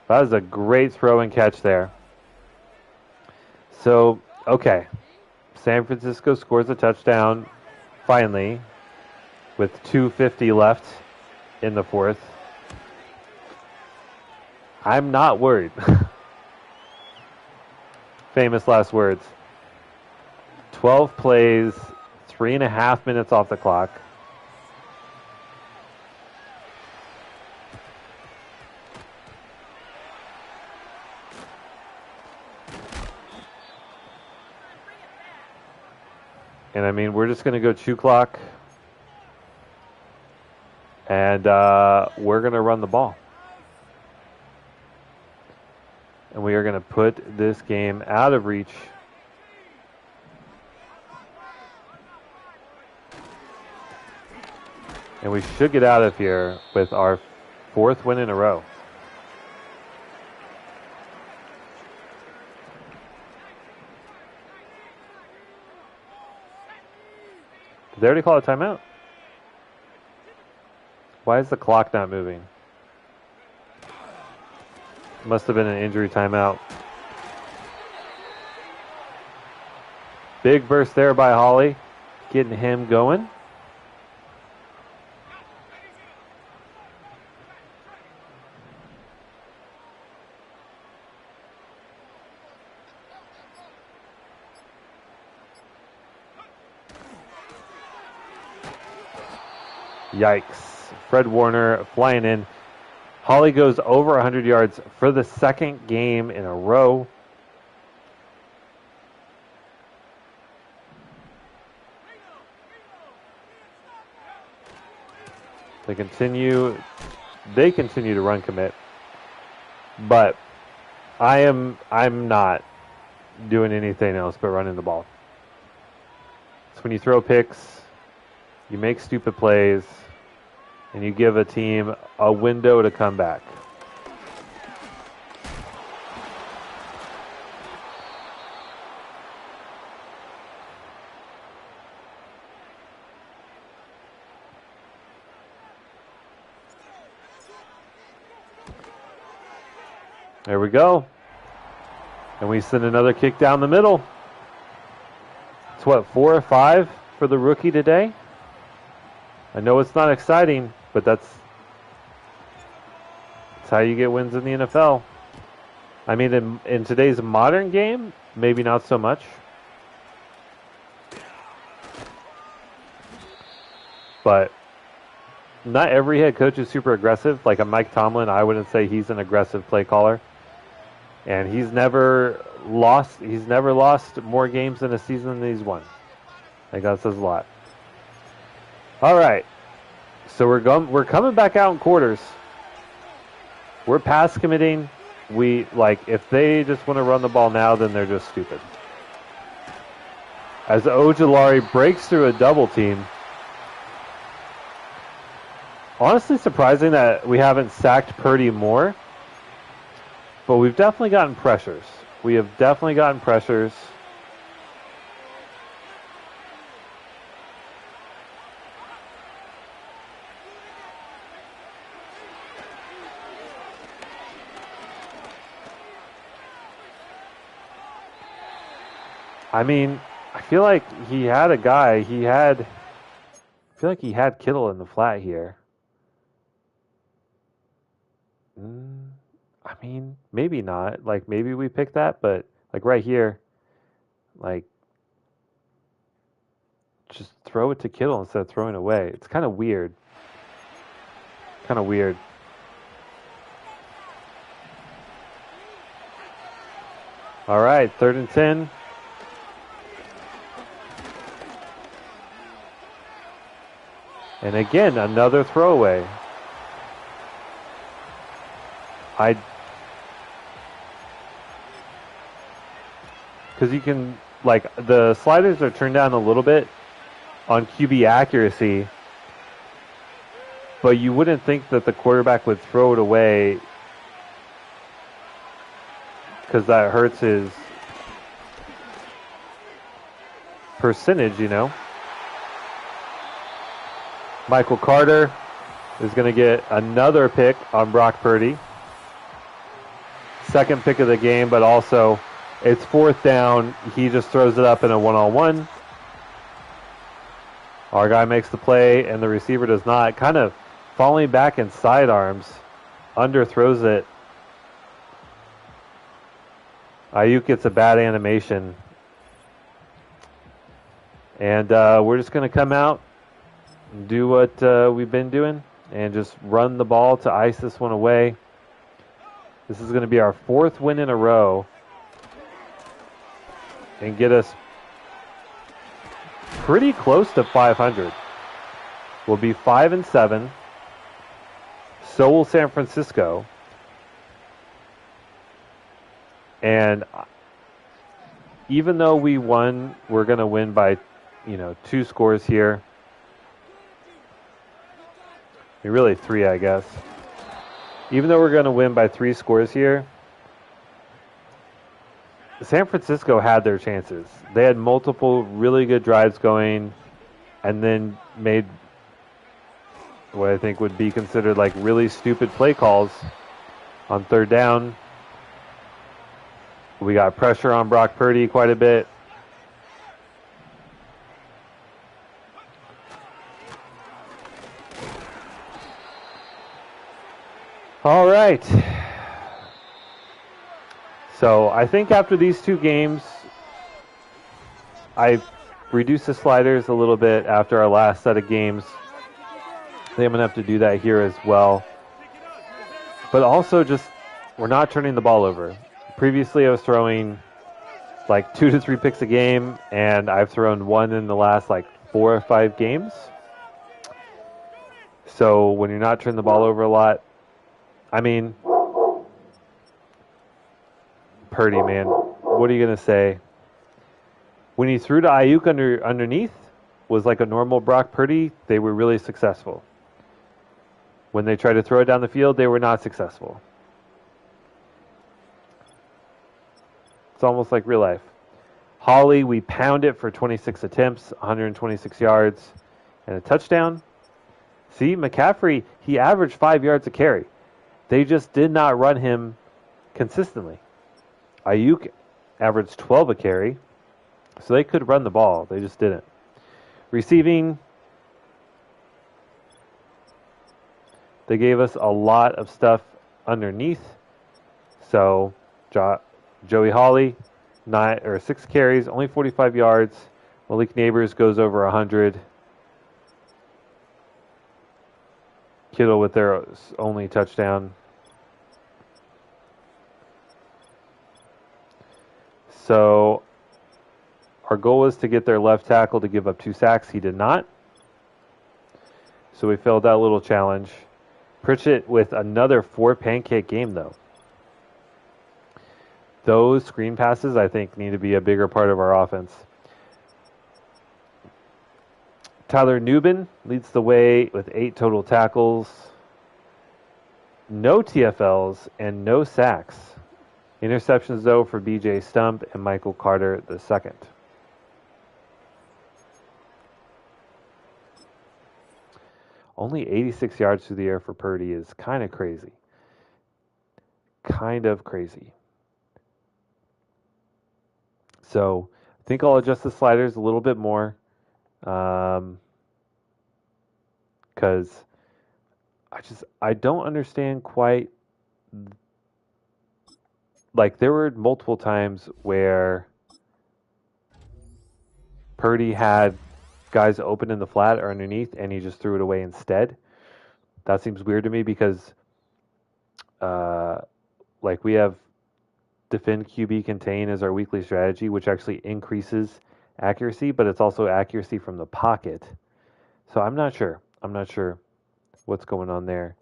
That was a great throw and catch there. So, okay. San Francisco scores a touchdown, finally, with 2:50 left in the fourth. I'm not worried. Famous last words. 12 plays, 3.5 minutes off the clock. And I mean, we're just going to go 2 clock. And we're going to run the ball. And we are going to put this game out of reach. And we should get out of here with our 4th win in a row. Did they already call a timeout? Why is the clock not moving? Must have been an injury timeout. Big burst there by Holly, getting him going. Yikes. Fred Warner flying in. Holly goes over 100 yards for the 2nd game in a row. They continue to run commit, but I'm not doing anything else but running the ball. It's when you throw picks, you make stupid plays, and you give a team a window to come back. There we go. And we send another kick down the middle. It's what, 4 or 5 for the rookie today? I know it's not exciting, but that's how you get wins in the NFL. I mean, in today's modern game, maybe not so much. But not every head coach is super aggressive. Like a Mike Tomlin, I wouldn't say he's an aggressive play caller. And he's never lost more games in a season than he's won. I think that says a lot. All right. So we're coming back out in quarters. We're pass committing. If they just want to run the ball now, then they're just stupid. As Ojulari breaks through a double team. Honestly surprising that we haven't sacked Purdy more. But we've definitely gotten pressures. We have definitely gotten pressures. I mean, I feel like he had a guy. I feel like he had Kittle in the flat here. I mean, maybe not. Like, maybe we picked that, but, like, right here, like, just throw it to Kittle instead of throwing it away. It's kind of weird. All right, 3rd and 10. And again, another throwaway. Because you can, like, the sliders are turned down a little bit on QB accuracy, but you wouldn't think that the quarterback would throw it away because that hurts his percentage, you know. Michael Carter is going to get another pick on Brock Purdy. Second pick of the game, but also it's 4th down. He just throws it up in a one-on-one. Our guy makes the play, and the receiver does not. Kind of falling back in sidearms. Underthrows it. Ayuk gets a bad animation. And we're just going to come out and do what we've been doing and just run the ball to ice this one away. This is going to be our 4th win in a row and get us pretty close to 500. We'll be 5-7. So will San Francisco. And even though we won, we're going to win by, 2 scores here. Really 3, I guess. Even though we're going to win by 3 scores here, San Francisco had their chances. They had multiple really good drives going and then made what I think would be considered like really stupid play calls on 3rd down. We got pressure on Brock Purdy quite a bit. All right. So I think after these 2 games, I reduced the sliders a little bit after our last set of games. I think I'm going to have to do that here as well. But also just, we're not turning the ball over. Previously I was throwing like 2 to 3 picks a game, and I've thrown 1 in the last like 4 or 5 games. So when you're not turning the ball over a lot, I mean, Purdy, man, what are you gonna say? When he threw to Ayuk underneath, was like a normal Brock Purdy. They were really successful. When they tried to throw it down the field, they were not successful. It's almost like real life. Holly, we pound it for 26 attempts, 126 yards, and a touchdown. See, McCaffrey, he averaged 5 yards a carry. They just did not run him consistently. Ayuk averaged 12 a carry, so they could run the ball. They just didn't. Receiving, they gave us a lot of stuff underneath. So Joey Hawley, 6 carries, only 45 yards. Malik Neighbors goes over 100. Kittle with their only touchdown. So our goal was to get their left tackle to give up 2 sacks. He did not. So we failed that little challenge. Pritchett with another 4 pancake game, though. Those screen passes, I think, need to be a bigger part of our offense. Tyler Nubin leads the way with 8 total tackles, no TFLs, and no sacks. Interceptions, though, for BJ Stump and Michael Carter II. Only 86 yards through the air for Purdy is kind of crazy. Kind of crazy. So I think I'll adjust the sliders a little bit more because I don't understand quite. Like there were multiple times where Purdy had guys open in the flat or underneath, and he just threw it away instead. That seems weird to me because, like we have defend QB contain as our weekly strategy, which actually increases accuracy, but it's also accuracy from the pocket. So I'm not sure. I'm not sure what's going on there.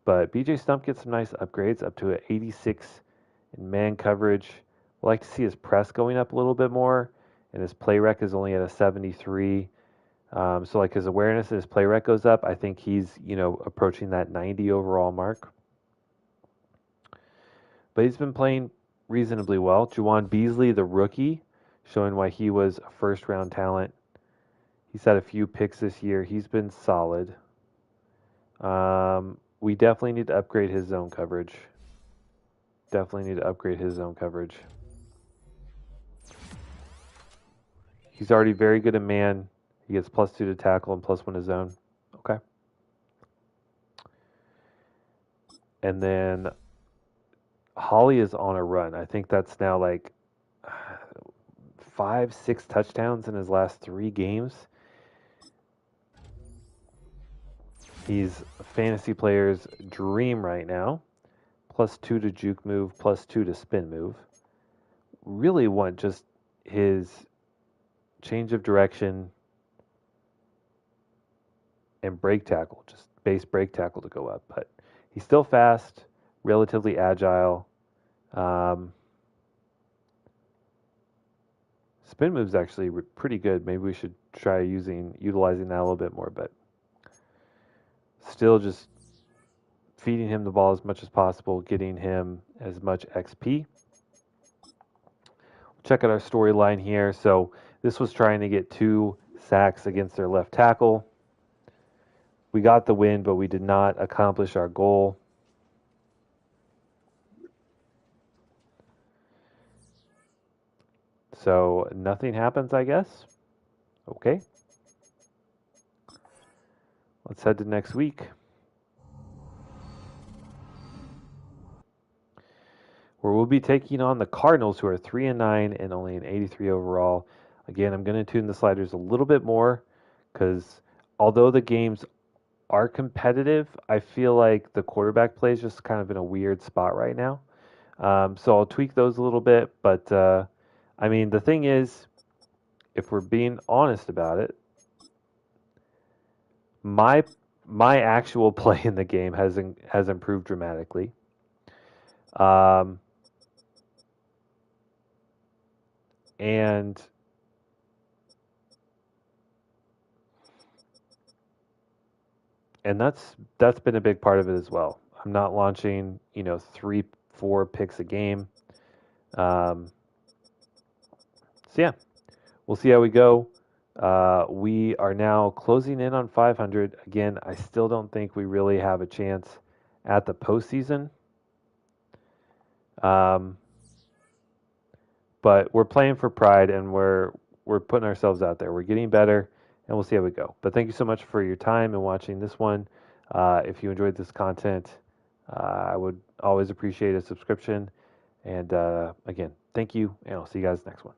But BJ Stump gets some nice upgrades up to an 86 in man coverage. I'd like to see his press going up a little bit more, and his play rec is only at a 73. So like his awareness and his play rec goes up. I think he's, approaching that 90 overall mark. But he's been playing reasonably well. Juwan Beasley, the rookie, showing why he was a first-round talent. He's had a few picks this year. He's been solid. We definitely need to upgrade his zone coverage. He's already very good at man. He gets +2 to tackle and +1 to zone. Okay. And then Holly is on a run. I think that's now like 5-6 touchdowns in his last 3 games. He's a fantasy player's dream right now. +2 to juke move, +2 to spin move. Really want just his change of direction and break tackle, just base break tackle to go up. But he's still fast, relatively agile. Spin move's actually pretty good. Maybe we should try utilizing that a little bit more, but still just feeding him the ball as much as possible, getting him as much XP. Check out our storyline here. So this was trying to get 2 sacks against their left tackle. We got the win, but we did not accomplish our goal. So nothing happens, I guess. Okay. Let's head to next week. Where we'll be taking on the Cardinals, who are 3-9 and only an 83 overall. Again, I'm going to tune the sliders a little bit more because although the games are competitive, I feel like the quarterback play is just kind of in a weird spot right now. So I'll tweak those a little bit. But, the thing is, if we're being honest about it, my my actual play in the game has improved dramatically. Um, and that's been a big part of it as well. I'm not launching, 3, 4 picks a game. Um, so yeah, we'll see how we go. We are now closing in on 500. Again, I still don't think we really have a chance at the postseason. Um, but we're playing for pride, and we're putting ourselves out there. We're getting better, and we'll see how we go. But thank you so much for your time and watching this one. If you enjoyed this content, I would always appreciate a subscription. And again, thank you, and I'll see you guys next one.